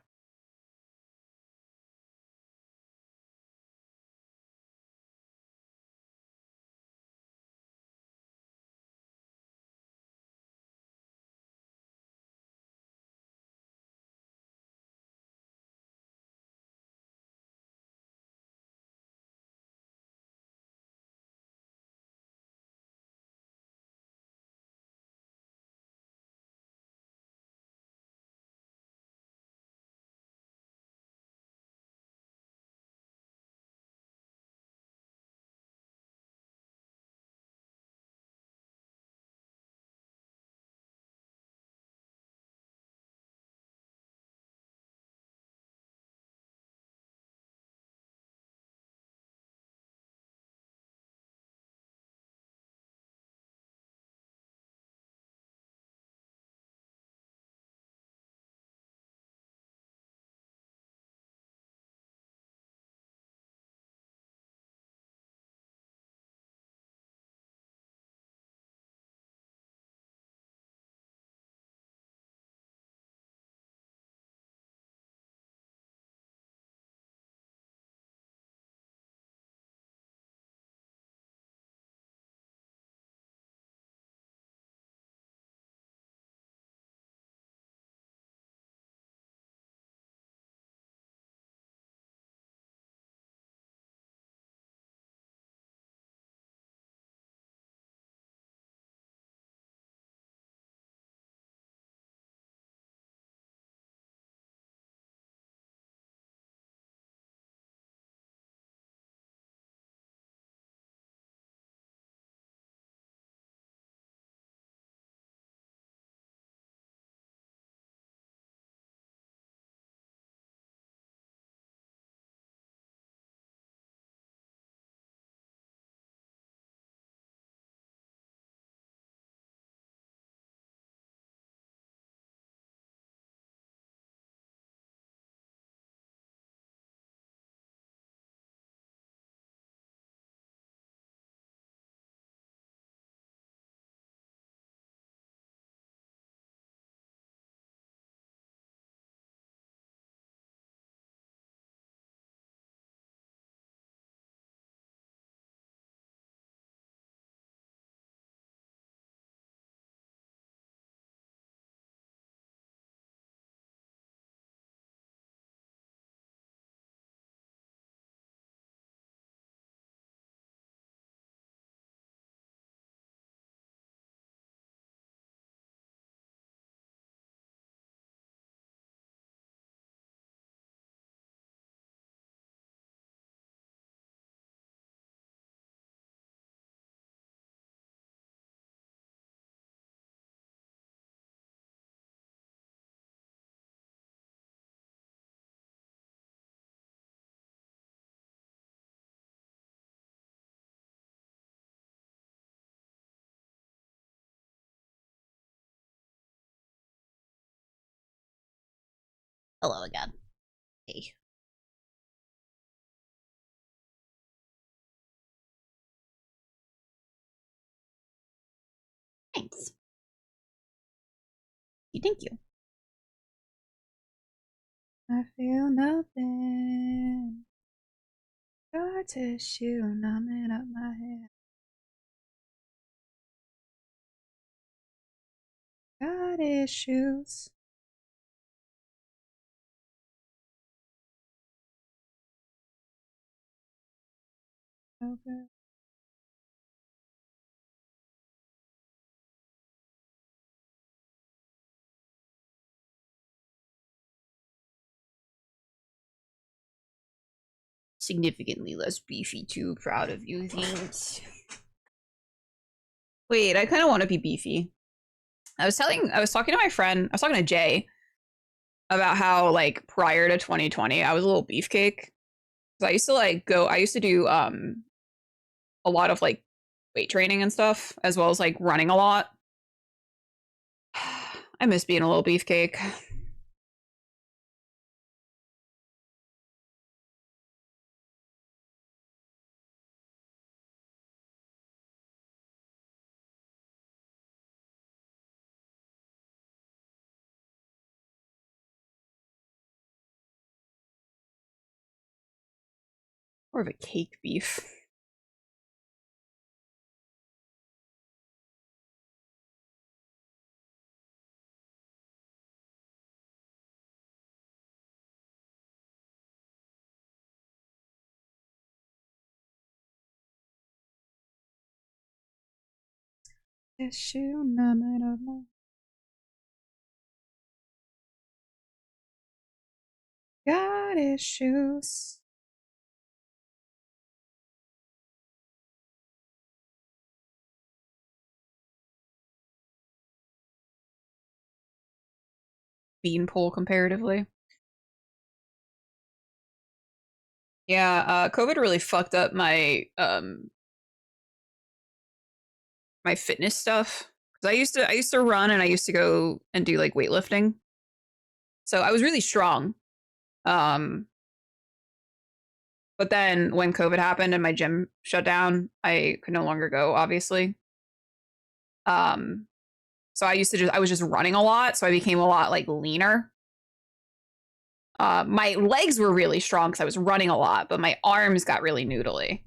Hello again. Hey. Thanks. Thank you. I feel nothing. Your tissue numbing up my head. Got issues. Okay. Significantly less beefy too. Proud of you, thanks. Wait, I kind of want to be beefy. I was talking to my friend, I was talking to Jay about how like prior to 2020, I was a little beefcake. I used to I used to do a lot of like weight training and stuff, as well as like running a lot. I miss being a little beefcake. More of a cake beef. Issue number. Got issues. Beanpole comparatively. Yeah, COVID really fucked up my fitness stuff. Cause I used to run and I used to go and do like weightlifting. So I was really strong. Um, but then when COVID happened and my gym shut down, I could no longer go, obviously. Um, so I was just running a lot, so I became a lot like leaner. My legs were really strong because I was running a lot, but my arms got really noodly.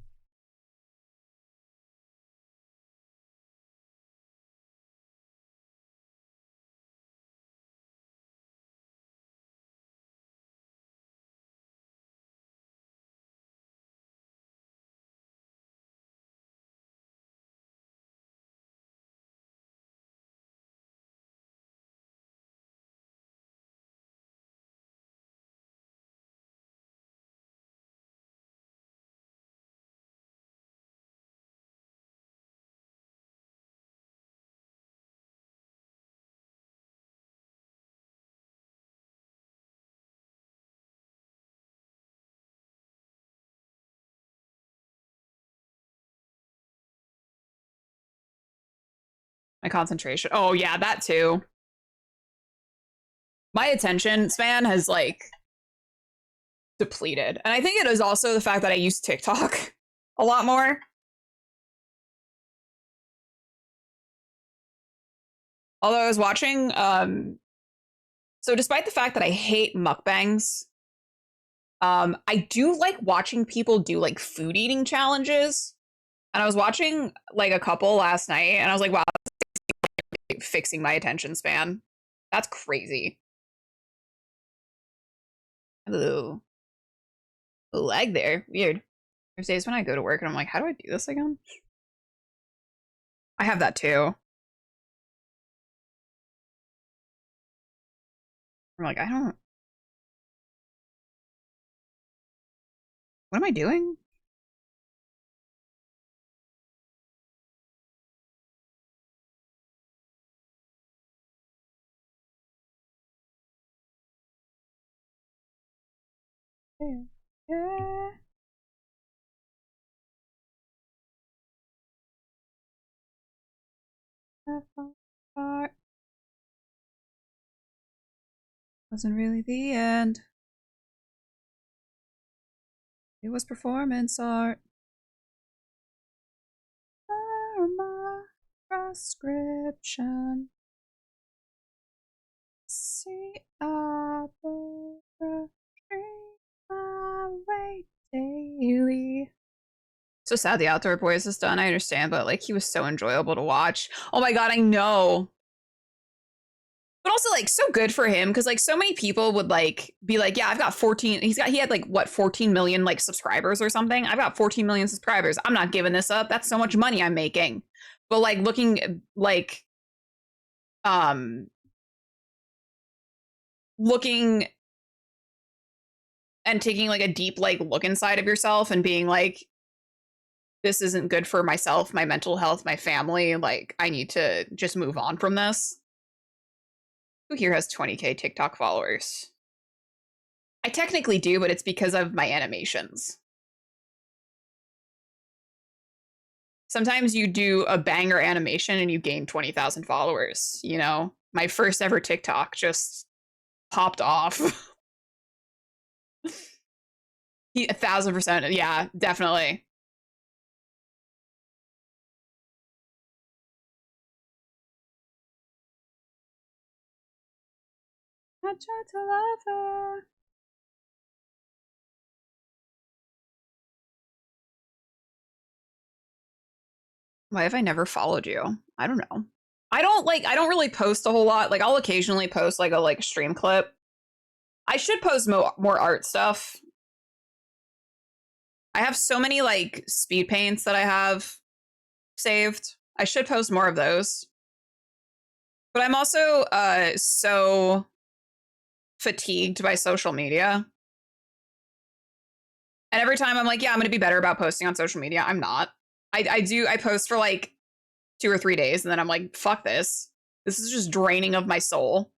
My concentration. Oh yeah, that too. My attention span has like depleted. And I think it is also the fact that I use TikTok a lot more. Although I was watching so despite the fact that I hate mukbangs, I do like watching people do like food eating challenges. And I was watching like a couple last night and I was like, wow, fixing my attention span. That's crazy. Ooh. Lag there. Weird. There's days when I go to work and I'm like, how do I do this again? I have that too. I'm like, I don't. What am I doing? Yeah. Wasn't really the end. It was performance art. Karma prescription. See, I will my way daily. So sad the Outdoor Boys is done. I understand, but like he was so enjoyable to watch. Oh my god, I know. But also like so good for him because like so many people would like be like, yeah, I've got 14. He had like what 14 million like subscribers or something. I've got 14 million subscribers. I'm not giving this up. That's so much money I'm making. But like looking like looking and taking like a deep like look inside of yourself and being like, this isn't good for myself, my mental health, my family. Like I need to just move on from this. Who here has 20k TikTok followers? I technically do, but it's because of my animations. Sometimes you do a banger animation and you gain 20,000 followers, you know? My first ever TikTok just popped off. 1,000%. Yeah, definitely. I tried to love her. Why have I never followed you? I don't know. I don't really post a whole lot. Like I'll occasionally post like a stream clip. I should post more art stuff. I have so many like speed paints that I have saved. I should post more of those. But I'm also so fatigued by social media. And every time I'm like, yeah, I'm gonna be better about posting on social media. I'm not. I post for like 2 or 3 days and then I'm like, fuck this. This is just draining of my soul.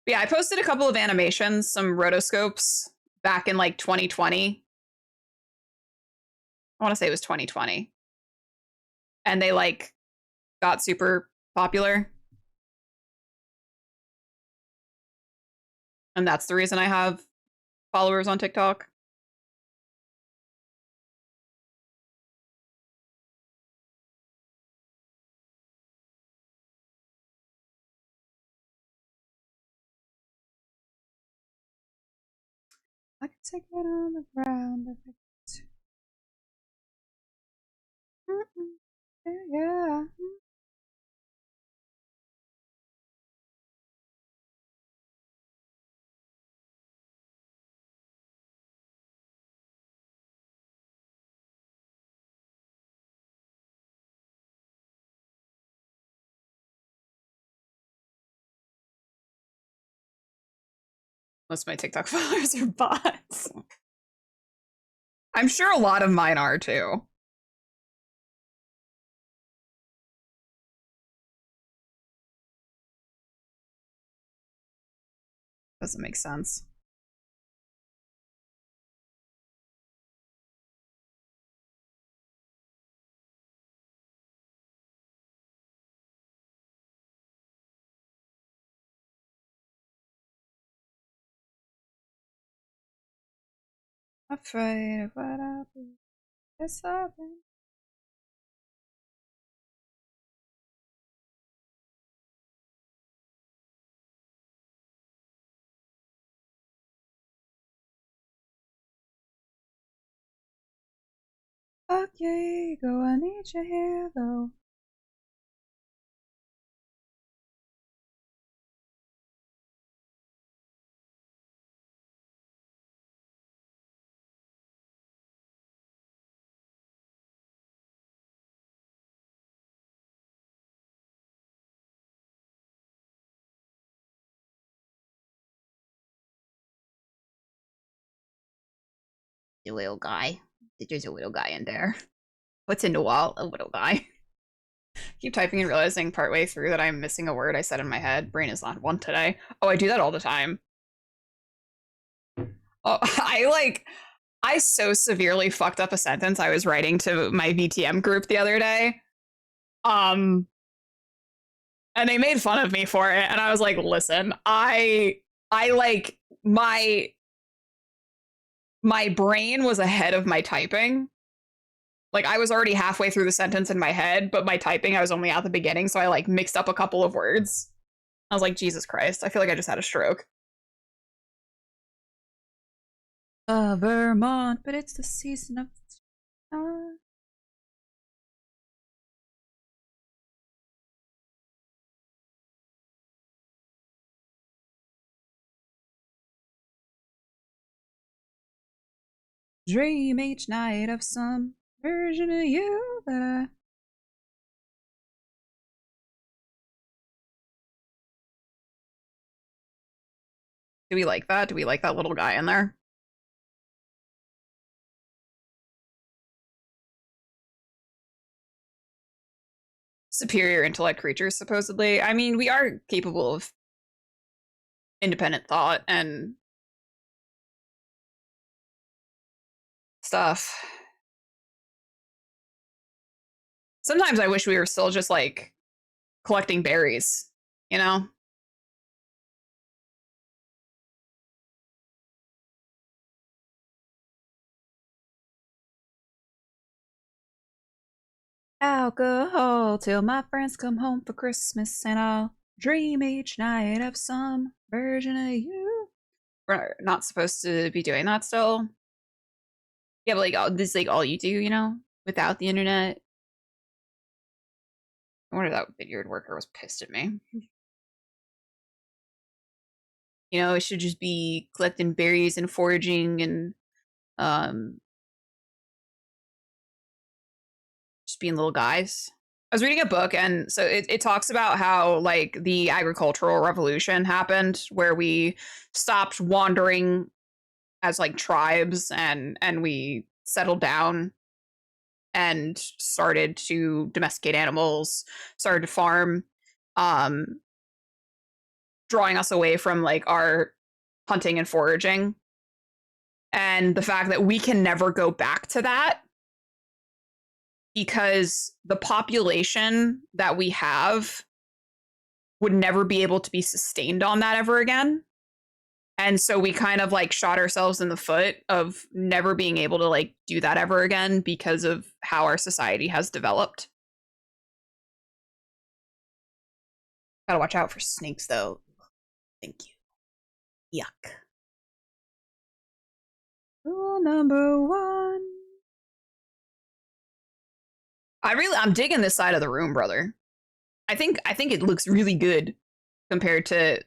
But yeah, I posted a couple of animations, some rotoscopes back in like 2020. I want to say it was 2020. And they like got super popular. And that's the reason I have followers on TikTok. I can take it on the ground if I yeah. Most of my TikTok followers are bots. I'm sure a lot of mine are too. Doesn't make sense. Afraid of what I'll be. It's something. Fuck your ego, I need you here though. The little guy. There's a little guy in there. What's into wall? A little guy. Keep typing and realizing partway through that I'm missing a word I said in my head. Brain is not one today. Oh, I do that all the time. Oh, I so severely fucked up a sentence I was writing to my VTM group the other day. and they made fun of me for it, and I was like, listen, I like my brain was ahead of my typing. Like I was already halfway through the sentence in my head, but my typing I was only at the beginning, so I like mixed up a couple of words. I was like, Jesus Christ, I feel like I just had a stroke. Vermont, but it's the season of dream each night of some version of you that I. Do we like that? Do we like that little guy in there? Superior intellect creatures, supposedly. I mean, we are capable of independent thought and stuff. Sometimes I wish we were still just like collecting berries, you know? Alcohol till my friends come home for Christmas and I'll dream each night of some version of you. We're not supposed to be doing that still. Yeah, but like this is like all you do, you know, without the internet. I wonder if that vineyard worker was pissed at me. You know, it should just be collecting berries and foraging and um just being little guys. I was reading a book and so it talks about how like the agricultural revolution happened where we stopped wandering as like tribes and we settled down and started to domesticate animals, started to farm, um, drawing us away from like our hunting and foraging. And the fact that we can never go back to that because the population that we have would never be able to be sustained on that ever again. And so we kind of like shot ourselves in the foot of never being able to like do that ever again because of how our society has developed. Gotta watch out for snakes though. Thank you. Yuck. Rule number one. I'm digging this side of the room, brother. I think it looks really good compared to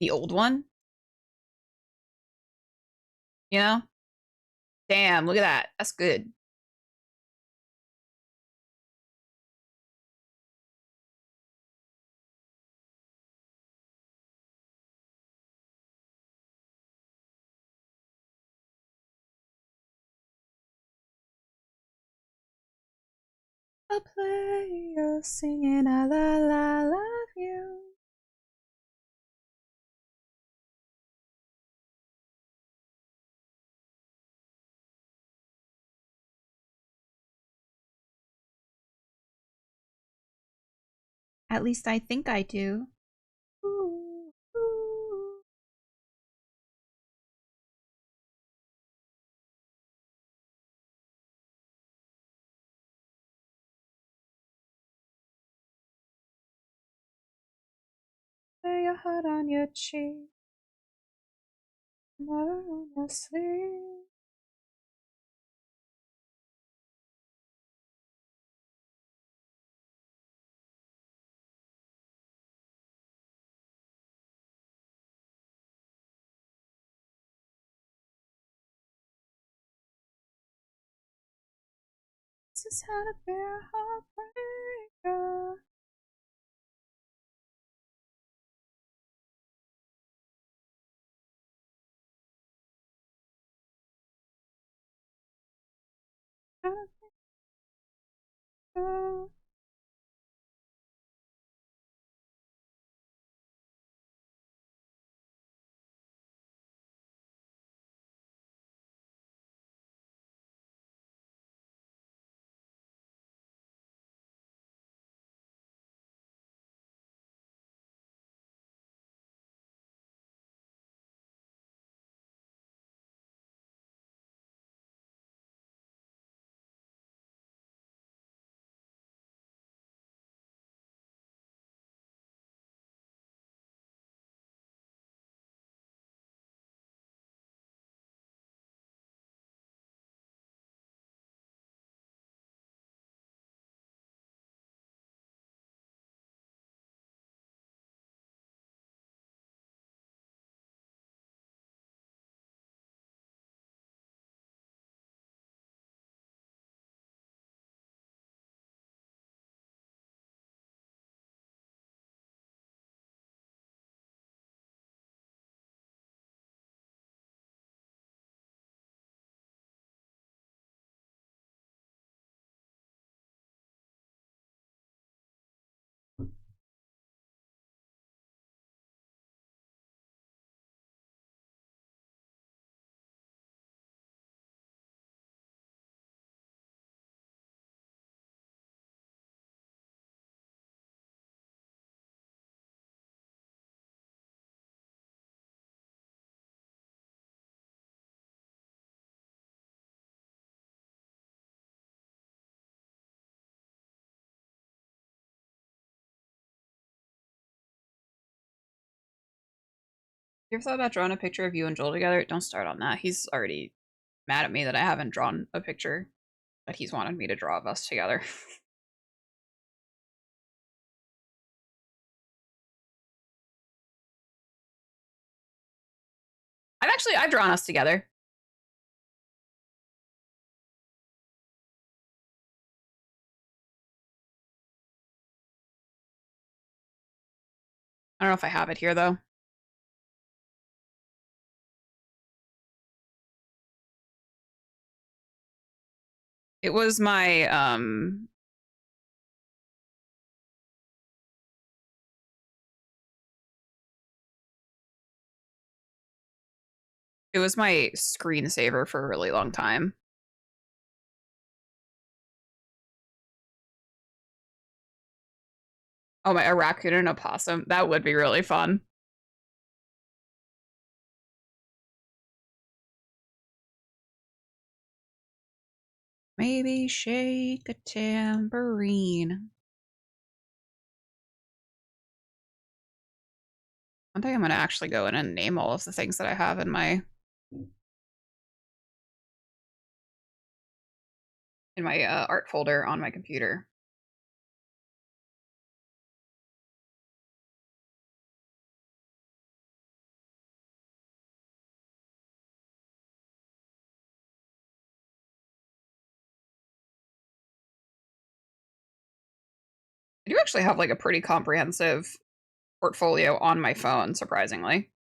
the old one. You know? Damn, look at that. That's good. A player singing la la la love you. At least I think I do. Ooh, ooh. Lay your heart on your cheek. Never wanna sleep. This is how to bear a heartbreaker. You ever thought about drawing a picture of you and Joel together? Don't start on that. He's already mad at me that I haven't drawn a picture that he's wanted me to draw of us together. I've drawn us together. I don't know if I have it here though. It was my it was my screensaver for a really long time. Oh my, a raccoon and a possum. That would be really fun. Maybe shake a tambourine. One day I'm gonna actually go in and name all of the things that I have in my art folder on my computer. I do actually have like a pretty comprehensive portfolio on my phone, surprisingly.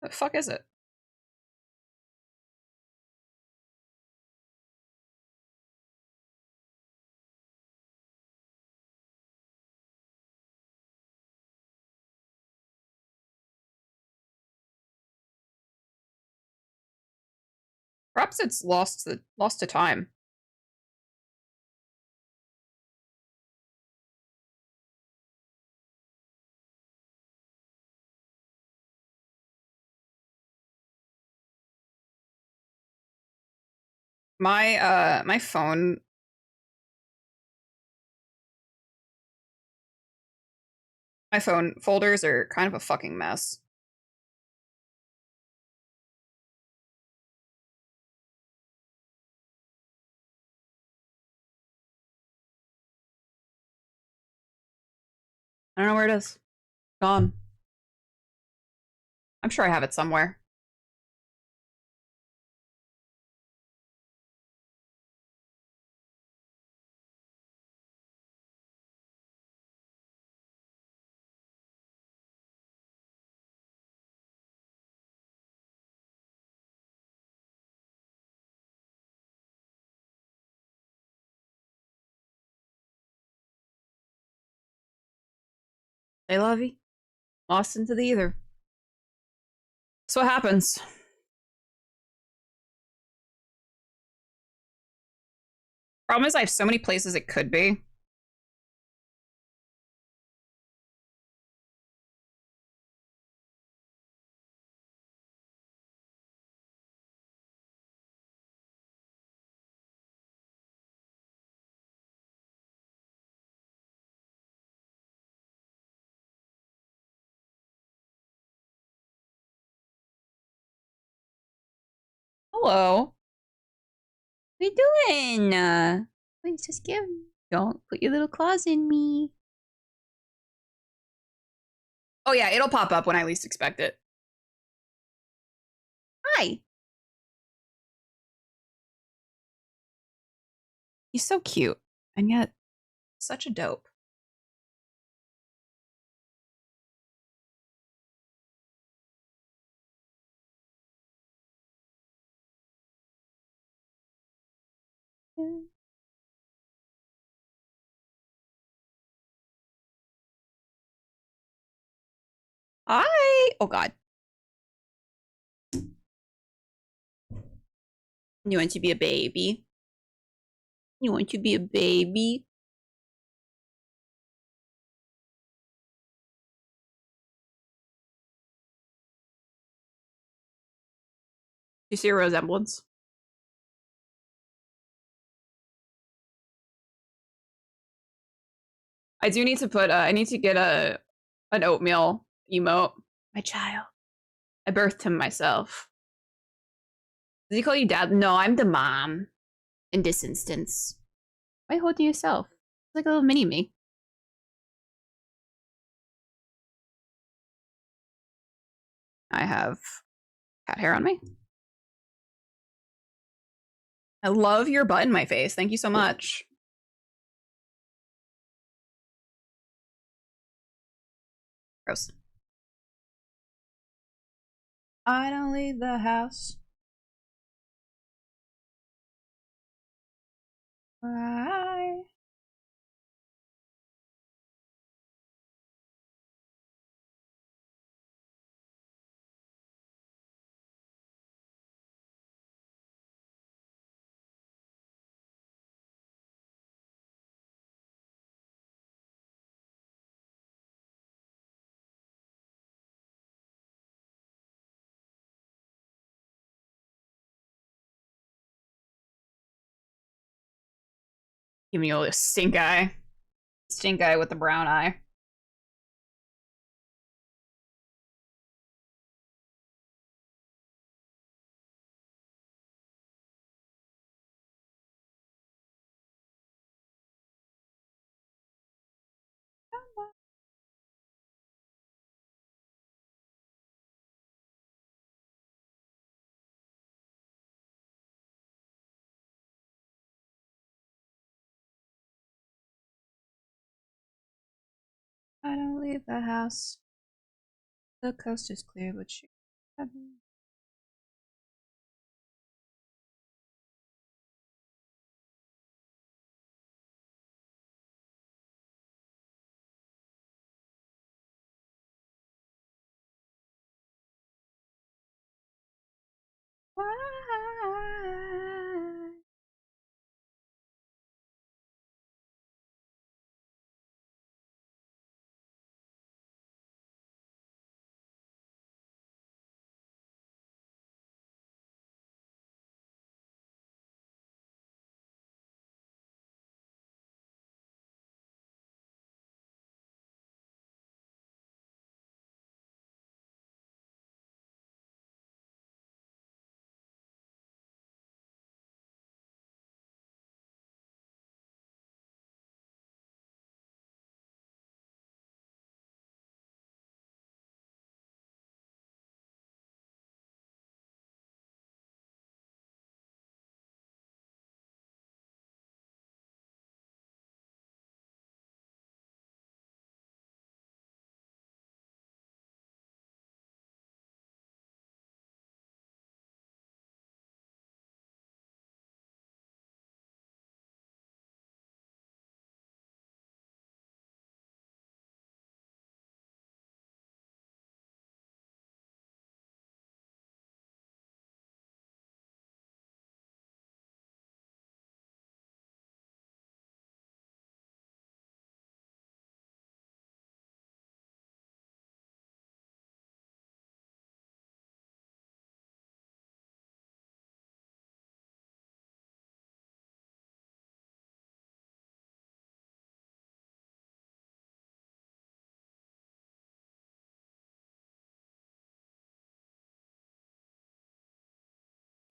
The fuck is it? Perhaps it's lost to time. My phone folders are kind of a fucking mess. I don't know where it is. Gone. I'm sure I have it somewhere. Hey, Lovey. Lost into the ether. That's what happens. Problem is I have so many places it could be. Hello. What you doing? Please just give. Don't put your little claws in me. Oh yeah, it'll pop up when I least expect it. Hi. He's so cute, and yet such a dope. Oh God. You want to be a baby? You want to be a baby? Do you see a resemblance? I do need to put I need to get an oatmeal emote. My child. I birthed him myself. Does he call you dad? No, I'm the mom in this instance. Why holding yourself? It's like a little mini me. I have cat hair on me. I love your butt in my face. Thank you so much. Gross. I don't leave the house. Why? Giving you a stink eye. Stink eye with the brown eye. I don't leave the house. The coast is clear, but she. Why?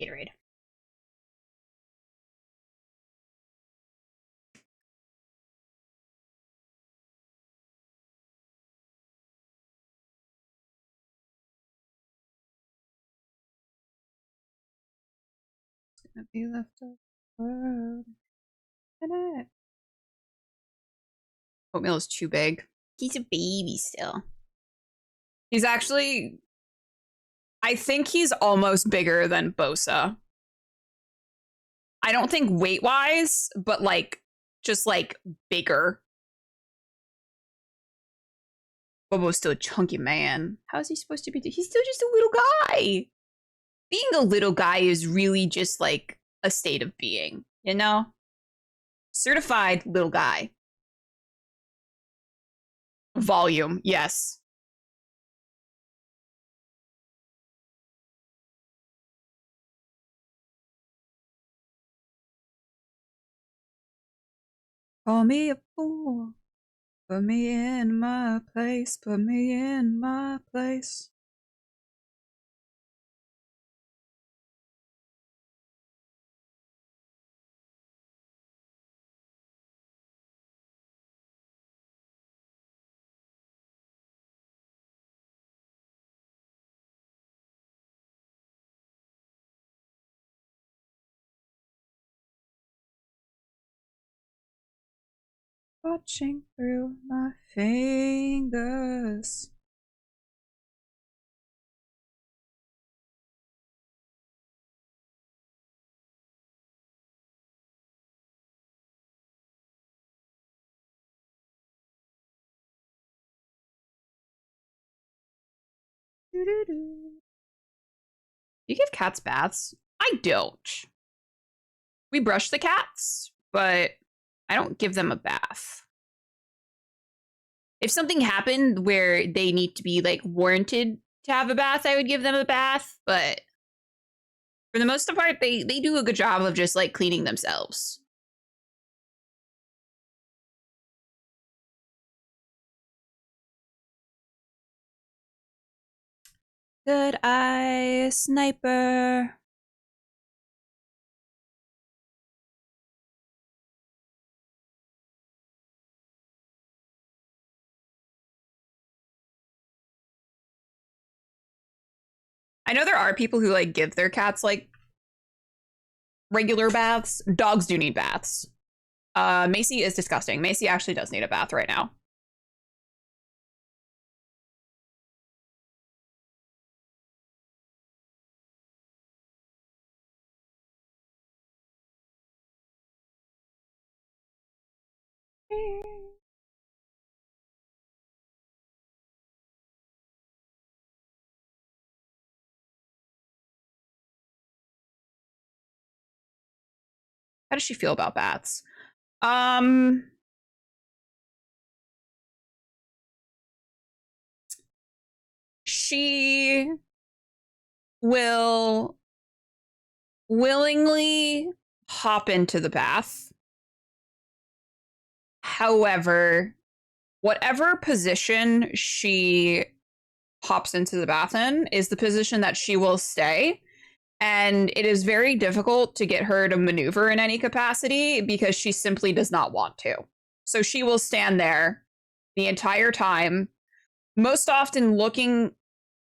Gatorade. It's gonna be left over. Oatmeal is too big. He's a baby still. He's actually. I think he's almost bigger than Bosa. I don't think weight wise, but like just like bigger. Bobo's still a chunky man. How is he supposed to be? He's still just a little guy. Being a little guy is really just like a state of being, you know? Certified little guy. Volume, yes. Call me a fool. Put me in my place. Put me in my place. Watching through my fingers. Do you give cats baths? I don't. We brush the cats, but I don't give them a bath. If something happened where they need to be like warranted to have a bath, I would give them a bath, but for the most part, they do a good job of just like cleaning themselves. Good eye, sniper. I know there are people who like give their cats like regular baths. Dogs do need baths. Macy is disgusting. Macy actually does need a bath right now. How does she feel about baths? She will willingly hop into the bath. However, whatever position she hops into the bath in is the position that she will stay. And it is very difficult to get her to maneuver in any capacity because she simply does not want to. So she will stand there the entire time, most often looking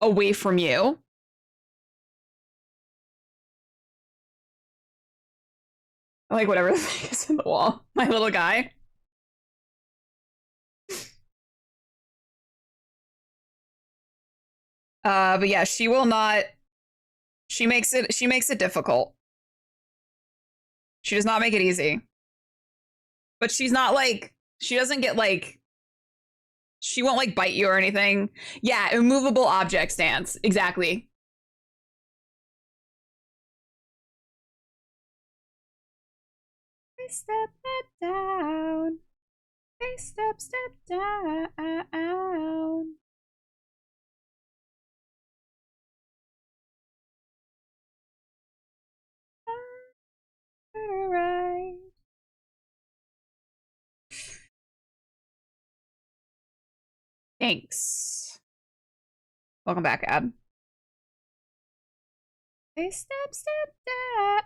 away from you. I like whatever the thing is in the wall. My little guy. But yeah, she will not. She makes it difficult. She does not make it easy. But she's not like, she doesn't get like, she won't like bite you or anything. Yeah, immovable object stance. Exactly. Step down. Step down. Right. Thanks. Welcome back, Ab. Step down.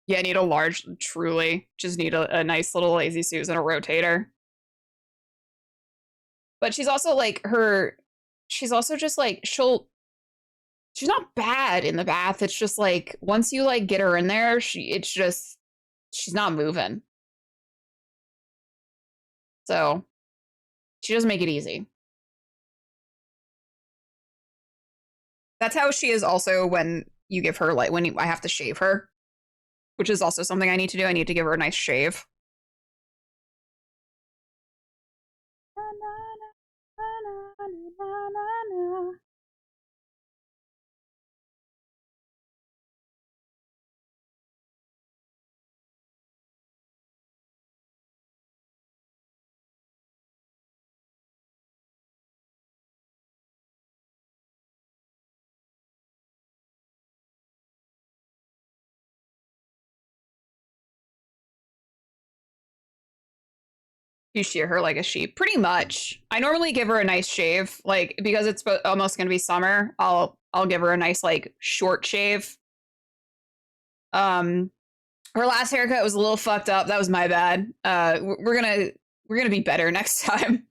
Yeah, I need a large, truly. Just need a nice little lazy Susan, a rotator. But she's also like she's also just like, she's not bad in the bath. It's just like once you like get her in there, she's not moving. So she doesn't make it easy. That's how she is also when you give her like I have to shave her, which is also something I need to do. I need to give her a nice shave. You shear her like a sheep, pretty much. I normally give her a nice shave, like because it's almost gonna be summer. I'll give her a nice like short shave. Um, her last haircut was a little fucked up. That was my bad. We're gonna be better next time.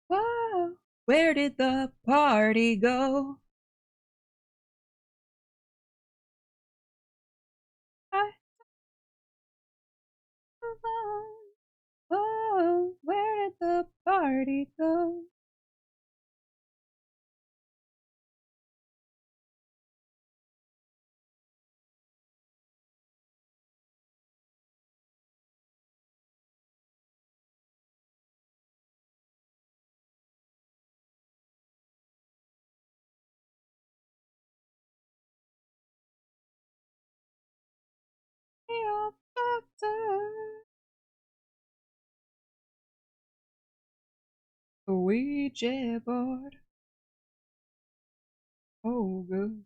Whoa, where did the party go? I Whoa, where did the party go? Your doctor. Ouija board. Oh, good.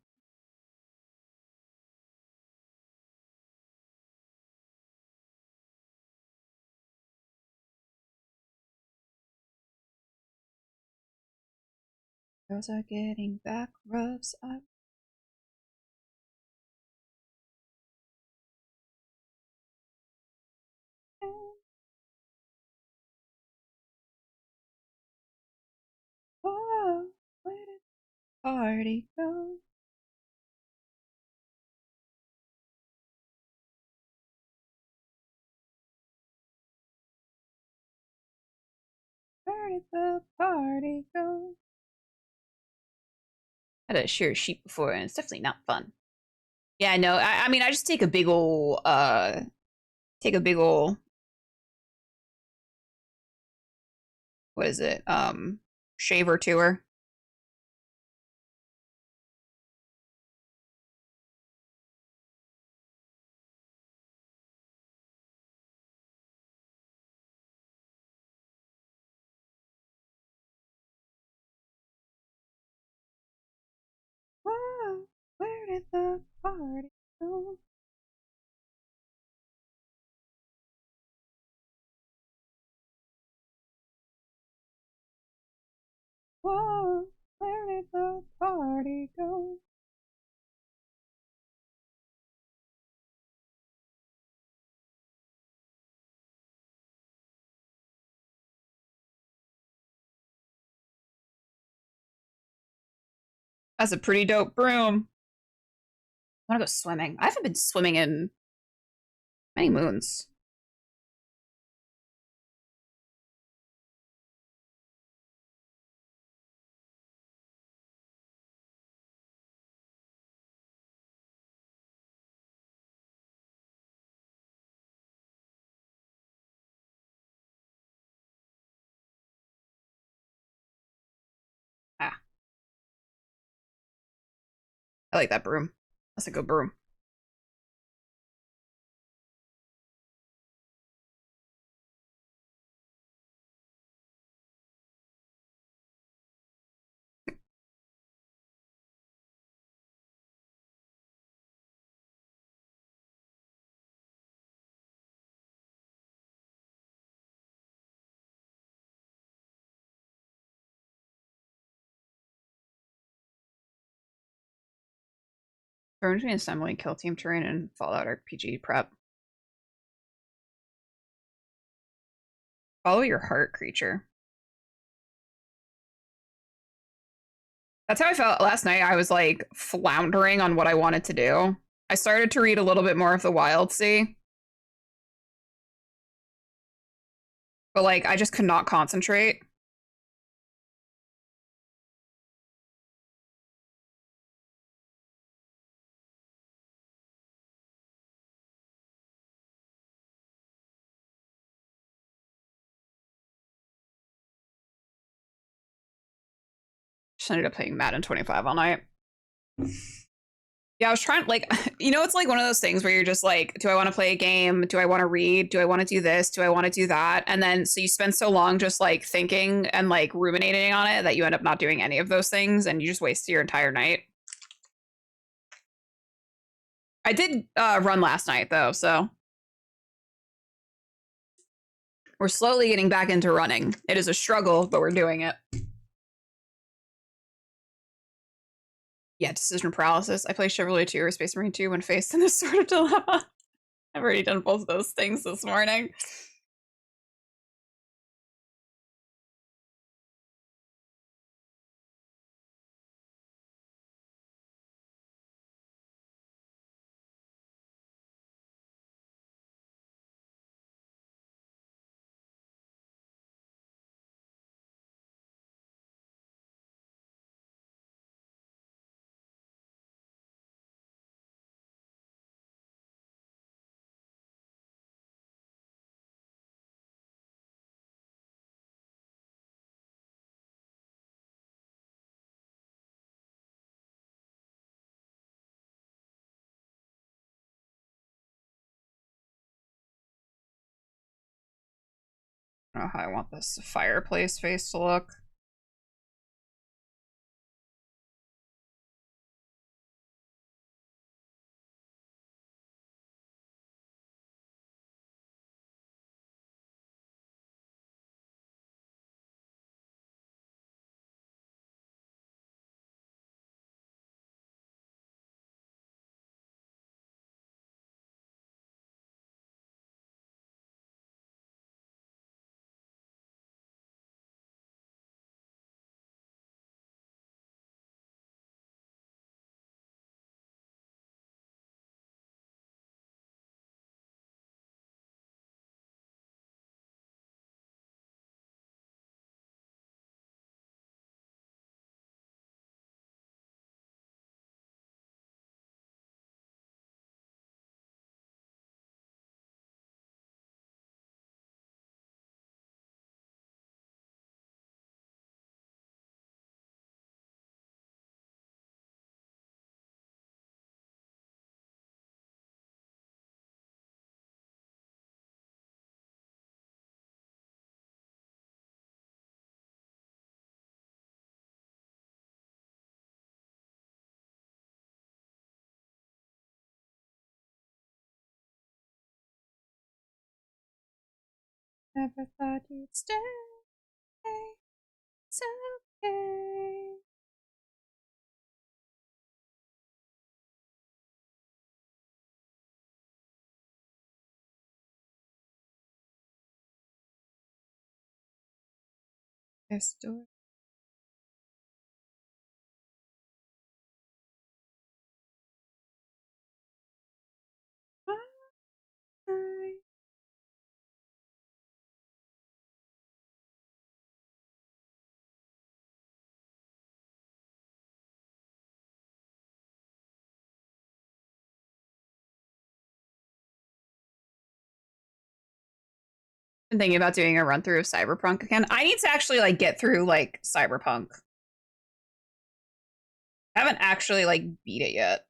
Girls are getting back rubs. Whoa, where did the party go? Where did the party go? I had a shear sheep before, and it's definitely not fun. Yeah, no, I mean, I just take a big ol' take a big ol' what is it? Shaver to her. Whoa, where did the party go? Whoa, where did the party go? That's a pretty dope broom. I want to go swimming. I haven't been swimming in many moons. Ah, I like that broom. That's a good broom. Turn between assembling kill team terrain and Fallout RPG prep. Follow your heart, creature. That's how I felt last night. I was like floundering on what I wanted to do. I started to read a little bit more of the Wild Sea, but like I just could not concentrate. Just ended up playing Madden 25 all night. Yeah, I was trying like it's like one of those things where you're just like, do I want to play a game? Do I want to read? Do I want to do this? Do I want to do that? And then so you spend so long just like thinking and like ruminating on it that you end up not doing any of those things and you just waste your entire night. I did run last night though, so we're slowly getting back into running. It is a struggle, but we're doing it. Yeah, decision paralysis. I played Chevrolet 2 or Space Marine 2 when faced in this sort of dilemma. I've already done both of those things this morning. I don't know how I want this fireplace face to look. Never thought you'd stay. It's okay. Yes, do it. Been thinking about doing a run through of Cyberpunk again. I need to actually like get through like Cyberpunk. I haven't actually like beat it yet.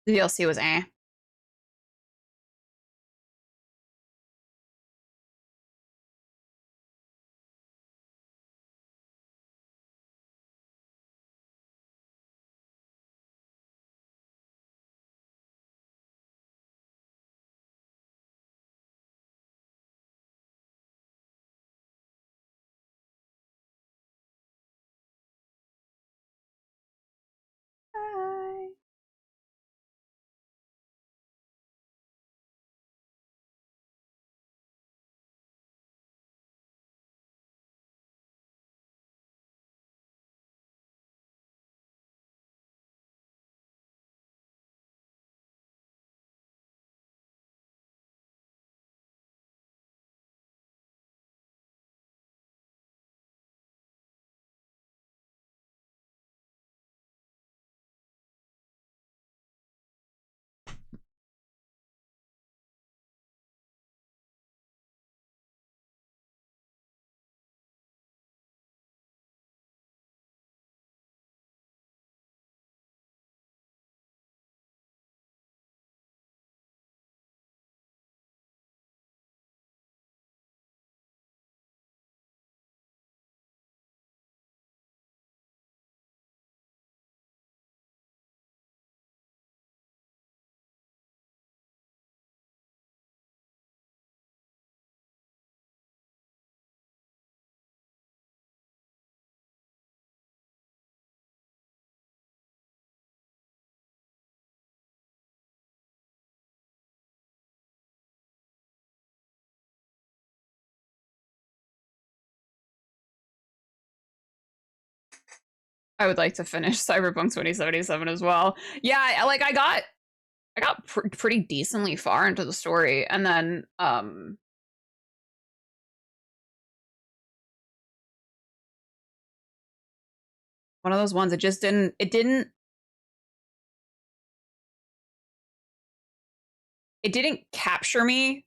The DLC was eh. I would like to finish Cyberpunk 2077 as well. Yeah, I got pretty decently far into the story, and then one of those ones, it didn't capture me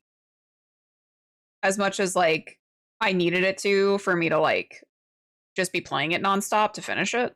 as much as like I needed it to for me to like just be playing it nonstop to finish it.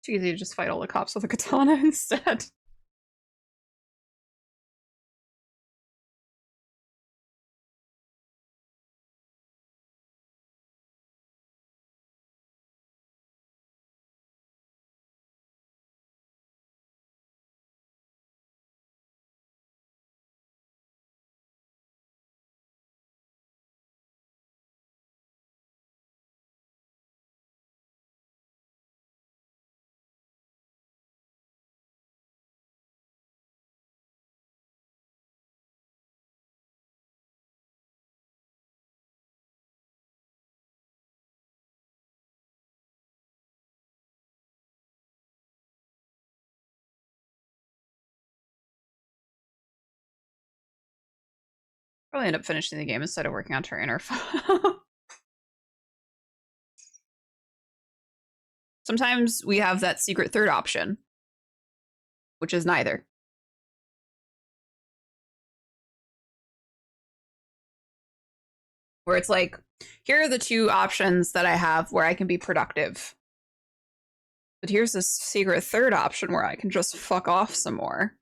It's easy to just fight all the cops with a katana instead. Probably end up finishing the game instead of working on terrain or Sometimes we have that secret third option, which is neither. Where it's like, here are the two options that I have where I can be productive. But here's this secret third option where I can just fuck off some more.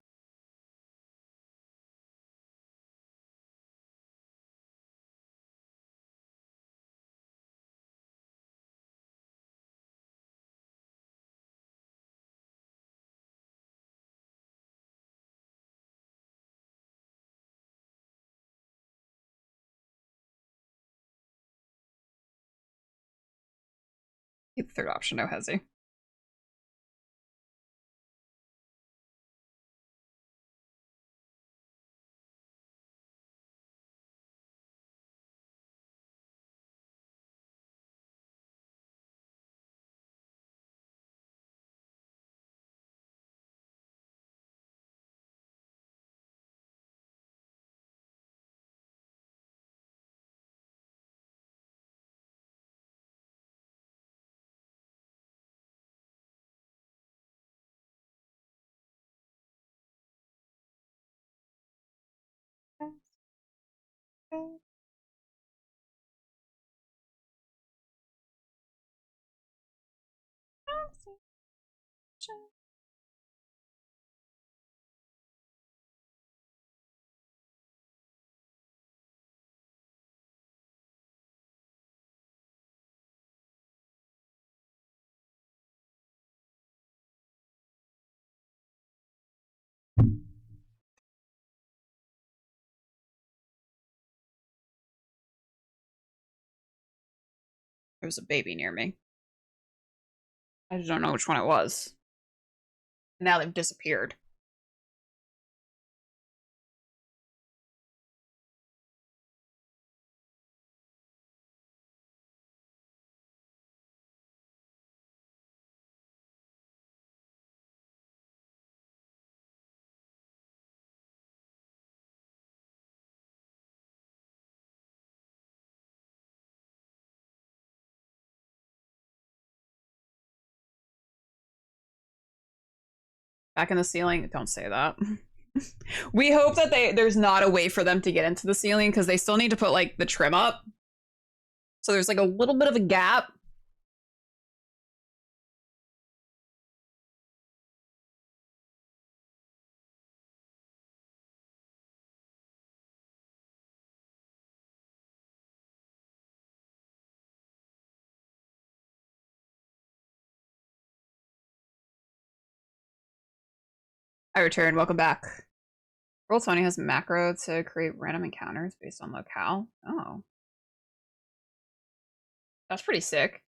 The third option, no hezzy. There was a baby near me. I just don't know which one it was. Now they've disappeared. Back in the ceiling? Don't say that. We hope that there's not a way for them to get into the ceiling because they still need to put like the trim up. So there's like a little bit of a gap. I return. Welcome back. Roll20 has a macro to create random encounters based on locale. Oh. That's pretty sick.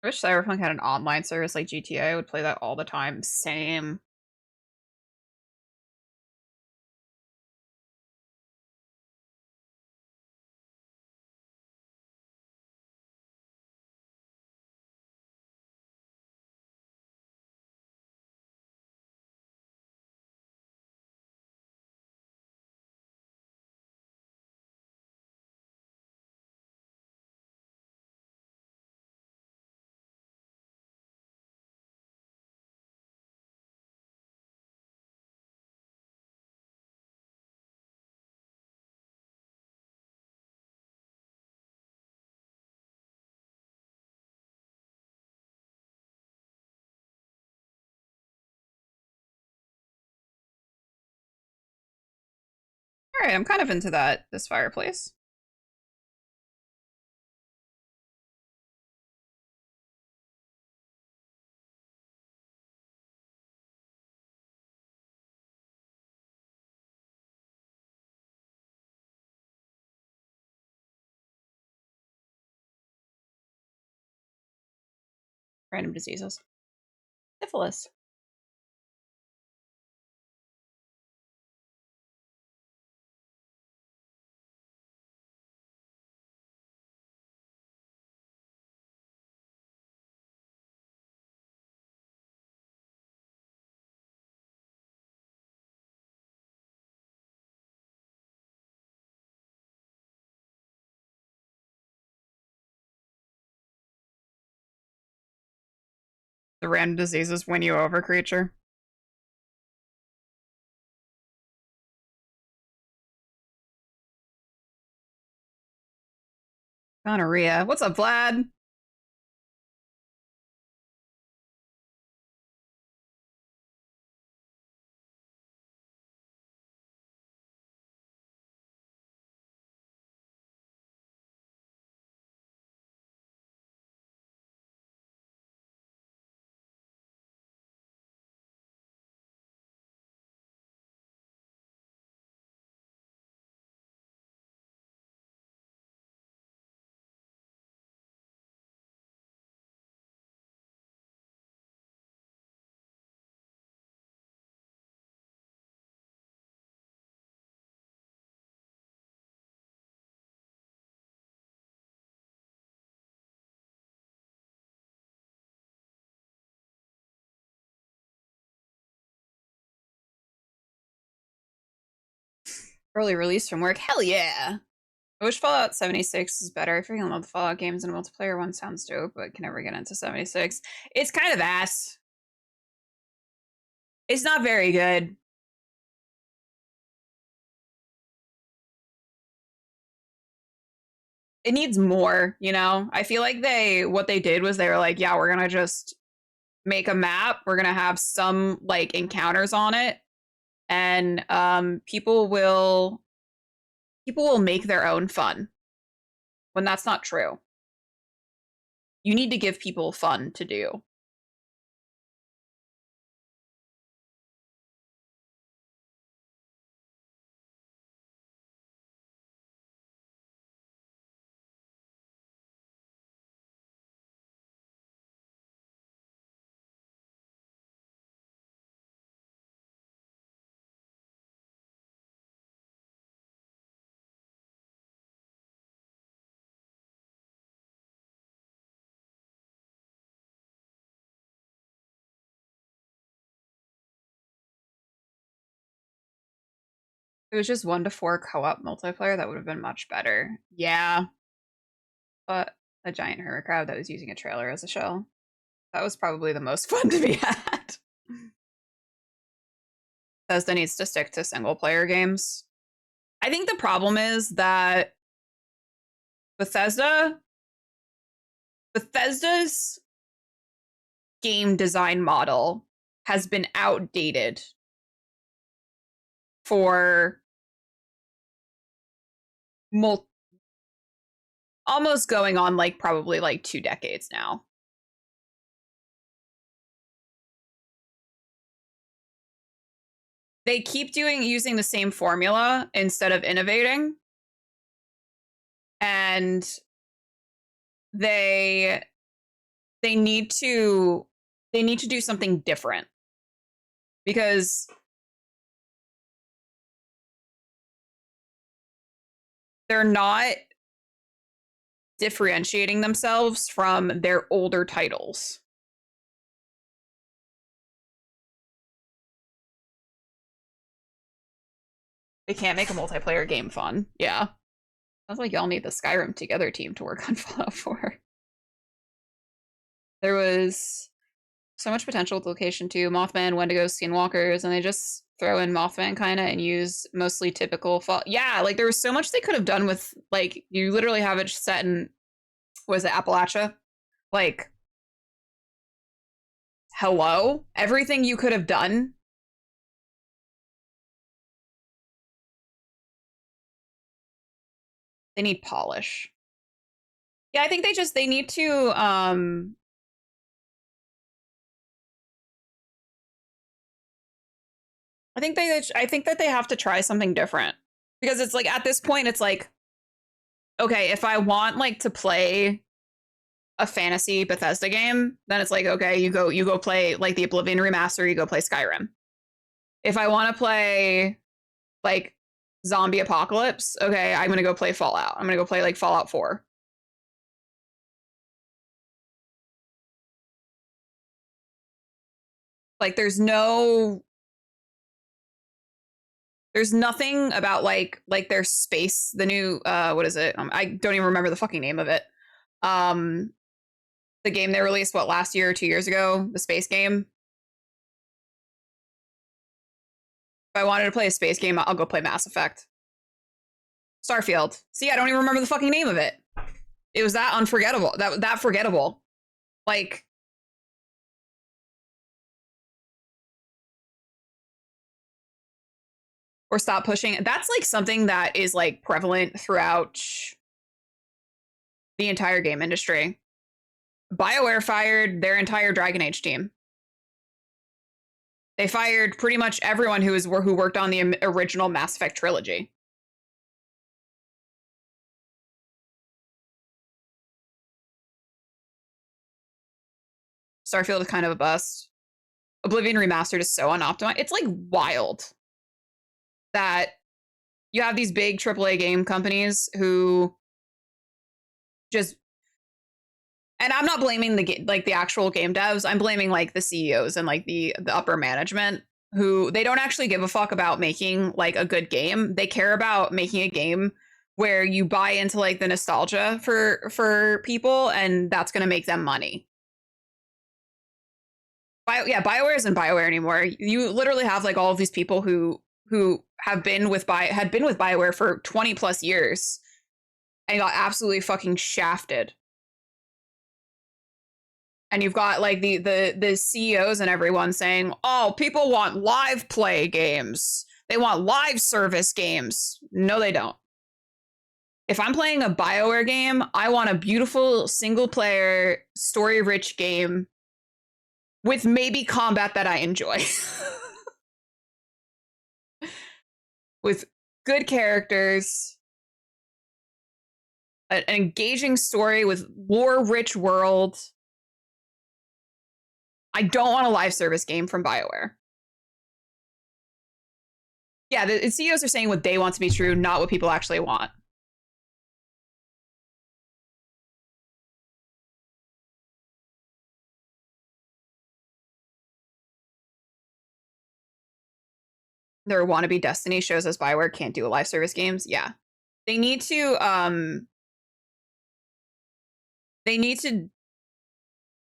I wish Cyberpunk had an online service like GTA. I would play that all the time. Same. Alright, I'm kind of into this fireplace. Random diseases. Syphilis. The random diseases win you over, creature. Gonorrhea. What's up, Vlad? Early release from work. Hell yeah. I wish Fallout 76 is better. I freaking love the Fallout games, and multiplayer one sounds dope, but can never get into 76. It's kind of ass. It's not very good. It needs more, you know? I feel like what they did was they were like, yeah, we're gonna just make a map. We're gonna have some like encounters on it, and people will make their own fun. When that's not true. You need to give people fun to do. It was just 1 to 4 co-op multiplayer, that would have been much better. Yeah. But a giant hermit crab that was using a trailer as a shell. That was probably the most fun to be had. Bethesda needs to stick to single player games. I think the problem is that Bethesda's game design model has been outdated for almost going on like probably like 2 decades now. They keep using the same formula instead of innovating. And they need to do something different, because they're not differentiating themselves from their older titles. They can't make a multiplayer game fun. Yeah. Sounds like y'all need the Skyrim Together team to work on Fallout 4. There was so much potential with Location 2, Mothman, Wendigo, Skinwalkers, and they just throw in Mothman kind of and use mostly typical Fallout. Yeah, like there was so much they could have done with, like, you literally have it set in, was it Appalachia? Like, hello? Everything you could have done. They need polish. Yeah, I think they need to I think that they have to try something different, because it's like at this point it's like, okay, if I want like to play a fantasy Bethesda game, then it's like, okay, you go play like the Oblivion remaster, you go play Skyrim. If I want to play like zombie apocalypse, okay, I'm gonna go play Fallout. I'm gonna go play like Fallout 4. Like there's nothing about like their space, the new what is it? I don't even remember the fucking name of it. The game they released last year or 2 years ago, the space game. If I wanted to play a space game, I'll go play Mass Effect. Starfield. See, I don't even remember the fucking name of it. It was that unforgettable. That forgettable. Like, or stop pushing. That's like something that is like prevalent throughout the entire game industry. BioWare fired their entire Dragon Age team. They fired pretty much everyone who worked on the original Mass Effect trilogy. Starfield is kind of a bust. Oblivion Remastered is so unoptimized. It's like wild that you have these big AAA game companies who just, and I'm not blaming the actual game devs. I'm blaming like the CEOs and like the upper management, who they don't actually give a fuck about making like a good game. They care about making a game where you buy into like the nostalgia for people, and that's going to make them money. BioWare isn't BioWare anymore. You literally have like all of these people who had been with BioWare for 20 plus years and got absolutely fucking shafted. And you've got like the CEOs and everyone saying, "Oh, people want live play games. They want live service games." No, they don't. If I'm playing a BioWare game, I want a beautiful single player, story rich game with maybe combat that I enjoy. With good characters, an engaging story with lore-rich world. I don't want a live service game from BioWare. Yeah, the CEOs are saying what they want to be true, not what people actually want. Their wannabe Destiny shows us BioWare can't do live service games. Yeah. They need to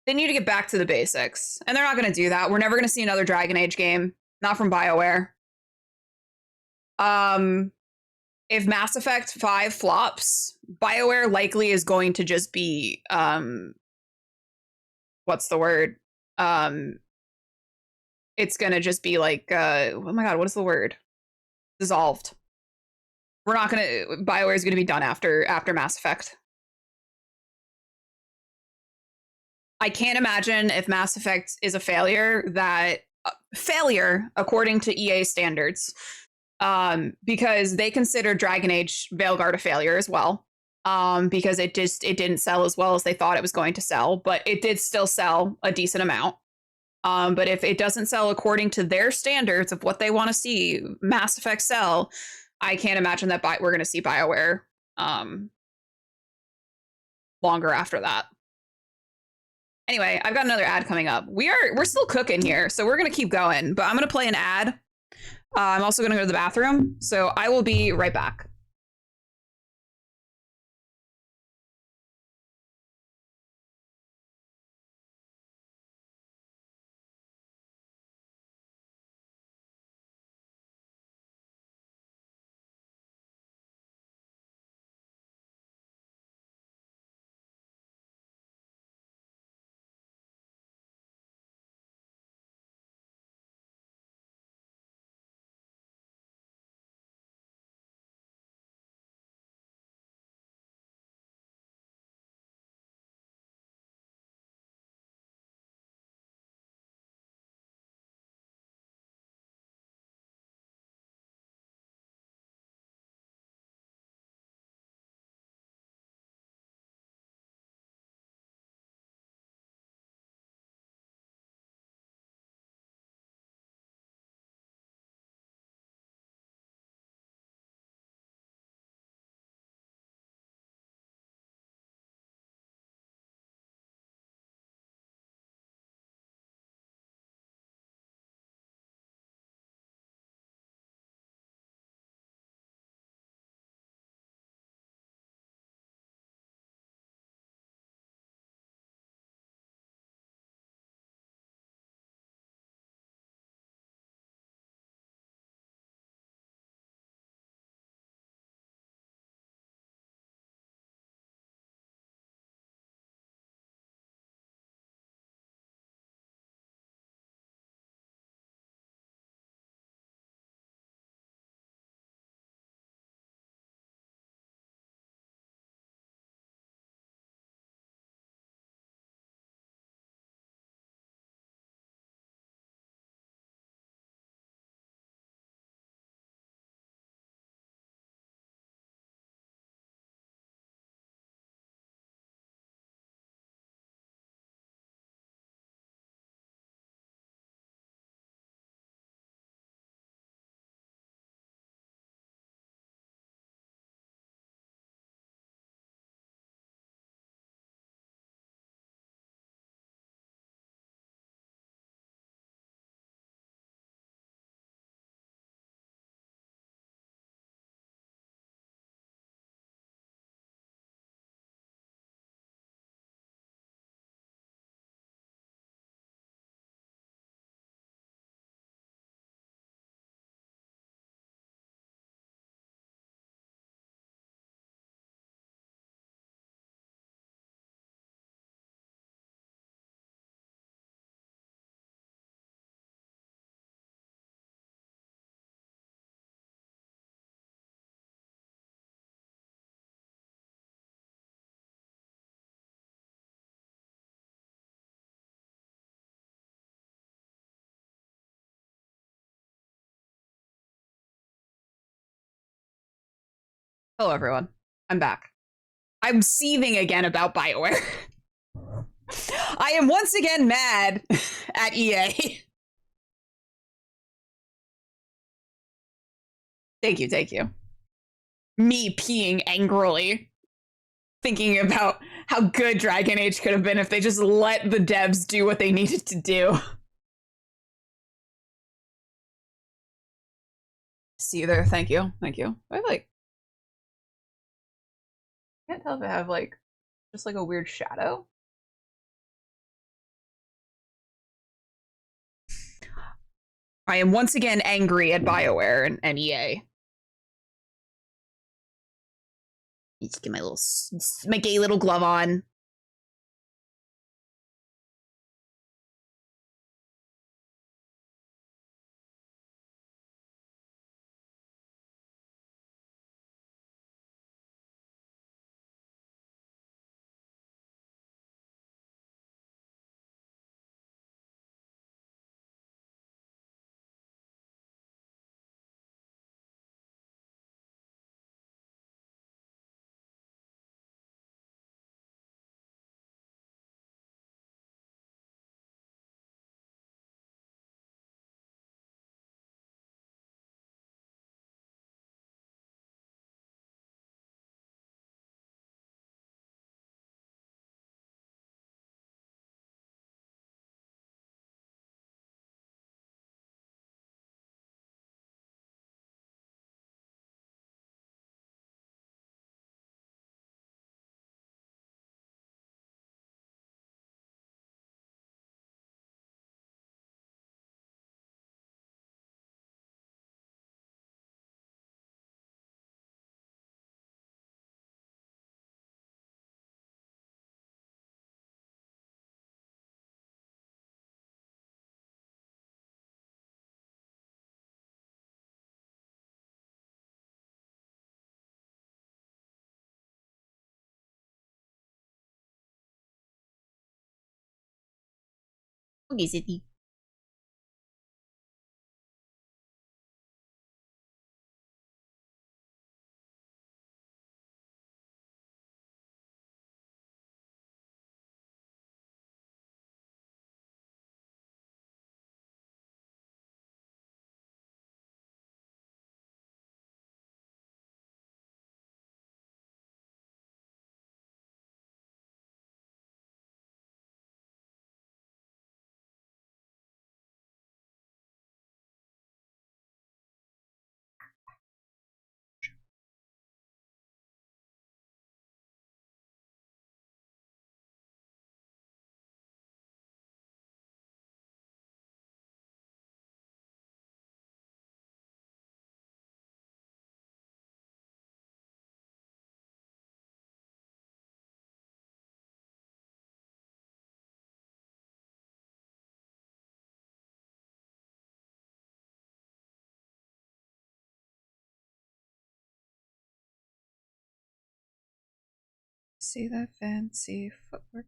get back to the basics. And they're not going to do that. We're never going to see another Dragon Age game, not from BioWare. if Mass Effect 5 flops, BioWare likely is going to just be what's the word? It's gonna just be like oh my god, what is the word? Dissolved. We're not gonna BioWare is gonna be done after Mass Effect. I can't imagine if Mass Effect is a failure that failure according to EA standards, because they consider Dragon Age Veilguard a failure as well, because it didn't sell as well as they thought it was going to sell, but it did still sell a decent amount. But if it doesn't sell according to their standards of what they want to see Mass Effect sell, I can't imagine that we're going to see BioWare longer after that. Anyway, I've got another ad coming up. We're still cooking here, so we're gonna keep going. But I'm gonna play an ad. I'm also gonna go to the bathroom, so I will be right back. Hello, everyone. I'm back. I'm seething again about BioWare. I am once again mad at EA. Thank you, thank you. Me peeing angrily, thinking about how good Dragon Age could have been if they just let the devs do what they needed to do. See you there. Thank you. Thank you. I have like, I can't tell if I have like just like a weird shadow. I am once again angry at BioWare and EA. Let's get my gay little glove on. Okay, City. See that fancy footwork.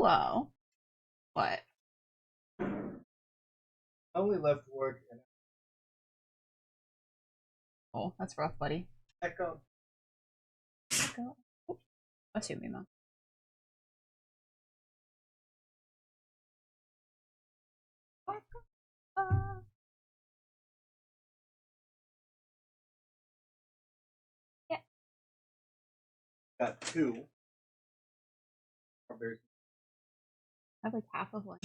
Wow. What? I only left work and Oh, that's rough, buddy. Echo. Go. Oh, bless you, Mima. Yeah. Got two. Strawberries. I have like half of one.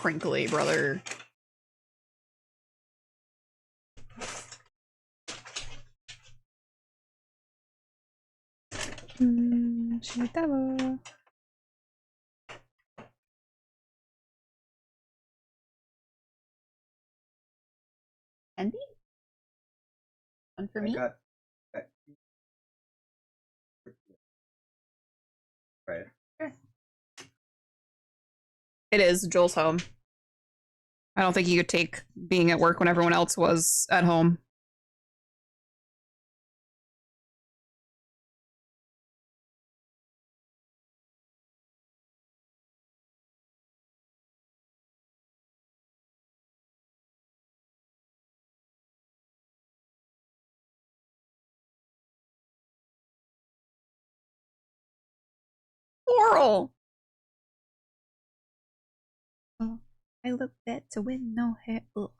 crinkly, brother. Andy? One for me? got right. It is Joel's home. I don't think he could take being at work when everyone else was at home. Oral. Oh, I look bad to win no hair. Ugh.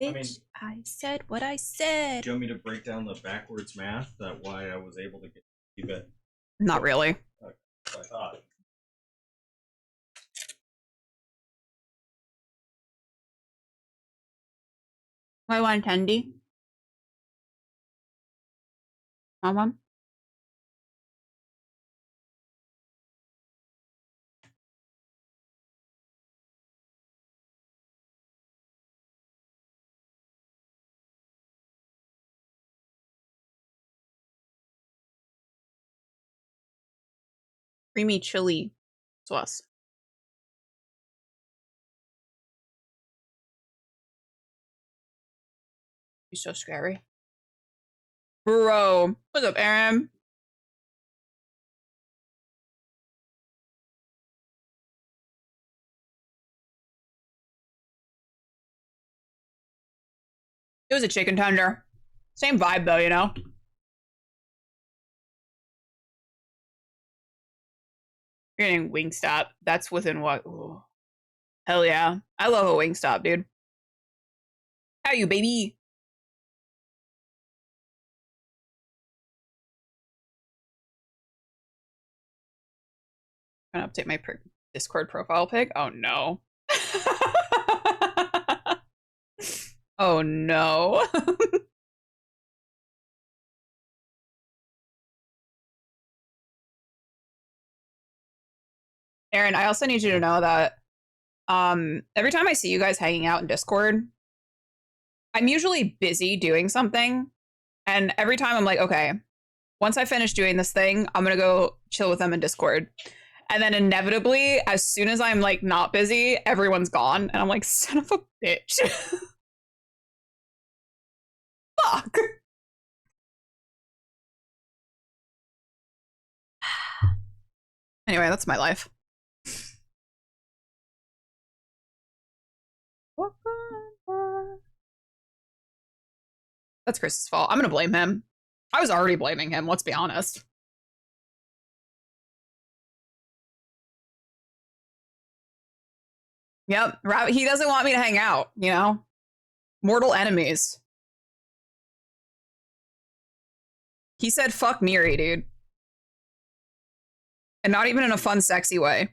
Bitch, I said what I said. Do you want me to break down the backwards math? That why I was able to keep it? Not really. So I thought. I want candy. Want one? Creamy chili sauce. You're so scary. Bro. What's up, Aaron? It was a chicken tender. Same vibe though, you know? You're getting Wingstop. That's within what? Ooh. Hell yeah. I love a Wingstop, dude. How you, baby? Gonna update my Discord profile pic. Oh no. Oh no. Aaron, I also need you to know that every time I see you guys hanging out in Discord, I'm usually busy doing something. And every time I'm like, okay, once I finish doing this thing, I'm gonna go chill with them in Discord. And then inevitably, as soon as I'm like not busy, everyone's gone. And I'm like, son of a bitch. Fuck. Anyway, that's my life. That's Chris's fault. I'm gonna blame him. I was already blaming him, let's be honest. Yep, he doesn't want me to hang out, you know? Mortal enemies. He said fuck Miri, dude. And not even in a fun, sexy way.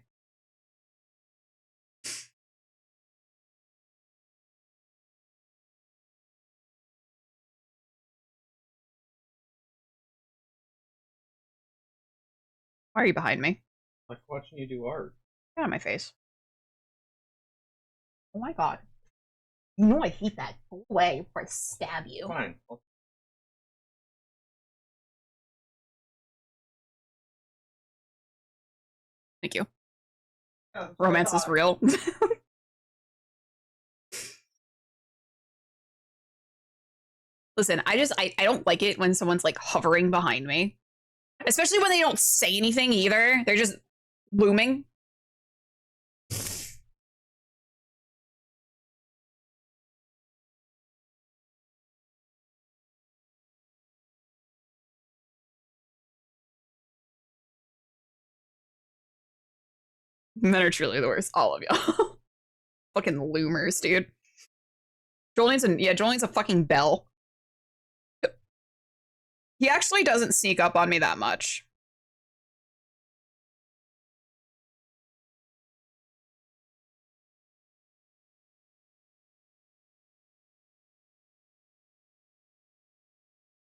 Why are you behind me? Like watching you do art. Get out of my face. Oh my god. You know I hate that. Go away before I stab you. Fine. Thank you. Romance is real. Listen, I don't like it when someone's like hovering behind me. Especially when they don't say anything either. They're just looming. Men are truly the worst. All of y'all. Fucking loomers, dude. Joel needs a fucking bell. He actually doesn't sneak up on me that much.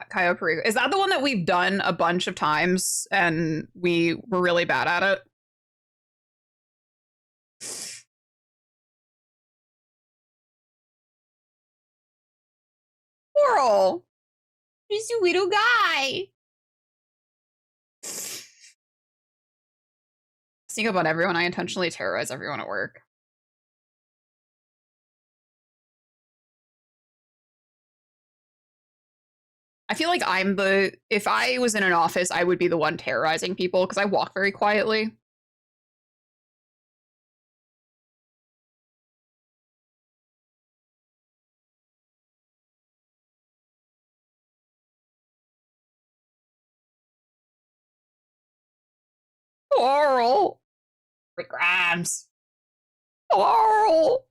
Cayo Perico. Is that the one that we've done a bunch of times and we were really bad at it? Coral! He's a little guy. Sneak up on everyone. I intentionally terrorize everyone at work. I feel like I'm the... If I was in an office, I would be the one terrorizing people because I walk very quietly. Coral! Rick Grimes! Coral!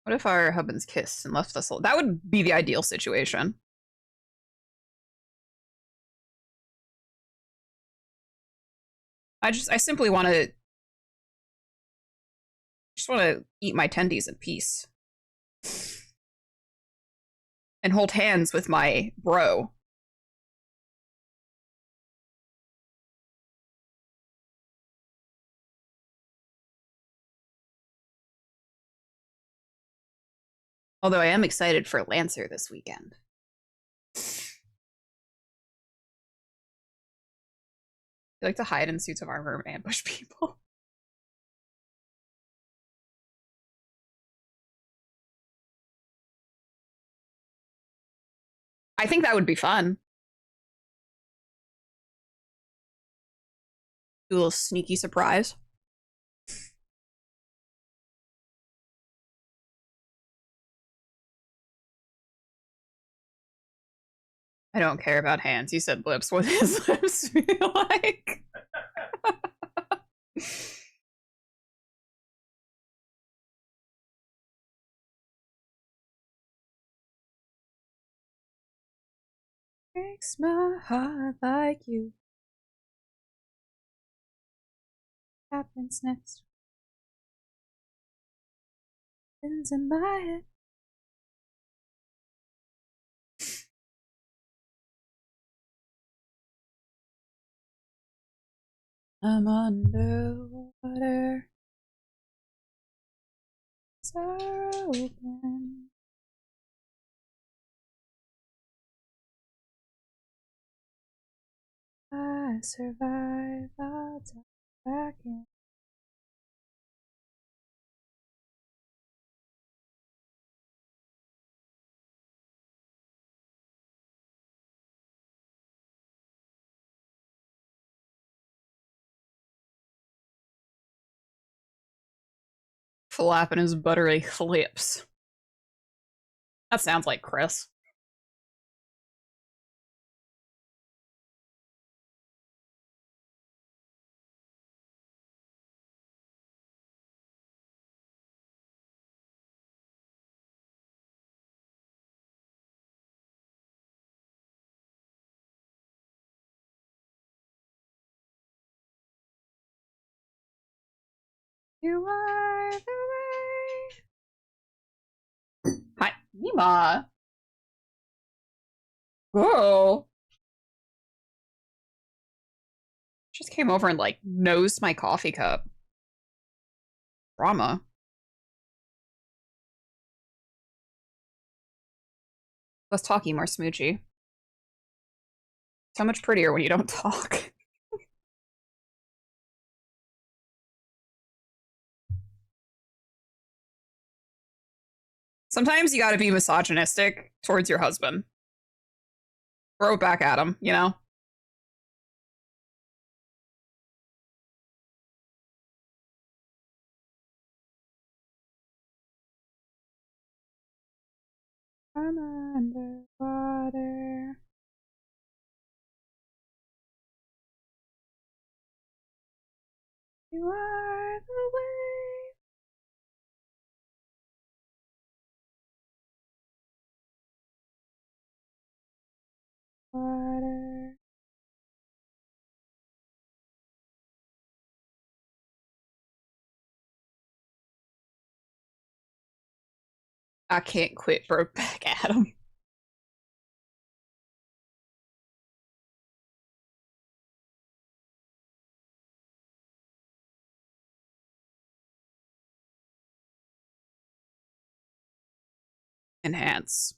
What if our husbands kissed and left us alone? That would be the ideal situation. I simply want to just want to eat my tendies in peace. And hold hands with my bro. Although I am excited for Lancer this weekend. I like to hide in suits of armor and ambush people. I think that would be fun. Do a little sneaky surprise. I don't care about hands. You said lips. What does his lips feel like? Breaks my heart like you. Happens next. Happens in my head. I'm underwater. Eyes are open. I survive. I'll dive back in. Flapping his buttery lips. That sounds like Chris. You are the way. Hi, Nima. Girl. Just came over and like nosed my coffee cup. Drama. Less talky, more smoochy. So much prettier when you don't talk. Sometimes you gotta be misogynistic towards your husband. Throw it back at him, you know? I'm underwater. You are the way. Water. I can't quit Brokeback Adam. Enhance.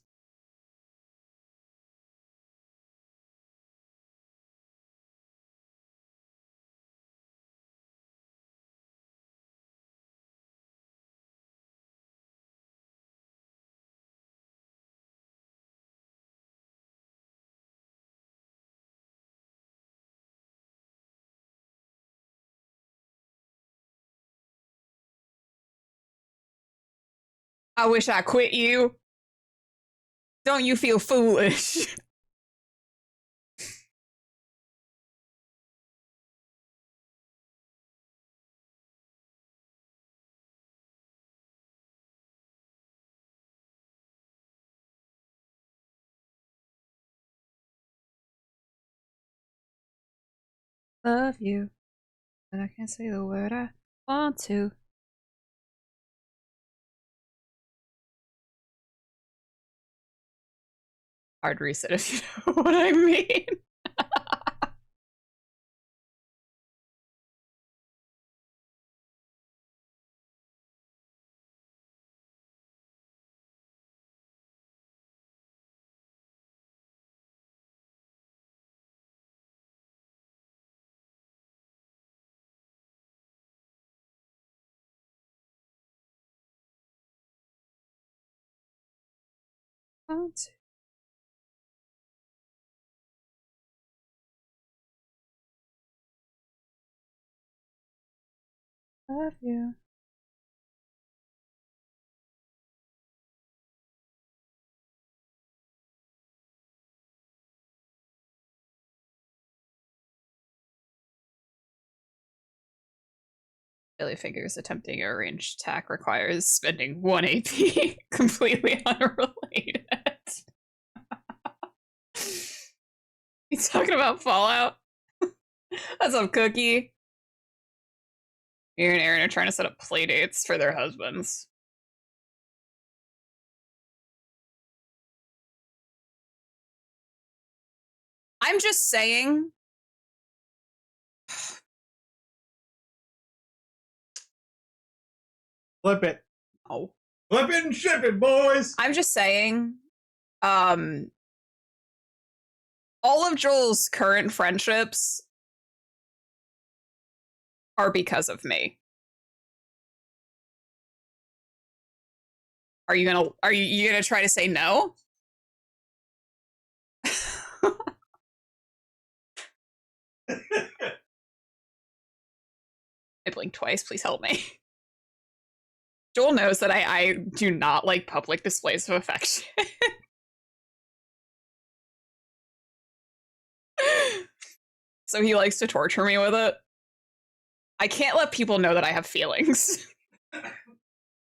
I wish I quit you. Don't you feel foolish? Love you, but I can't say the word I want to. Hard reset if you know what I mean. Want to. Love you. Billy figures attempting a ranged attack requires spending 1 AP, completely unrelated. He's talking about Fallout. That's up, Cookie. Mira and Aaron are trying to set up play dates for their husbands. I'm just saying. Flip it. Oh. Flip it and ship it, boys. I'm just saying. All of Joel's current friendships are because of me. Are you gonna try to say no? I blinked twice, please help me. Joel knows that I do not like public displays of affection. So he likes to torture me with it. I can't let people know that I have feelings.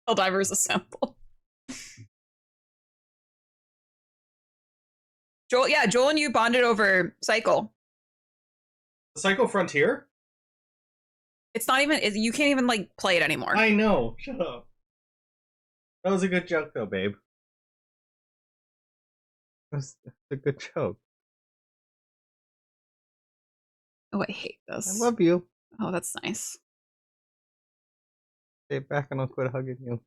Helldivers assemble. Joel and you bonded over Cycle. Psycho Frontier? It's not even, you can't even like play it anymore. I know. Shut up. That was a good joke, though, babe. That's a good joke. Oh, I hate this. I love you. Oh, that's nice. Stay back and I'll quit hugging you.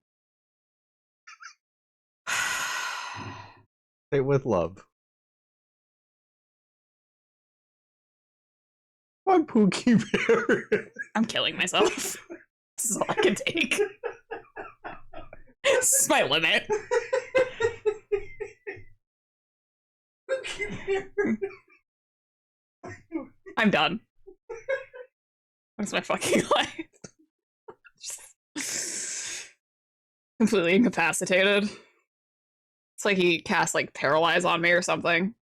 Say it with love. I'm Pookie Bear. I'm killing myself. This is all I can take. This is my limit. I'm done. What's my fucking life? Completely incapacitated. It's like he cast like paralyze on me or something.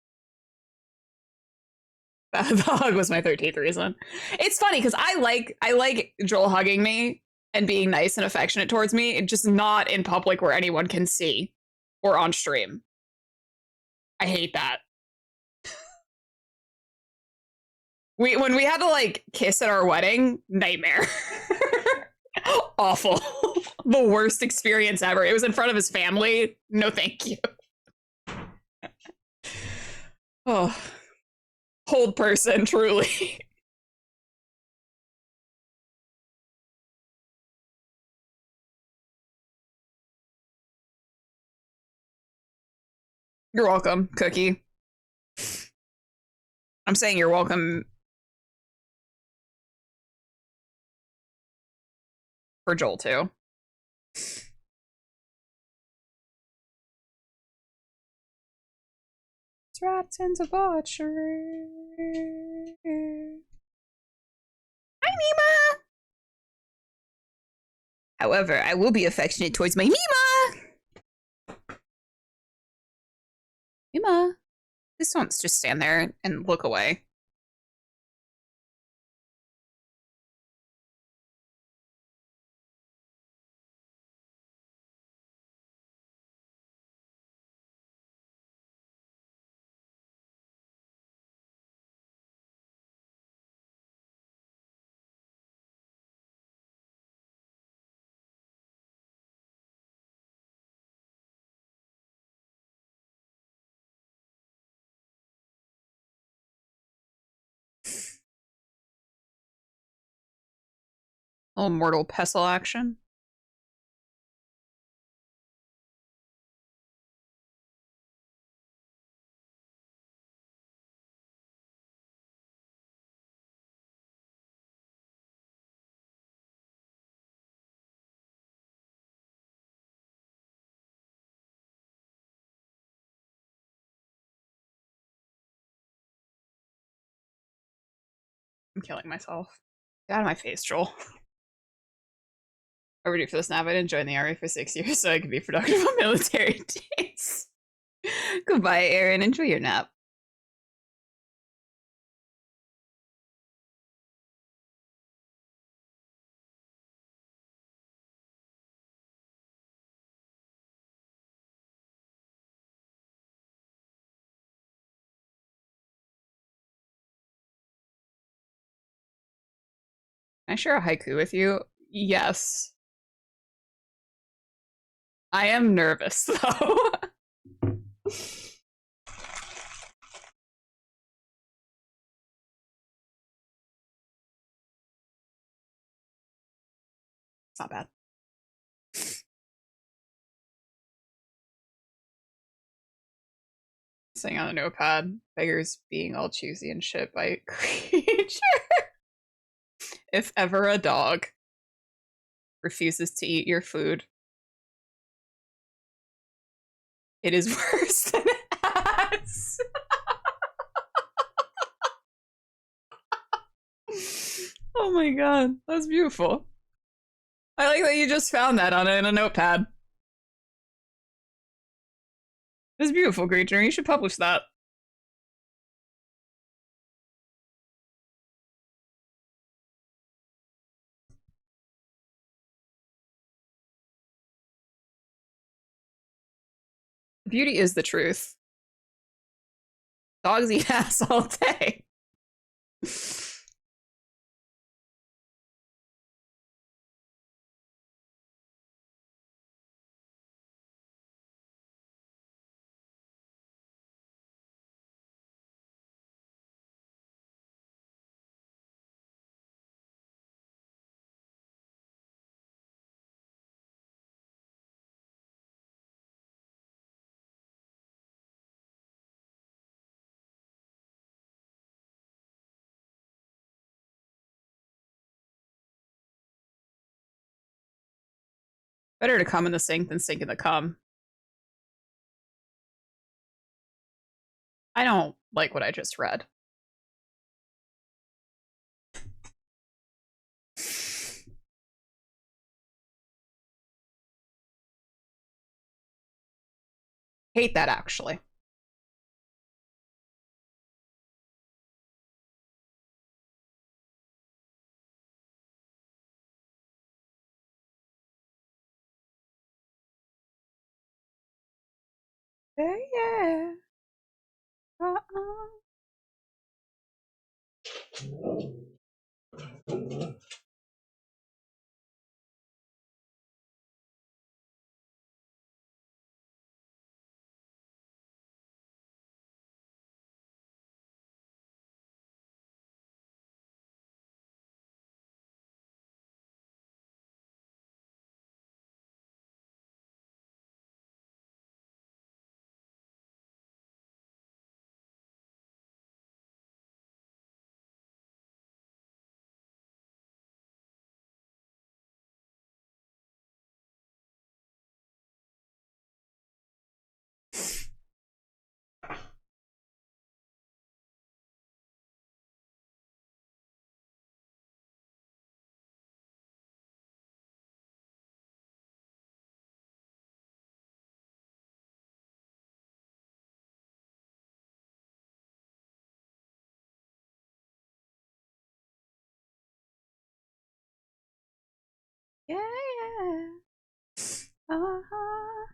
The hug was my 13th reason. It's funny because I like Joel hugging me and being nice and affectionate towards me, just not in public where anyone can see or on stream. I hate that. When we had to like kiss at our wedding, nightmare. Awful. The worst experience ever. It was in front of his family. No, thank you. Oh, cold person, truly. You're welcome, Cookie. I'm saying you're welcome for Joel, too. Rats and debauchery. Hi, Mima! However, I will be affectionate towards my Mima! Mima, please don't just stand there and look away. Oh, mortal pestle action. I'm killing myself. Get out of my face, Joel. I'm ready for this now. I didn't join the army for 6 years, so I could be productive on military days. Goodbye, Aaron. Enjoy your nap. Can I share a haiku with you? Yes. I am nervous, though. It's not bad. Saying on a notepad, beggars being all choosy and shit by creature. If ever a dog refuses to eat your food, it is worse than ass. Oh my god, that's beautiful. I like that you just found that on in a notepad. It's beautiful, creature. You should publish that. Beauty is the truth. Dogs eat ass all day. Better to come in the sink than sink in the cum. I don't like what I just read. Hate that, actually. Yeah. Yeah. Uh-huh.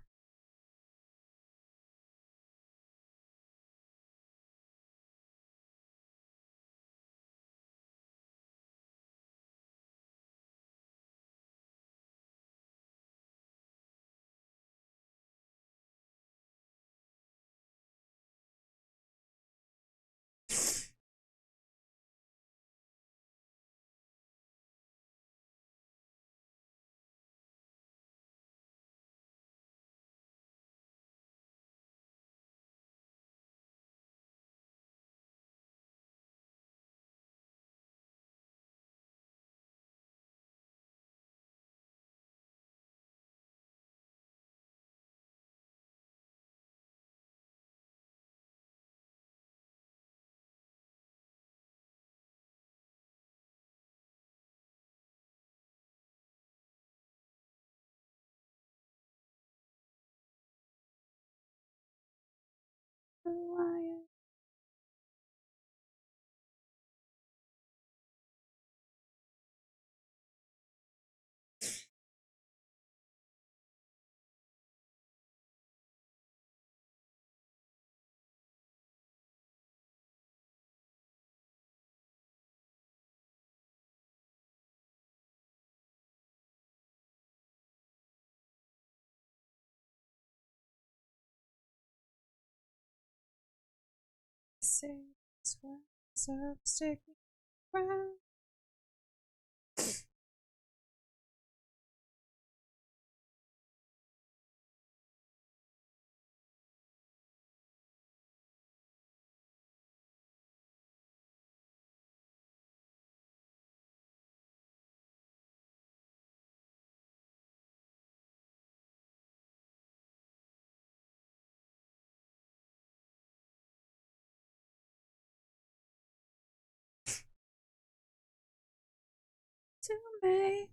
To me,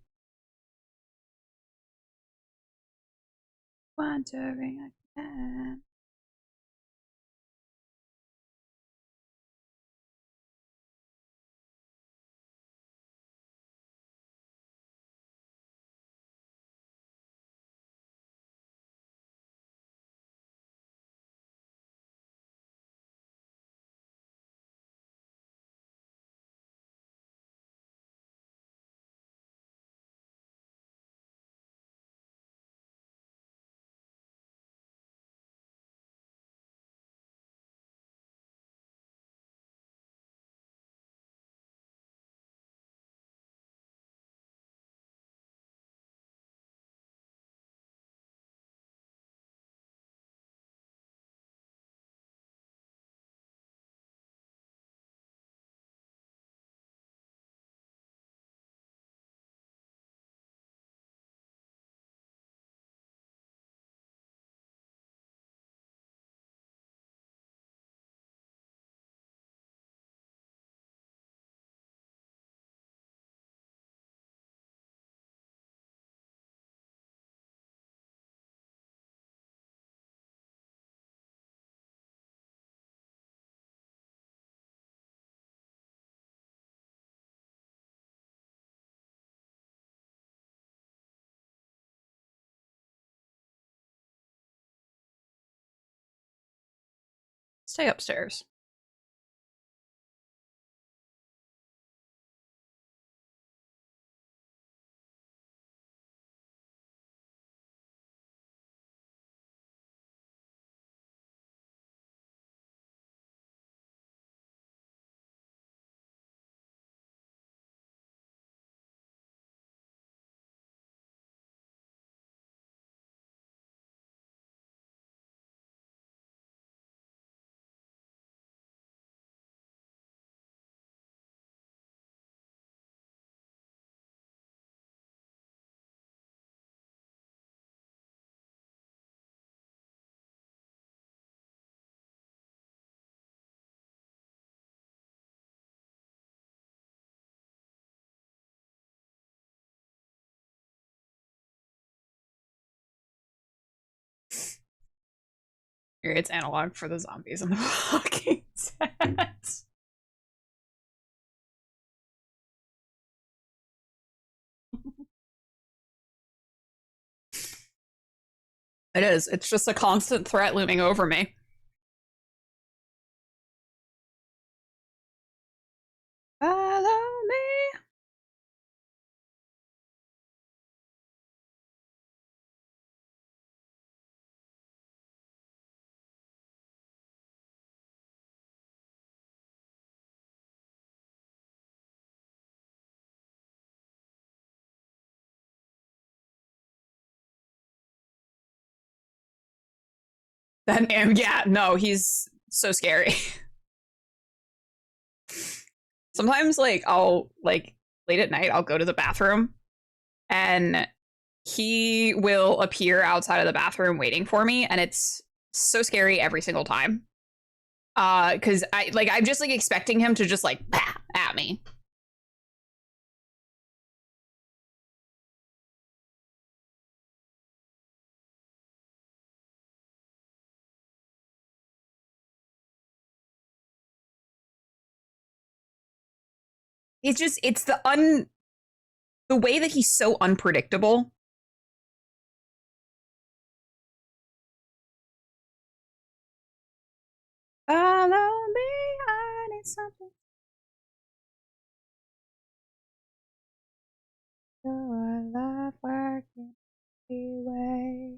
wandering again. Stay upstairs. It's analog for the zombies in the Walking Dead. It is. It's just a constant threat looming over me. Follow me. Then, yeah, no, he's so scary. Sometimes, like, I'll, like, late at night, I'll go to the bathroom and he will appear outside of the bathroom waiting for me, and it's so scary every single time. Because I'm just, like, expecting him to just, like, bah, at me. It's the way that he's so unpredictable. Follow me, I need something. Your love working way.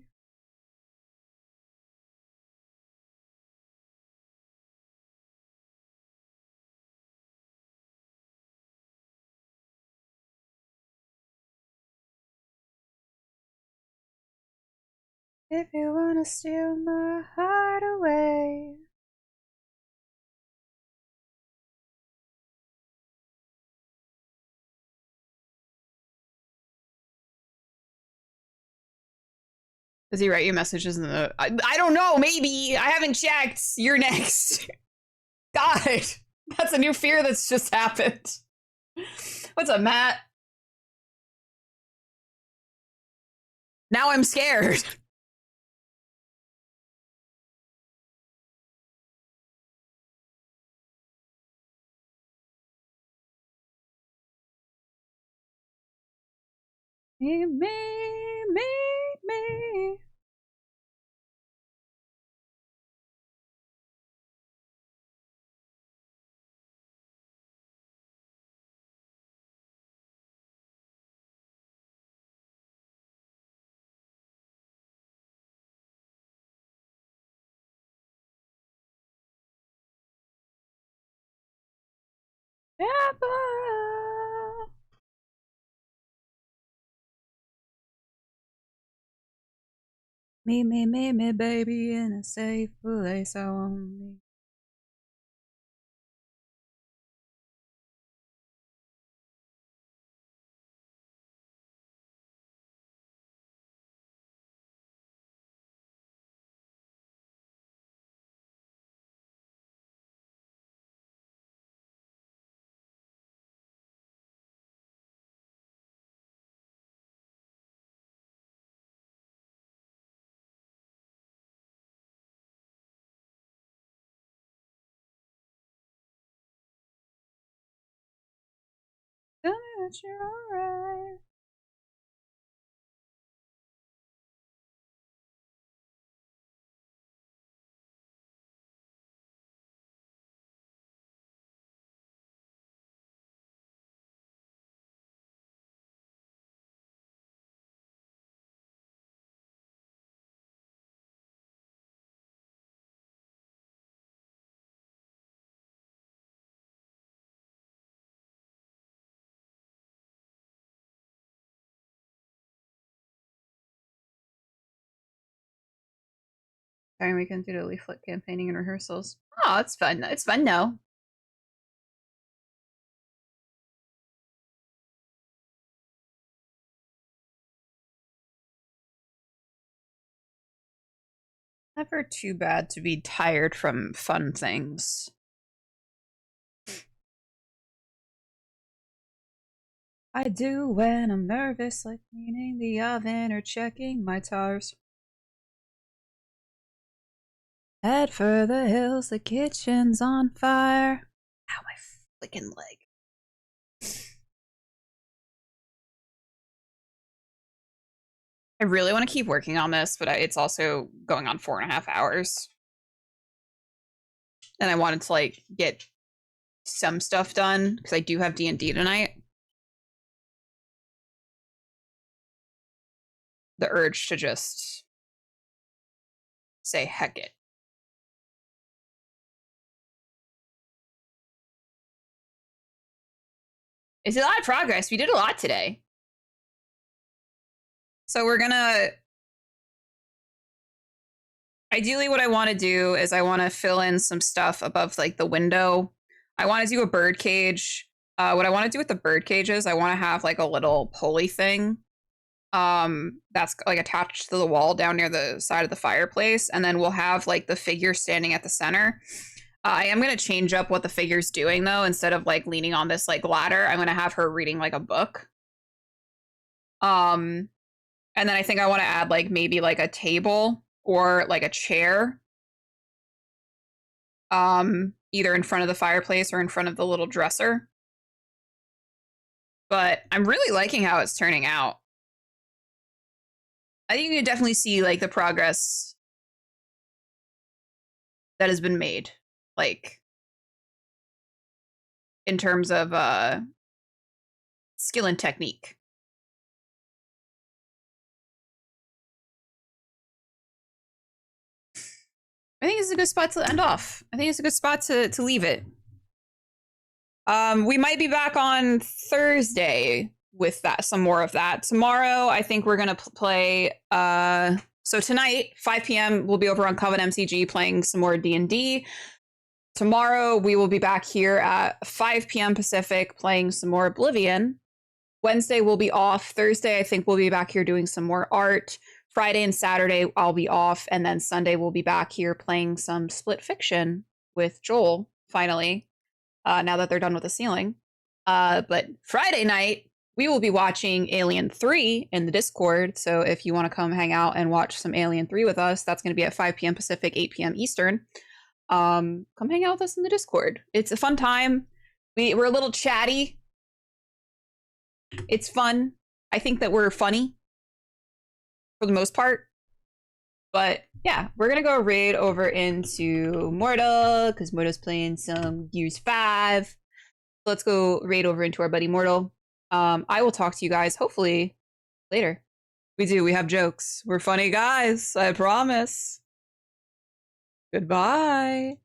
If you wanna steal my heart away. Does he write you messages in the... I don't know, maybe. I haven't checked. You're next. God, that's a new fear that's just happened. What's up, Matt? Now I'm scared. Me. Me, baby, in a safe place. I want me. Tell me that you're alright. Sorry, we can do the leaflet campaigning and rehearsals. Oh, it's fun. It's fun now. Never too bad to be tired from fun things. I do when I'm nervous, like cleaning the oven or checking my tires. Head for the hills, the kitchen's on fire. Ow, my flicking leg. I really want to keep working on this, but it's also going on 4.5 hours. And I wanted to like get some stuff done because I do have D&D tonight. The urge to just say heck it. It's a lot of progress. We did a lot today. So we're gonna... Ideally, what I want to do is I want to fill in some stuff above like the window. I want to do a bird cage. What I want to do with the bird cage is I want to have like a little pulley thing that's like attached to the wall down near the side of the fireplace, and then we'll have like the figure standing at the center. I am going to change up what the figure's doing though. Instead of like leaning on this like ladder, I'm going to have her reading like a book. And then I think I want to add like maybe like a table or like a chair, either in front of the fireplace or in front of the little dresser. But I'm really liking how it's turning out. I think you can definitely see like the progress that has been made, like in terms of skill and technique. I think it's a good spot to end off. I think it's a good spot to leave it. We might be back on Thursday with that, some more of that. Tomorrow, I think we're gonna play. So tonight, 5 p.m. we'll be over on Coven MCG playing some more D&D. Tomorrow, we will be back here at 5 p.m. Pacific playing some more Oblivion. Wednesday, we'll be off. Thursday, I think we'll be back here doing some more art. Friday and Saturday, I'll be off. And then Sunday, we'll be back here playing some Split Fiction with Joel, finally, now that they're done with the ceiling. But Friday night, we will be watching Alien 3 in the Discord. So if you want to come hang out and watch some Alien 3 with us, that's going to be at 5 p.m. Pacific, 8 p.m. Eastern. Come hang out with us in the Discord. It's a fun time. We're a little chatty. It's fun. I think that we're funny for the most part. But yeah, we're gonna go raid over into Mortal because Mortal's playing some Gears 5. Let's go raid over into our buddy Mortal. I will talk to you guys hopefully later. We have jokes. We're funny guys, I promise. Goodbye.